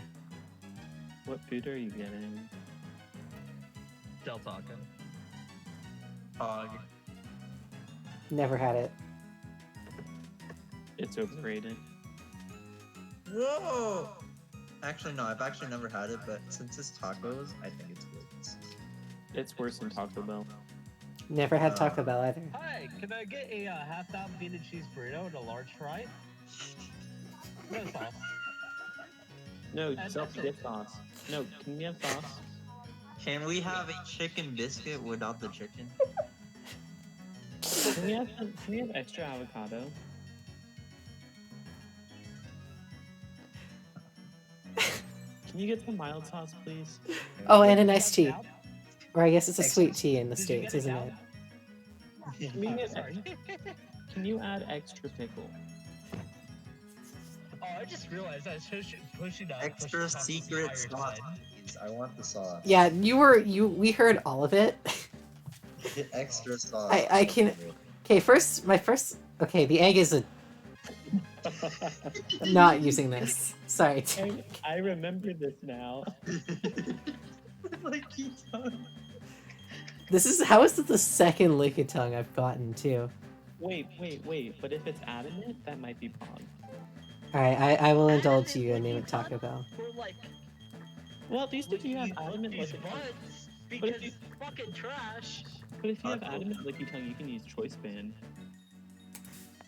What food are you getting? Del Taco. Hog. Never had it. It's overrated. Whoa! Actually, no, I've actually never had it, but since it's tacos, I think it's good. It's worse than Taco Bell. Never had Taco Bell either. Hi, can I get a half-pound bean and cheese burrito and a large fry? No sauce. No, And self that's it. get sauce. No, can we have sauce? Can we have a chicken biscuit without the chicken? Can we have extra avocado? Can you get some mild sauce, please? Oh, and a nice tea. Down? Or I guess it's a Extra- sweet tea in the Did you States, get it isn't down? it? Can we Oh, get sorry. Can you add extra pickle? Oh, I just realized I was pushing Extra pushing secret higher sauce, side. please. I want the sauce. Yeah, we heard all of it. Get extra sauce. I can- Okay, okay, the egg is not using this. Sorry. I remember this now. Like he does. How is this the second lick of tongue I've gotten too? Wait. But if it's adamant, that might be pog. Alright, I will indulge you and name it Taco Bell. We're like, Well, at least if you have adamant these licky tongue. butts But because if you- fucking trash. But if you have Taco. adamant licky tongue, you can use choice band.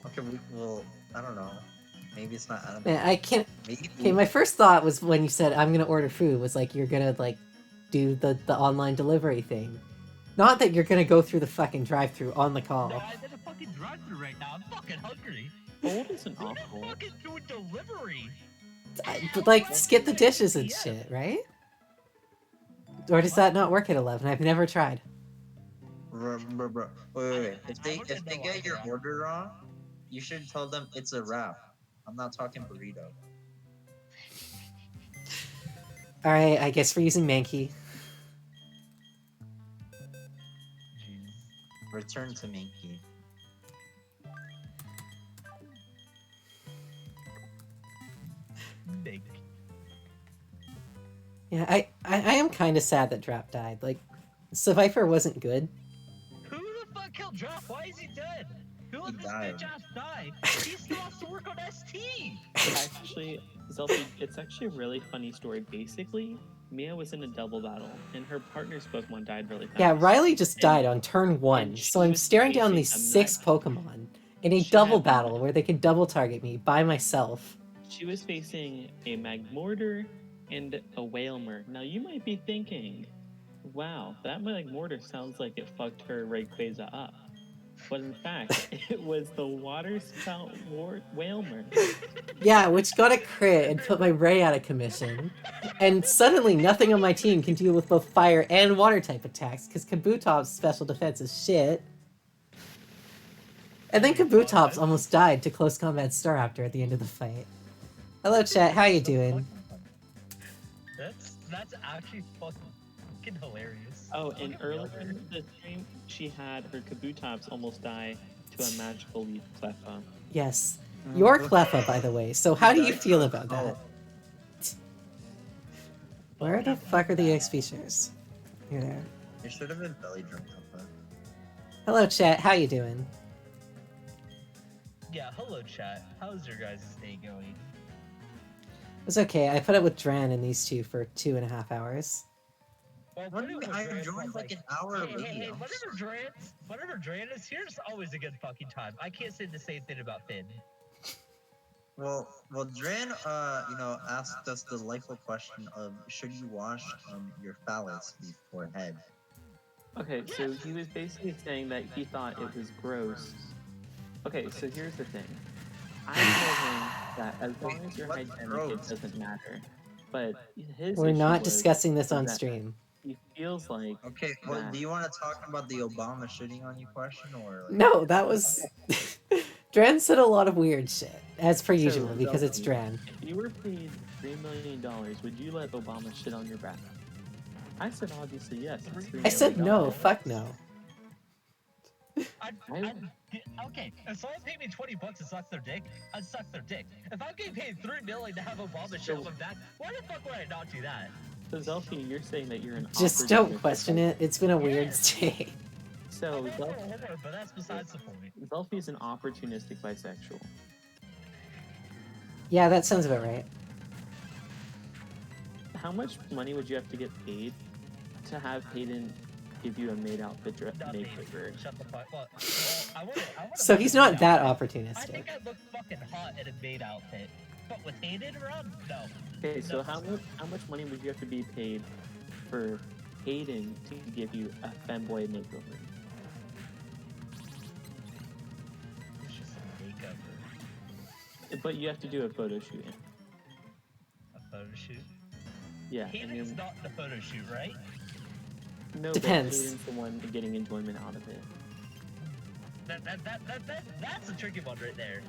Okay, well, I don't know. Maybe it's not animal. Man, I can't. Maybe. Okay, my first thought was when you said I'm gonna order food was like you're gonna like do the online delivery thing. Not that you're gonna go through the fucking drive-through on the call. No, I'm in a fucking drive-thru right now. I'm fucking hungry. Old isn't We're awful. not fucking doing delivery. But like skip the dishes and shit, right? Or does that not work at 11? I've never tried. Bro. Wait. If they I wouldn't know get your either. order wrong, you should tell them it's a wrap. I'm not talking burrito. Alright, I guess we're using Mankey. Return to Minky. Big. Yeah, I am kind of sad that Drop died. Like, Survivor wasn't good. Who the fuck killed Drop? Why is he dead? Who let this died. bitch ass die? He still has to work on ST. Actually, Zelfie, it's actually a really funny story. Basically, Mia was in a double battle, and her partner's Pokemon died really fast. Yeah, Riley just died on turn 1, and so she I'm was staring down facing these a 6 nut. Pokemon in a She double had- battle where they could double target me by myself. She was facing a Magmortar and a Whalmer. Now, you might be thinking, wow, that Magmortar sounds like it fucked her Rayquaza up. But in fact, it was the Water Spout Whalmer. Yeah, which got a crit and put my Ray out of commission. And suddenly nothing on my team can deal with both fire and water type attacks, because Kabutop's special defense is shit. And then Kabutops almost died to close combat Staraptor at the end of the fight. Hello chat, how you doing? That's actually fucking hilarious. Oh, and Look at earlier Whalmer. in the stream, she had her Kabutops almost die to a magical leaf Cleffa. Yes. You're Cleffa, by the way, so how do you feel about Oh, that? Where the fuck are the XP shares? Here they are. it should have been belly drum Papa. Hello chat, how you doing? Yeah, hello chat. How's your guys' day going? It was okay, I put up with Dran and these two for 2.5 hours. Well, What do you mean? I enjoyed like an hour of Hey, video. whenever Dran is here, it's always a good fucking time. I can't say the same thing about Finn. Well, Dran, asked us the delightful question of should you wash your phallus before head? Okay, so he was basically saying that he thought it was gross. Okay, so here's the thing. I told him that as long as you're what's hygienic, gross? it doesn't matter. But his We're issue not was discussing this on that- stream. he feels like Okay, well, that. do you want to talk about the Obama shitting on you question or like? No, that was. Dran said a lot of weird shit, as per usual, So, because it's Zelfie, Dran. If you were paid $3 million, would you let Obama shit on your back? I said obviously yes. It's $3 I said million. no, fuck no. Okay, if someone paid me $20 to suck their dick, I'd suck their dick. If I'm getting paid $3 million to have Obama shit on my back, why the fuck would I not do that? So Zelfie, you're saying that you're an Just don't opportunistic question it. It's been a weird day. So I'm not Zelfie, a homo, but that's besides the point. Zelfie is an opportunistic bisexual. Yeah, that sounds about right. How much money would you have to get paid to have Hayden give you a maid outfit Nothing. makeover? Shut the fuck up. I wanna So fuck he's a not maid that outfit. I opportunistic. think I'd look fucking hot in a maid outfit. But with Hayden around? No. Okay, so No. how much money would you have to be paid for Hayden to give you a femboy makeover? It's just a makeover. But you have to do a photo shoot. A photo shoot? Yeah, Hayden's not in a photo shoot, right? no, Depends. but Hayden's the one getting enjoyment out of it. That's a tricky one right there.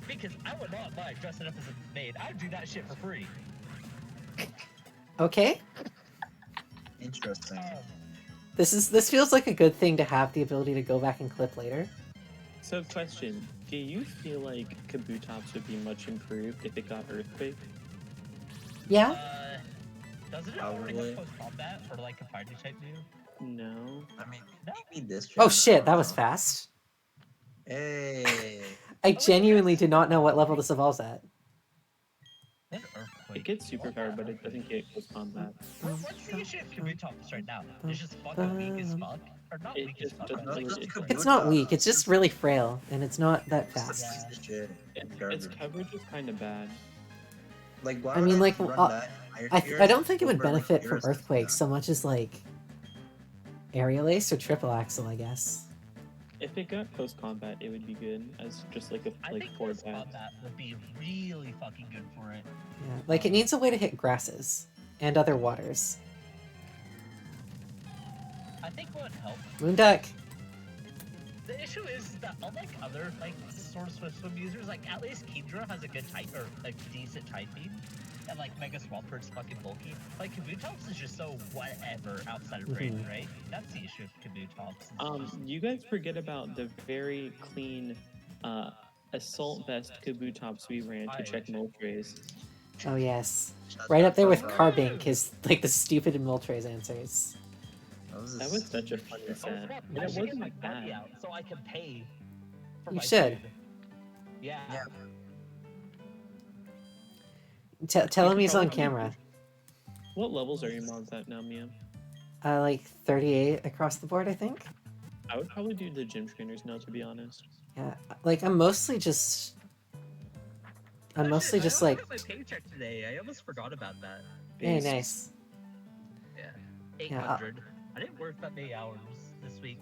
Because I would not mind dressing up as a maid. I would do that shit for free. Okay. Interesting. This feels like a good thing to have the ability to go back and clip later. So, question: do you feel like Kabutops would be much improved if it got Earthquake? Yeah. Doesn't it already Probably. have post combat or like a fighting type move? No. I mean, No. maybe this. Oh gen, shit, I that don't was know. fast. Hey. I yeah, genuinely yes. did not know what level this evolves at. Then Earthquake. It gets superpowered, but it doesn't get close combat. What's the issue with Kabutops right now? It's just fucking weak as fuck? Or not It weak as just fuck, doesn't but really- like, it's- It's not weak, it's just really frail, and it's not that It's the fast. piece of shit. Its Garbage. coverage is kind of bad. Like, why I would mean, like, run that? I don't think it would Over, like, benefit from Fierce? Earthquake so much as like Aerial Ace or Triple Axle, I guess. If it got close combat, it would be good as just like a I like think forward this pass. combat would be really fucking good for it. Yeah, like it needs a way to hit grasses and other waters. I think what would help. Moonduck. The issue is that unlike other like Sword Swim users, like at least Kingdra has a good type or like decent typing, and like Mega Swampert fucking bulky. Like Kabutops is just so whatever outside of raid, right? That's the issue with Kabutops. You guys forget about the very clean assault vest Kabutops we ran to check Moltres. Oh yes. Shut Right the up there with fuck Carbink is like the stupid Moltres answers. That was such a fun set. And I it should get wasn't my like money that. out so I can pay. For You my should. food. Yeah. Tell him You he's should on probably- camera. What levels are your mods at now, Mia? Like 38 across the board, I think. I would probably do the gym trainers now, to be honest. Yeah, like I'm mostly just I like got my paycheck today. I almost forgot about that. hey, nice. Yeah. Yeah, 800. I didn't work that many hours this week.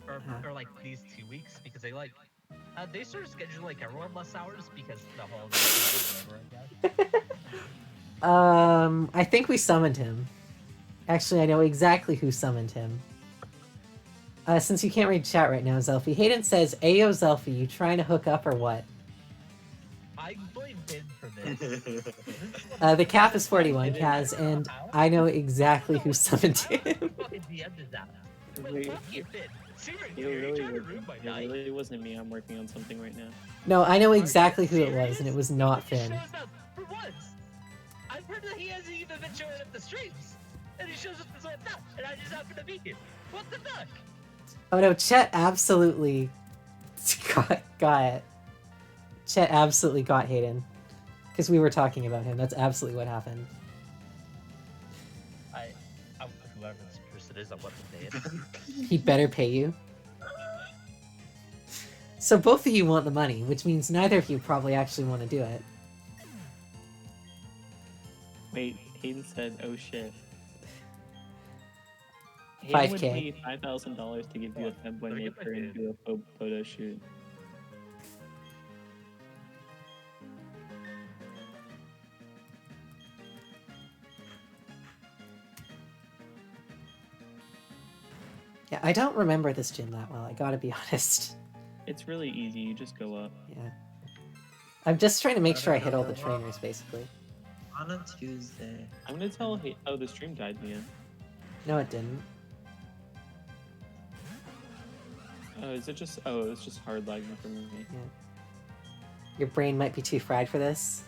Or, Uh-huh. or like these 2 weeks because they sort of schedule like everyone less hours because the holidays or whatever, I guess. I think we summoned him. Actually, I know exactly who summoned him. Since you can't read chat right now, Zelfie. Hayden says, Ayo Zelfie, you trying to hook up or what? I blame Ben for this. The cap is 41, Kaz, and I know exactly who summoned him. Fucking DM'd his ass. Wait, Fuck you, Ben. Seriously, It are you really, trying to ruin my it night? really wasn't me. I'm working on something right now. No, I know Are you exactly who it was, and it serious? was not He Finn. shows up for once. I've heard that he hasn't even been showing up the streams. And he shows up this whole time, and I just happen to be here. What the fuck? Oh no, Chet absolutely got it. Chet absolutely got Hayden. Because we were talking about him. That's absolutely what happened. Whoever this person is, I want to pay it. He better pay you. So both of you want the money, which means neither of you probably actually want to do it. Wait, Hayden said, "Oh shit." 5K. Hayden would pay $5,000 to give you a femboy Look at maker my and do a photo shoot. Yeah, I don't remember this gym that well, I gotta be honest. It's really easy. You just go up. Yeah. I'm just trying to make sure I hit all the trainers, basically. On a Tuesday. I'm gonna tell. Oh, the stream died, Mia. No, it didn't. Oh, is it just? Oh, it's just hard lagging for me. Yeah. Your brain might be too fried for this.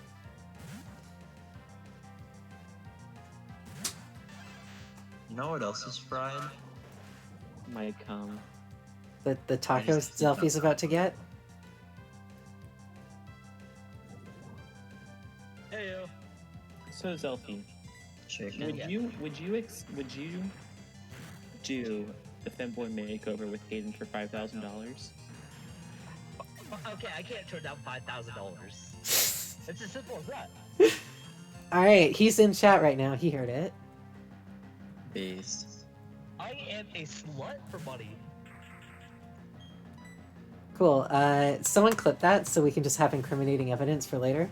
You know what else is fried? Might come. The tacos Zelfie's about to get? Heyo. So Zelfie, Chicken. would you do the femboy makeover with Hayden for $5,000? Okay, I can't turn down $5,000. It's as simple as that. Alright, he's in chat right now. He heard it. Based. I am a slut for money. Cool. Someone clip that so we can just have incriminating evidence for later.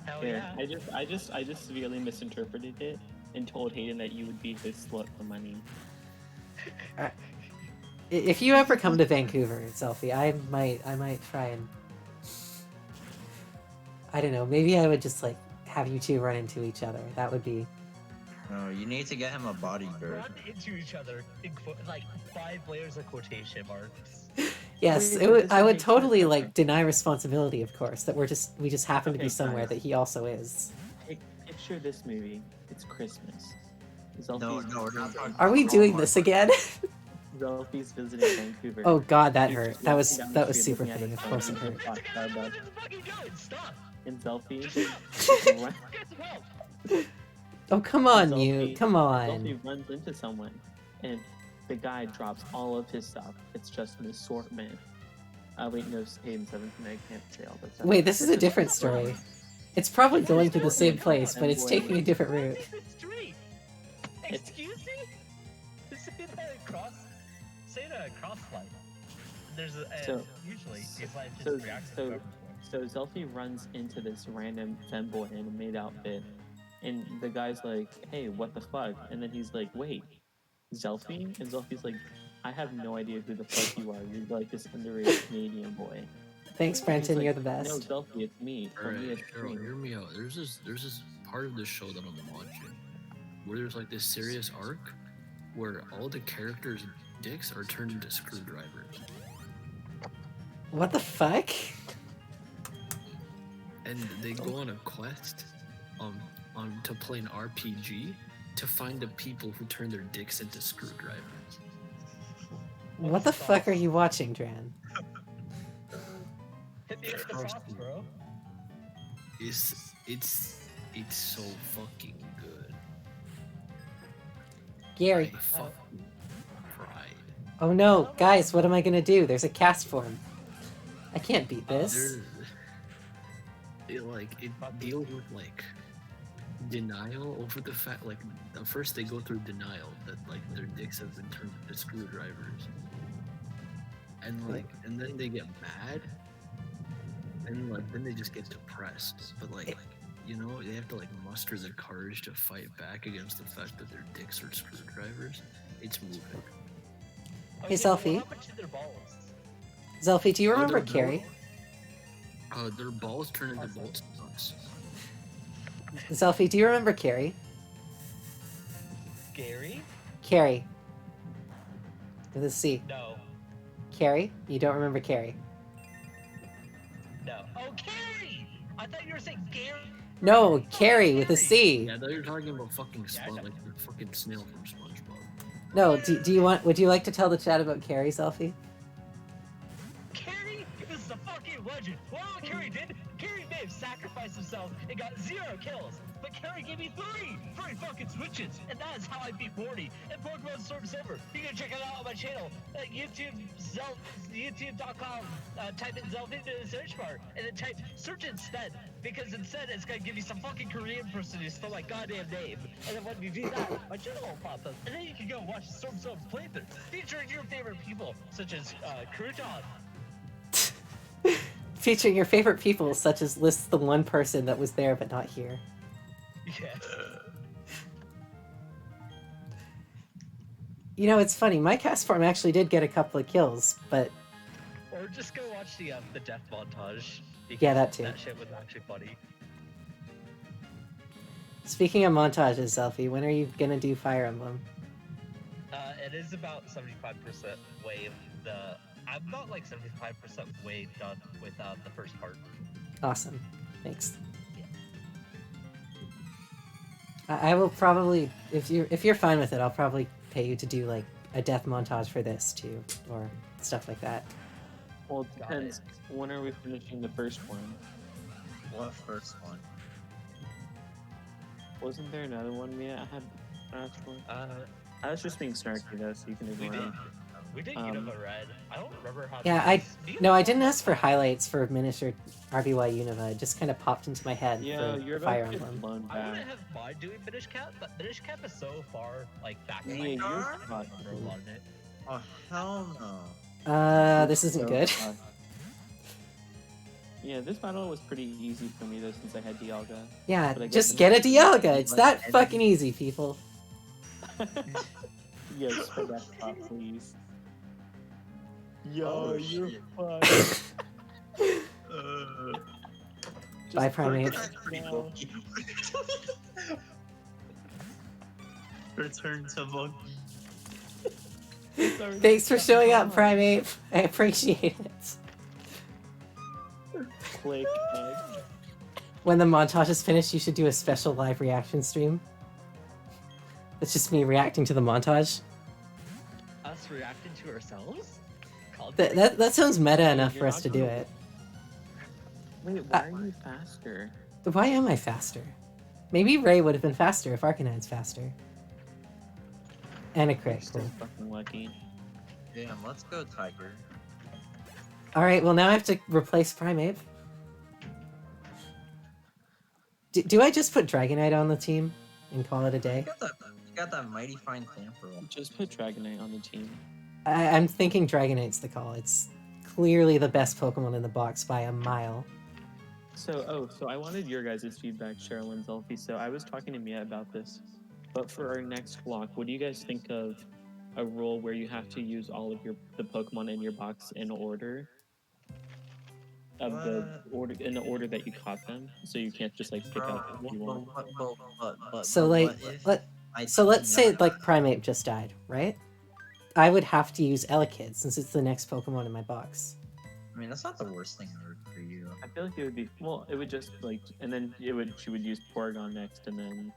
Hell Here, yeah. I just severely misinterpreted it and told Hayden that you would be his slut for money. If you ever come to Vancouver, Selfie, I might try and... I don't know, maybe I would just, like, have you two run into each other. That would be... No, you need to get him a bodyguard. Run into each other in like 5 layers of quotation marks. Yes, Wait, it would, this I would makes totally, sense. like, deny responsibility, of course, that we just happen to be Okay, somewhere guys. that he also is. Picture this movie. It's Christmas. No, we're not talking Are we doing this again? Zelfie's visiting Vancouver. Oh god, that He's hurt. just That walking down the was street super looking at fitting. his Of course it phone. hurt. Fuck, Starbucks. Just fucking go and stop. And Zelfie, Get some help. Oh, come on, Zelfie- you. Come on. Zelfie runs into someone, and the guy drops all of his stuff. It's just an assortment. Wait, no, Hayden 17. I can't say all that stuff. Wait, this is a It's different just- story. It's probably going to the same place, but it's taking a different route. Different street. Excuse me? Say that across. Say that cross light. There's a So- usually these lights so- just react to so- the So Zelfie runs into this random femboy in a maid outfit, and the guy's like, "Hey, what the fuck?" And then he's like, "Wait, Zelfie?" And Zelfie's like, "I have no idea who the fuck you are. You're like this underage Canadian boy." Thanks, He's Brenton. like, You're the No, best. Zelfie, it's me. Tell me Alright, it's Cheryl, me." hear me out. There's this part of the show that I'm watching where there's like this serious arc where all the characters' dicks are turned into screwdrivers. What the fuck? And they go on a quest on to play an RPG to find the people who turn their dicks into screwdrivers. What the fuck are you watching, Dran? Hit me with the sauce, bro. It's so fucking good. Gary. I fucking cried. Oh no, guys, what am I gonna do? There's a cast form. I can't beat this. It deals with like denial over the fact like first they go through denial that like their dicks have been turned into screwdrivers, and then they get mad, and then they just get depressed. But you know, they have to like muster their courage to fight back against the fact that their dicks are screwdrivers. It's moving. Hey, so Selfie. what happened to their balls? Zelfie, do you remember they're Carrie? Their balls turn into bolts. Zelfie, do you remember Carrie? Gary? Carrie. With a C. No. Carrie? You don't remember Carrie? No. Oh, Carrie! I thought you were saying Gary. No, Carrie with a C. Yeah, I thought you were talking about fucking like the fucking snail from SpongeBob. No, do you want? Would you like to tell the chat about Carrie, Selfie? Carrie is a fucking legend. Well, what Carrie did, Carrie may have sacrificed himself and got 0 kills, but Carrie gave me three fucking switches, and that is how I beat Morty and Pokemon Storm Silver. You can check it out on my channel at YouTube.com. Type in Zelfie into the search bar, and then type search instead, because instead it's gonna give you some fucking Korean person who spelled my goddamn name. And then when you do that, my channel will pop up, and then you can go watch Storm Silver's playthrough, featuring your favorite people, such as Crouton. Featuring your favorite people, such as lists the one person that was there but not here. Yes. You know, it's funny. My cast form actually did get a couple of kills, but Or just go watch the death montage. Yeah, that because too. That shit was actually funny. speaking of montages, Selfie, when are you gonna do Fire Emblem? It is about 75% way. I'm not like 75% way done with the first part. Awesome. Thanks. I will probably, if you're fine with it, I'll probably pay you to do like a death montage for this too, or stuff like that. Well, it depends. When are we finishing the first one? What first one? Wasn't there another one we had last one? I was just being snarky though, so you can We ignore did. me. We did Unova Red. I don't remember how. Yeah, to use- I didn't ask for highlights for miniature RBY Unova. It just kind of popped into my head Yeah, for you're Fire about to get Emblem. blown I back. wouldn't have mind doing Minish Cap, but Minish Cap is so far like back in Yeah, my you're head. fucked. I don't know on it. Oh hell no! This isn't So good. fucked. Yeah, this battle was pretty easy for me though, since I had Dialga. Yeah, But I guess just it get a is- Dialga. It's Like that enemy. fucking easy, people. Yo, spread that shot, please. Yo, Oh, you're shit. fucked. Just Bye, click Primate. it now. Return to monkey. Sorry, Thanks for that's showing up, fine. Primate. I appreciate it. Click egg. When the montage is finished, you should do a special live reaction stream. It's just me reacting to the montage. Us reacting to ourselves? That sounds meta enough you're for us not to do gonna- it. Wait, why are you faster? Why am I faster? Maybe Ray would have been faster if Arcanine's faster. And a You're crit, still cool. fucking lucky. Damn, let's go, Tiger. Alright, well now I have to replace Primate. Do I just put Dragonite on the team and call it a day? You got that mighty fine clamper. Just put Dragonite on the team. I'm thinking Dragonite's the call. It's clearly the best Pokemon in the box by a mile. So I wanted your guys' feedback, Cheryl and Zelfie. So I was talking to Mia about this. But for our next block, what do you guys think of a rule where you have to use all of the Pokemon in your box in order? Of the order in the order that you caught them, so you can't just like pick out what you want. So like, let's say like Primate just died, right? I would have to use Elekid since it's the next Pokemon in my box. I mean, that's not the worst thing ever for you. I feel like it would be it would just like, and then she would use Porygon next, and then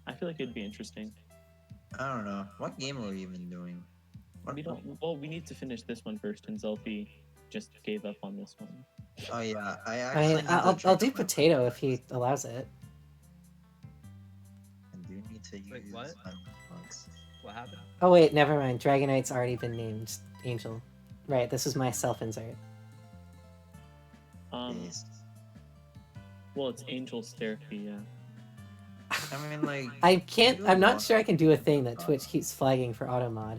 I feel like it'd be interesting. I don't know. What game are we even doing? We need to finish this one first, and Zelfie just gave up on this one. Oh yeah, I I actually. mean, need to I'll check do out my- Potato if he allows it. I do need to use Wait, what? my bugs. What happened? Oh wait, never mind. Dragonite's already been named Angel. Right, this is my self-insert. Yes. Well, it's Angel's therapy, yeah. I mean, like. I'm not sure I can do a thing that Twitch keeps flagging for automod.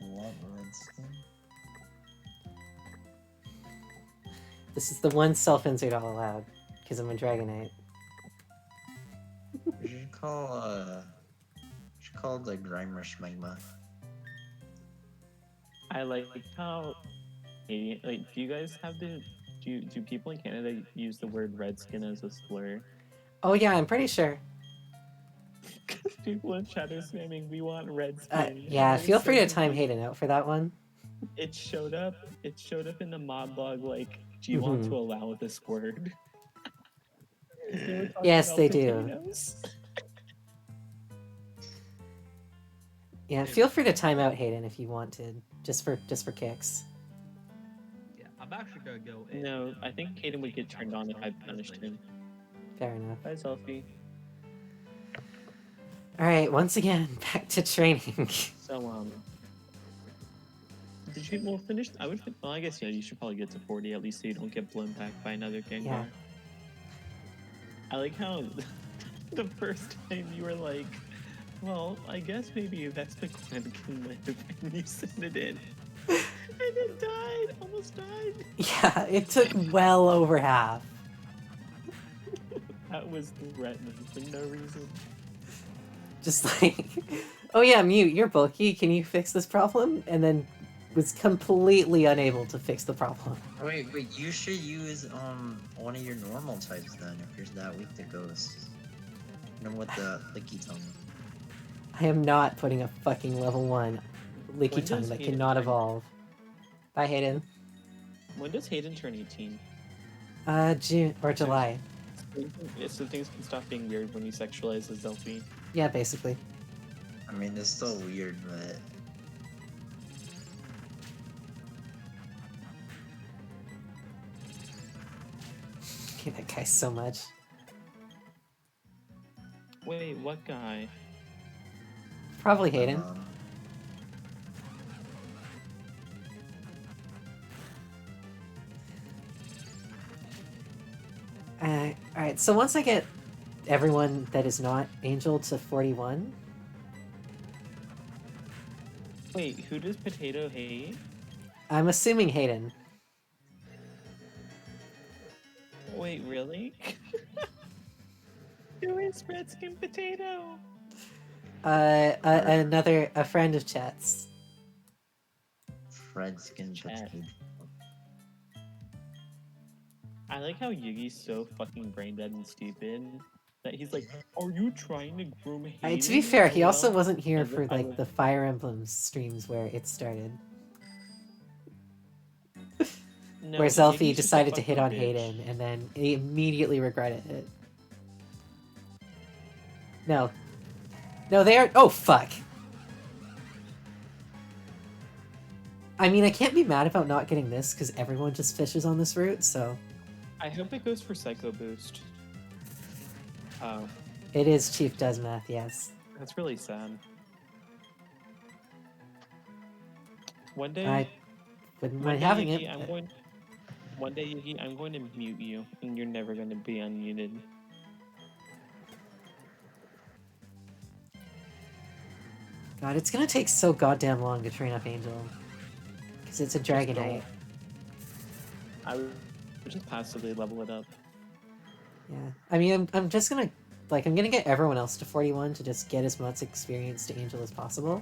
What Redskin? This is the one self-insert I'll allow, because I'm a Dragonite. You should call the Grimer Schmegma. I like how, do you guys have do people in Canada use the word redskin as a slur? Oh yeah, I'm pretty sure. Because people in chat are spamming, we want redskin. Yeah, And feel free to it's time like- Hayden out for that one. It showed up in the mod log, like, do you want Mhm. to allow this word? They were talking Yes, about they do. potatoes. Yeah, feel free to time out Hayden if you want to, just for kicks. Yeah, I'm actually gonna go. In, No, I think Caden would get turned on if I punished him. Fair enough. Bye, Selfie. All right, once again, back to training. So, did you finish? Well, I guess, yeah, you should probably get to 40 at least so you don't get blown back by another Gengar. Yeah. I like how the first time you were like, well, I guess maybe Vespiquen can live, and you sent it in. And it died, almost died. Yeah, it took well over half. That was threatening for no reason. Just like, oh yeah, Mute, you're bulky. Can you fix this problem? And then was completely unable to fix the problem. Wait, you should use one of your normal types then if you're that weak to ghosts. You know what the Licky tongue. I am not putting a fucking level 1 Licky When tongue does that Hayden cannot turn- evolve. Bye, Hayden. When does Hayden turn 18? June or July. So things can stop being weird when you sexualize a Zelfie. Yeah, basically. I mean, it's still weird, but I hate that guy so much. Wait, what guy? Probably Hayden. Alright, so once I get everyone that is not Angel to 41, Wait, who does Potato hate? I'm assuming Hayden. Wait, really? Who is Red Skin Potato? A friend of Chet's. Fred Skin Chat. Potato. I like how Yugi's so fucking brain dead and stupid that he's like, "Are you trying to groom Hayden?" To be fair, he also LOL?" wasn't here And for then I like was- the Fire Emblem streams where it started. No, Where Yugi's Zelfie just a decided to hit fucking on bitch. Hayden and then he immediately regretted it. No. No, they are. Oh, fuck. I mean, I can't be mad about not getting this because everyone just fishes on this route, so. I hope it goes for Psycho Boost. Oh, It is Chief Desmath, yes. that's really sad. One day, I wouldn't one mind day, having Yugi, it. I'm but- going. One day, Yugi, I'm going to mute you, and you're never going to be unmuted. God, it's gonna take so goddamn long to train up Angel. Because it's a Dragonite. I would just passively level it up. Yeah. I mean, I'm just gonna... Like, I'm gonna get everyone else to 41 to just get as much experience to Angel as possible.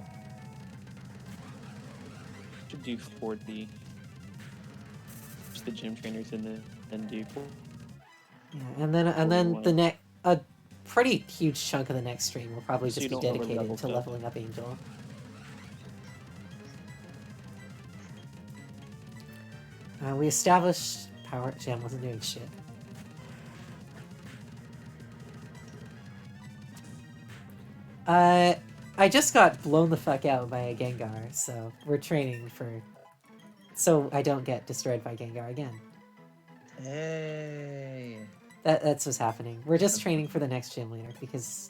Should do 40. Just the gym trainers and then do 40. Yeah, and then 41. the next... A pretty huge chunk of the next stream will probably So just you be don't over-level dedicated to stuff. leveling up Angel. We established Power Jam wasn't doing shit. I just got blown the fuck out by a Gengar, so we're training for... So I don't get destroyed by Gengar again. Hey. That's what's happening. We're just training for the next gym leader, because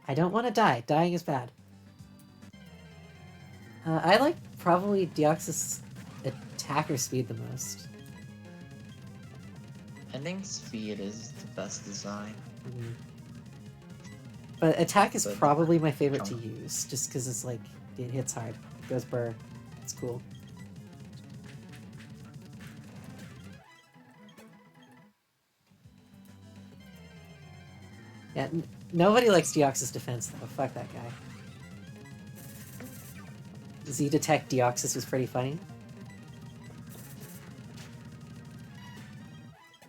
I don't want to die. Dying is bad. I like probably Deoxys attacker speed the most. I think speed is the best design. Mhm. But attack is But- probably my favorite to use, just because it's like, it hits hard. It goes burr. It's cool. Yeah, nobody likes Deoxys defense though. Fuck that guy. Z-Detect Deoxys was pretty funny.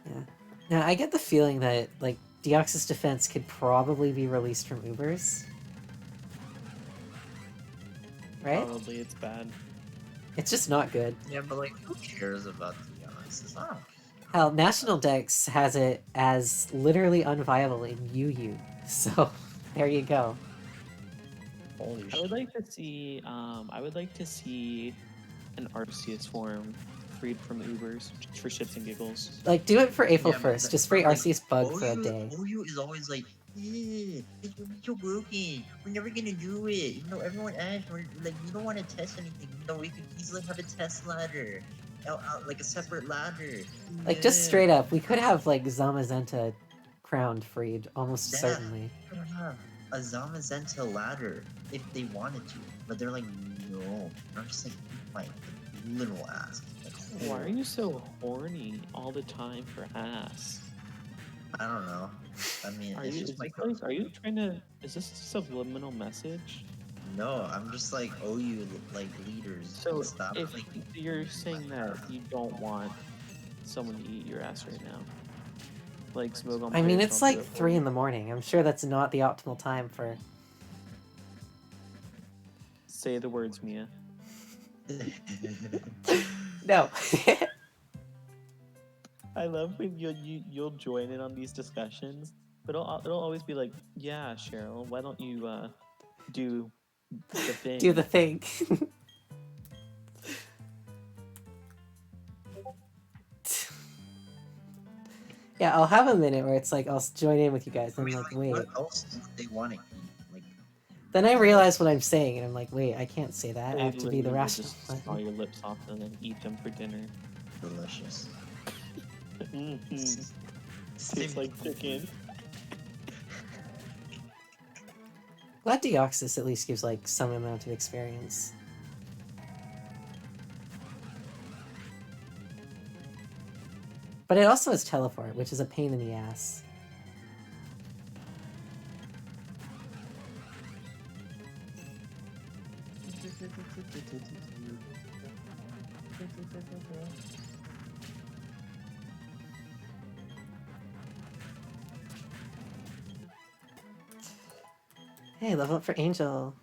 Yeah. Now, I get the feeling that, like, Deoxys defense could probably be released from Ubers. Right? Probably it's bad. It's just not good. Yeah, but like, who cares about the Deoxys? I don't care. Hell, National Dex has it as literally unviable in UU. So, there you go. Holy I would shit. like to see. I would like to see an Arceus form freed from Ubers just for shits and giggles. Like, do it for April Yeah, but 1st. that- Just free like, Arceus Bug for a OU day. OU is always like, it's so broken. We're never gonna do it. You know, everyone asks, we're like, we don't want to test anything. You know, we could easily have a test ladder, like a separate ladder. Like, just straight up, we could have, like, Zamazenta crowned freed, almost Yeah. certainly. Could have a Zamazenta ladder if they wanted to, but they're like, no. I'm just like, my literal ass. Like, Why are you so horny all the time for ass? I don't know. I mean, Are it's you? just Is my this code. like? Are you trying to? Is this a subliminal message? No, I'm just like OU like leaders. So Stop if like. you're saying that you don't want someone to eat your ass right now, like smoke on I mean, players it's don't do like it for 3 you. in the morning. I'm sure that's not the optimal time for. Say the words, Mia. No. I love when you'll join in on these discussions, but it'll always be like, yeah, Cheryl, why don't you do the thing? Do the thing. Yeah, I'll have a minute where it's like I'll join in with you guys I and mean, I'm like, like, wait. what else do they want to eat? Like, Then I realize what I'm saying and I'm like, wait, I can't say that. I They have to be the literally will rational just one. saw your lips off and then eat them for dinner. delicious. Tastes like chicken. Glad Deoxys at least gives like some amount of experience. But it also has teleport, which is a pain in the ass. Hey, level up for Angel.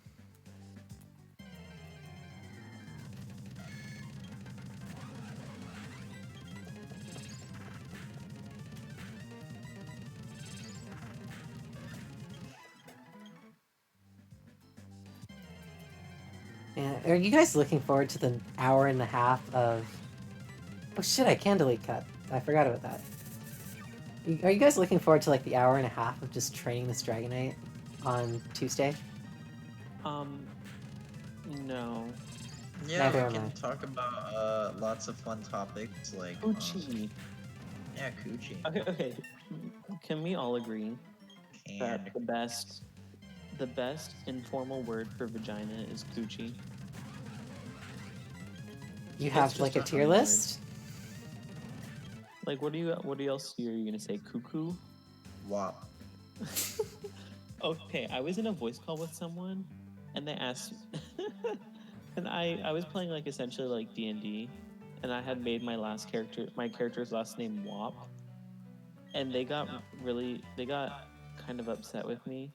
Yeah, are you guys looking forward to the hour and a half of... Oh shit, I can delete cut. I forgot about that. Are you guys looking forward to like the hour and a half of just training this Dragonite on Tuesday? No. Yeah, Neither we am can I. talk about lots of fun topics like Uchi. yeah, coochie. Okay. Can we all agree that And the best informal word for vagina is coochie? You It's have just like a a tier fun word. list? Like, what else are you gonna say? Cuckoo? WAP. Okay, I was in a voice call with someone, and they asked, and I was playing like essentially like D&D, and I had made my character's last name Wop, and they got kind of upset with me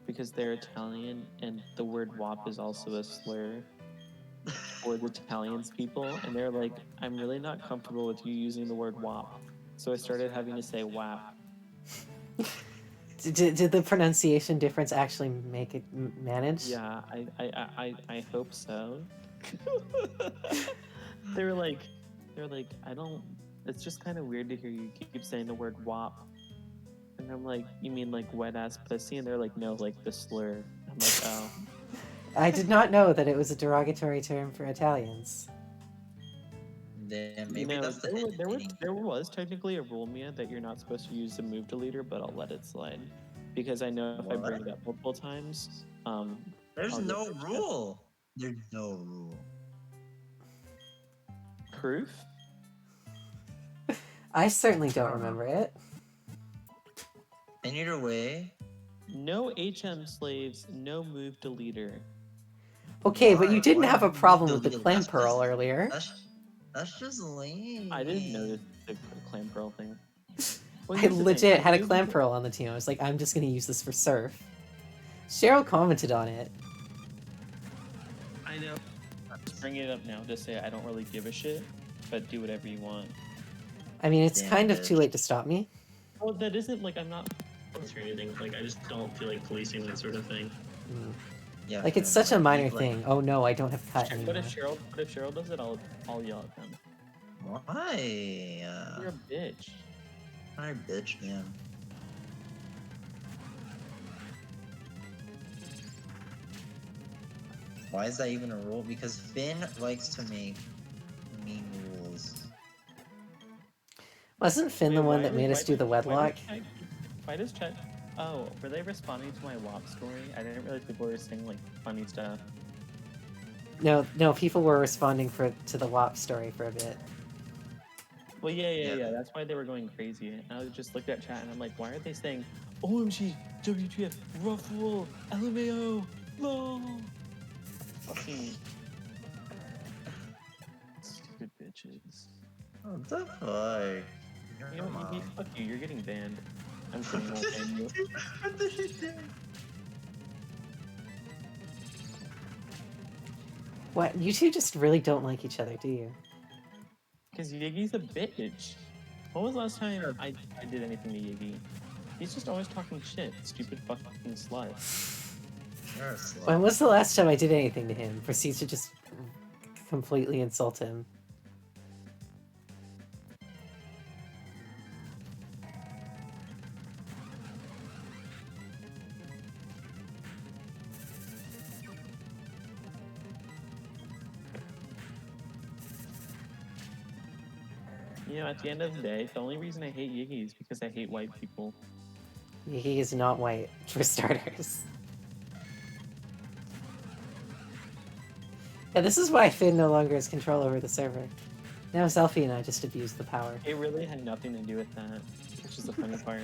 because they're Italian, and the word Wop is also a slur for the Italians people, and they're like, I'm really not comfortable with you using the word WAP, so I started having to say WAP. Did the pronunciation difference actually make it manage? Yeah, I hope so. they're like, I don't. It's just kind of weird to hear you keep saying the word WAP, and I'm like, you mean like wet ass pussy? And they're like, no, like the slur. I'm like, oh. I did not know that it was a derogatory term for Italians. Then maybe No, that's the there was technically a rule, Mia, that you're not supposed to use the move deleter, but I'll let it slide because I know if I bring it up multiple times, There's I'll get no bitched at. rule. There's no rule. Proof? I certainly don't remember it. And either way, No HM slaves, no move deleter. Okay, but you why- didn't why have a do we problem with the delete- clam that's pearl just- earlier. That's just lame. I didn't notice the clam pearl thing. Well, I here's the thing, legit had a you- clam pearl on the team. I was like, I'm just gonna use this for surf. Cheryl commented on it. I know. Just bring it up now to say I don't really give a shit, but do whatever you want. I mean, it's Damn, kind of too bitch. late to stop me. Well, that isn't like I'm not or anything. Like I just don't feel like policing that sort of thing. Mm. Yeah, Like, it's Phil, such a like, minor you, like, thing. Oh no, I don't have cut But anymore. if Cheryl does it, I'll yell at them. Why? You're a bitch. Hi, bitch, man. Why is that even a rule? Because Finn likes to make mean rules. Wasn't Finn the Wait, one why that does- made why us do does- the wedlock? Why does chat? Oh, were they responding to my WAP story? I didn't realize people were saying like funny stuff. No, people were responding to the WAP story for a bit. Well, yeah. Yeah. That's why they were going crazy. And I just looked at chat and I'm like, why are they saying, OMG, WTF, Ruffle, LMAO, LOL. Fucking stupid bitches. What the fuck? You know what, fuck you, you're getting banned. I'm kidding, I won't ban you. What did he do? What? You two just really don't like each other, do you? Because Yiggy's a bitch. When was the last time I did anything to Yiggy? He's just always talking shit, stupid fucking slut. You're a slut. When was the last time I did anything to him? Proceeds to just completely insult him. You know, at the end of the day, the only reason I hate Yiggy is because I hate white people. He is not white, for starters. Yeah, this is why Finn no longer has control over the server. Now Selfie and I just abuse the power. It really had nothing to do with that, which is the funny part.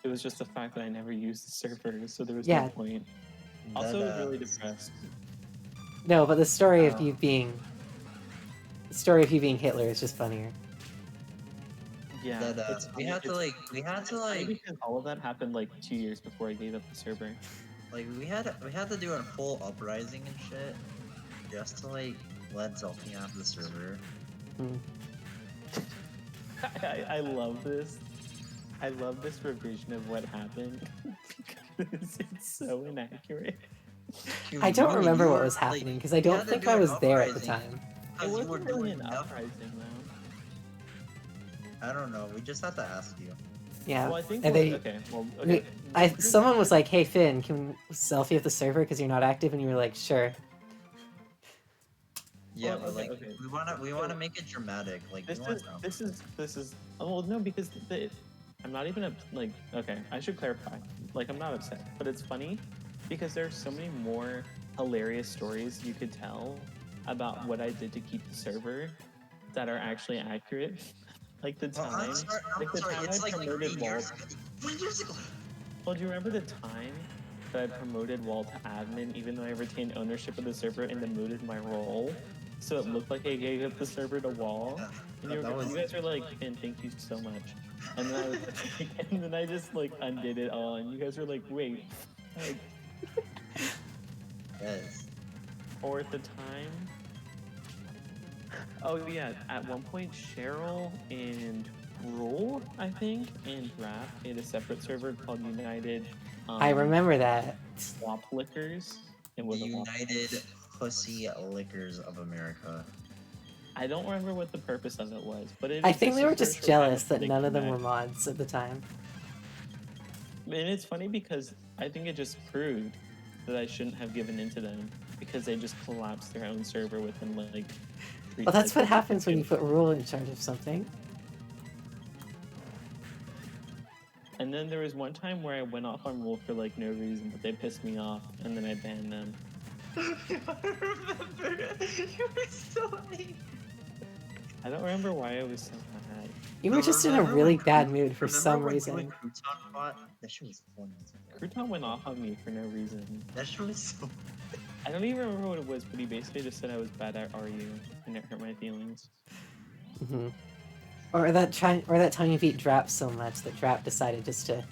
It was just the fact that I never used the server, so there was Yeah. no point. Also, I was really depressed. No, but the story of you being... The story of you being Hitler is just funnier. Yeah, That, we had to like because all of that happened like 2 years before I gave up the server. like we had to do a full uprising and shit just to like let Zelfie out of the server. I love this. I love this revision of what happened because it's so inaccurate. Dude, I don't you remember what were, was like, happening because I we don't had to think do I an was there at the uprising time. It because you were wasn't really doing an nothing. uprising though. I don't know. We just had to ask you. Yeah, Well, I think and okay. Well, okay. someone was like, "Hey Finn, can we Selfie at the server because you're not active?" And you were like, "Sure." Yeah, Well, but okay, like okay. we wanna make it dramatic. Like This we want is this is. Oh well, no, because I'm not even like. Okay, I should clarify. Like, I'm not upset, but it's funny because there's so many more hilarious stories you could tell about what I did to keep the server that are actually accurate. Like the Well, time, I'm sorry, the time it's I like promoted 3 Walt. years ago. 3 years ago. Well, do you remember the time that I promoted Walt to admin, even though I retained ownership of the server and demoted my role, so it looked like I gave up the server to Wall? And you guys were like, "Finn, thank you so much." And then I was like, and then I just like undid it all, and you guys were like, "Wait," like, Yes. or at the time. Oh yeah, at one point Cheryl and Rule, I think, and Draft made a separate server called United. I remember that. Swap Liquors. It The was United Pussy Liquors of America. I don't remember what the purpose of it was, but it I think they were existed for a just short time jealous before that they none of came them were back. mods at the time. And it's funny because I think it just proved that I shouldn't have given in to them because they just collapsed their own server within like. Well, that's what happens when you put Rule in charge of something. And then there was one time where I went off on Rule for like no reason, but they pissed me off, and then I banned them. I remember. You were so angry. I don't remember why I was so mad. You were just in a really bad mood for some reason. When Crouton fought? That shit was funny. Crouton went off on me for no reason. That shit was so. I don't even remember what it was, but he basically just said I was bad at RU, and it hurt my feelings. Mm-hmm. Or that time you beat Drap so much that Drap decided just to.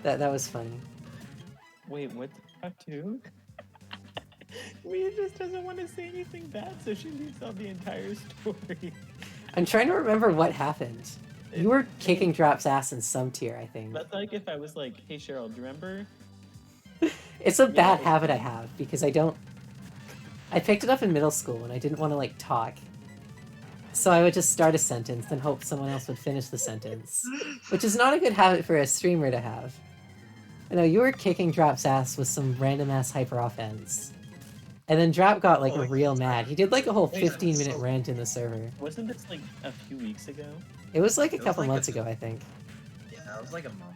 That was funny. Wait, what the fuck, dude? Mia just doesn't want to say anything bad, so she leaves out the entire story. I'm trying to remember what happened. You were kicking Drap's ass in some tier, I think. That's like if I was like, "Hey Cheryl, do you remember?" It's a bad habit I have because I picked it up in middle school and I didn't want to like talk. So I would just start a sentence, then hope someone else would finish the sentence. Which is not a good habit for a streamer to have. You know, you were kicking Drap's ass with some random ass hyper offense. And then Drap got like real mad. He did like a whole 15-minute rant in the server. Wasn't this like a few weeks ago? It was like a couple months ago, I think. Yeah, it was like a month.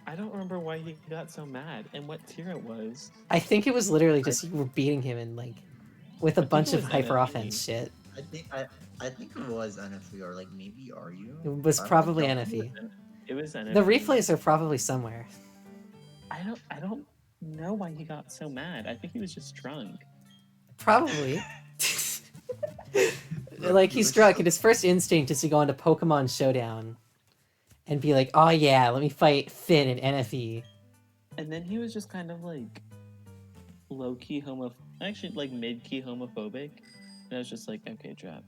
I don't remember why he got so mad and what tier it was. I think it was literally just you were beating him and like with a bunch of it was hyper NFE. offense shit. I I think it was NFE or like maybe are you? It was I don't probably know. NFE. It was NFE. The replays are probably somewhere. I don't know why he got so mad. I think he was just drunk. Probably. Like, he's drunk, and his first instinct is to go into Pokemon Showdown and be like, oh yeah, let me fight Finn and NFE. And then he was just kind of like low-key actually like mid-key homophobic. And I was just like, okay, Drap,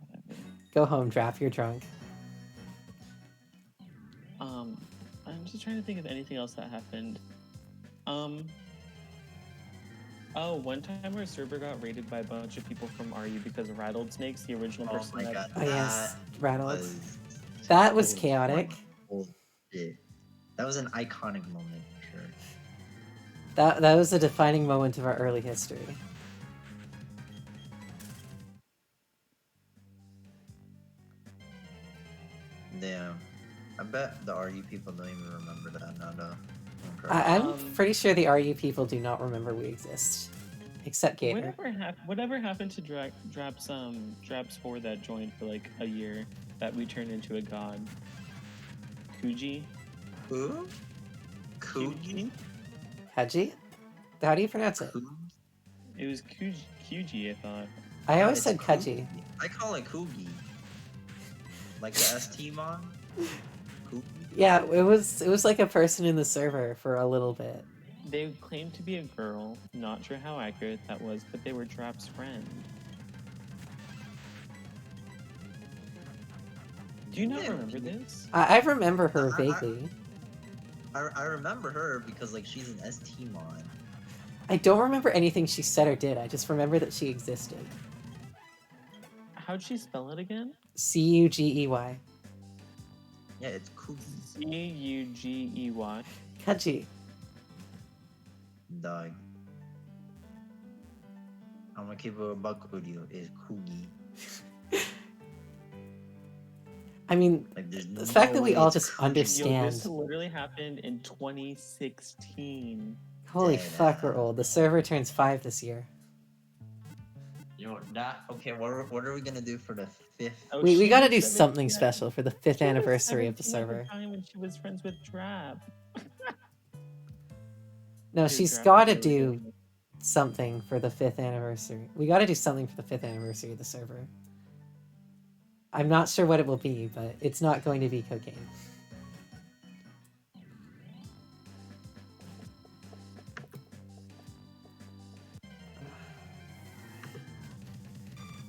whatever. Go home, Drap, you're drunk. I'm just trying to think of anything else that happened. Oh, one time our server got raided by a bunch of people from RU because of Rattled Snakes, the original Oh person my that... god. Oh yes, Rattled. was That was so chaotic. bullshit. That was an iconic moment for sure. That was a defining moment of our early history. Damn. I bet the RU people don't even remember that now though. I'm pretty sure the RU people do not remember we exist. Except Gator. Whatever happened to Drap's 4 that joined for like a year that we turned into a god? Kuji? Who? Kugi? Haji? How do you pronounce it? It was Kuji, I thought. I always It's said Kaji. I call it Kugi. Like the ST mon? Kugi? Yeah, it was like a person in the server for a little bit. They claimed to be a girl. Not sure how accurate that was, but they were Drap's friend. Do you not remember this? I remember her vaguely. I remember her because like she's an ST mon. I don't remember anything she said or did. I just remember that she existed. How'd she spell it again? Cugey. Yeah, it's Kugi. Cugey. Kaji. Dog. I'm gonna keep it a buck with you. It's Kugi. I mean, Like, there's the fact that we all just Yo, understand. this literally happened in 2016. Holy Dead fuck, we're ass. old. The server turns 5 this year. Yo, okay. What are we gonna do for the 5th? Oh, We she gotta was do 17 something at- special for the 5th she was anniversary of the 17 at server. time when she was friends with Drap. No, Dude, she's Drap gotta was really do good. something for the 5th anniversary. We gotta do something for the 5th anniversary of the server. I'm not sure what it will be, but it's not going to be cocaine.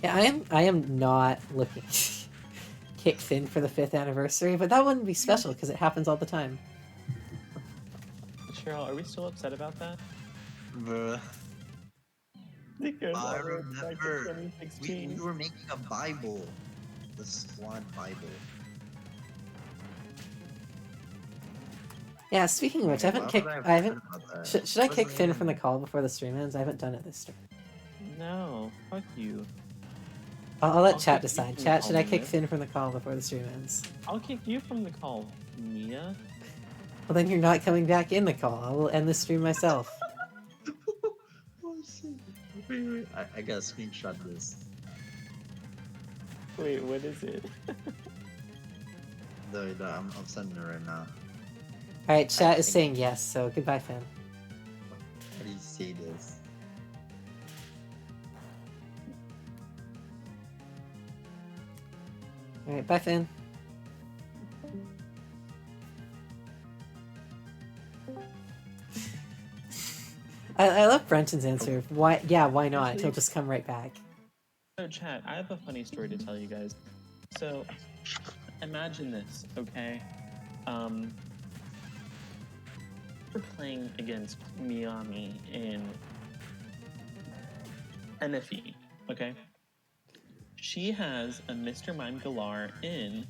Yeah, I am not looking kick Finn for the 5th anniversary, but that wouldn't be special because it happens all the time. Cheryl, are we still upset about that? Bruh. Because I all the way back to remember. We 2016. were making a Bible. The squad Bible. Yeah, speaking of which, I haven't kicked. I haven't. Should I kick Finn from the call before the stream ends? I haven't done it this stream. No, fuck you. I'll let I'll chat kick you decide. from the Chat, call, should I kick Mia. Finn from the call before the stream ends? I'll kick you from the call, Mia. Well, then you're not coming back in the call. I will end the stream myself. Oh shit. Wait. I gotta screenshot this. Wait, what is it? No, I'm sending it right now. Alright, chat is think- saying yes, so goodbye, Finn. How do you say this? Alright, bye, Finn. I love Brenton's answer. Why? Yeah, why not? Actually- He'll just come right back. So, chat, I have a funny story to tell you guys. So, imagine this, okay? We're playing against Miami in NFE, okay? She has a Mr. Mime Galar in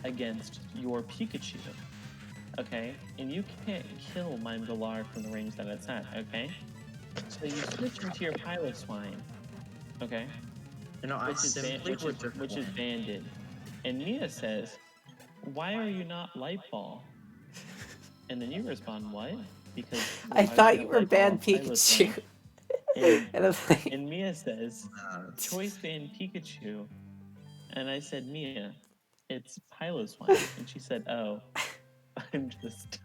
against your Pikachu, okay? And you can't kill Mime Galar from the range that it's at, okay? So you switch into your Piloswine, okay? You know, Which is banded. And Nia says, "Why are you not Light Ball?" And then you respond, "What?" Because I why thought would you Light were Ball banned on Piloswine? Pikachu. And, And I'm like, and Mia says, Nah, choice band Pikachu. And I said, Mia, it's Piloswine. And she said, oh, I'm just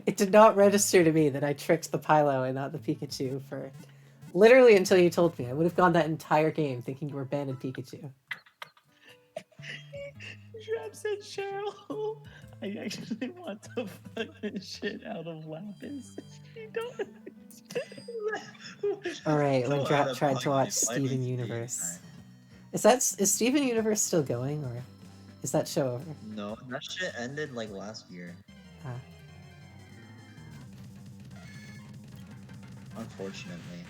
it did not register to me that I tricked the Pylo and not the Pikachu for literally until you told me. I would have gone that entire game thinking you were Ben and Pikachu. Trap said, Cheryl, I actually want to fuck the shit out of Lapis. You don't. Alright, when So Drap out of tried to watch pocket. Why Steven did you Universe. say Is Steven Universe still going, or is that show over? that? No, that shit ended like last year. Ah. Unfortunately.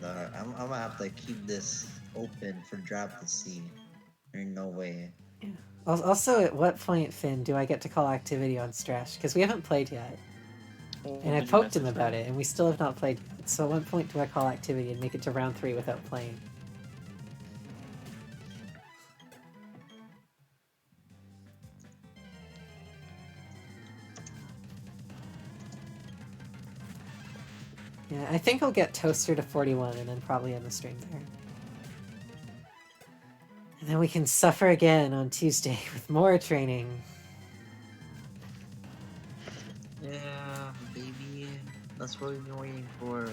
I'm gonna have to keep this open for Drap to see. There's no way. Also, at what point, Finn, do I get to call activity on Strash? Because we haven't played yet. And I Did you poked him message about her? it, and we still have not played yet. So at what point do I call activity and make it to round 3 without playing? Yeah, I think I'll get Toaster to 41 and then probably end the stream there. And then we can suffer again on Tuesday with more training. Yeah, baby. That's what we've been waiting for.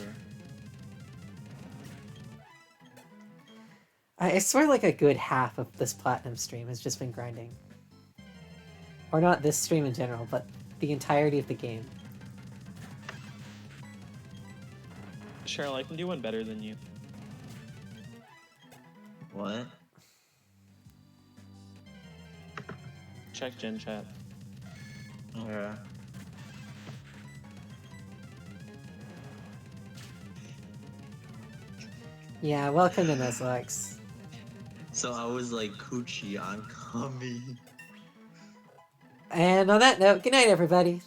I swear like a good half of this Platinum stream has just been grinding. Or not this stream in general, but the entirety of the game. Cheryl, I can do one better than you. What? Check Gen Chat. Yeah. Yeah, welcome to Nuzlocke. So I was like, Coochie, I'm coming. And on that note, good night, everybody.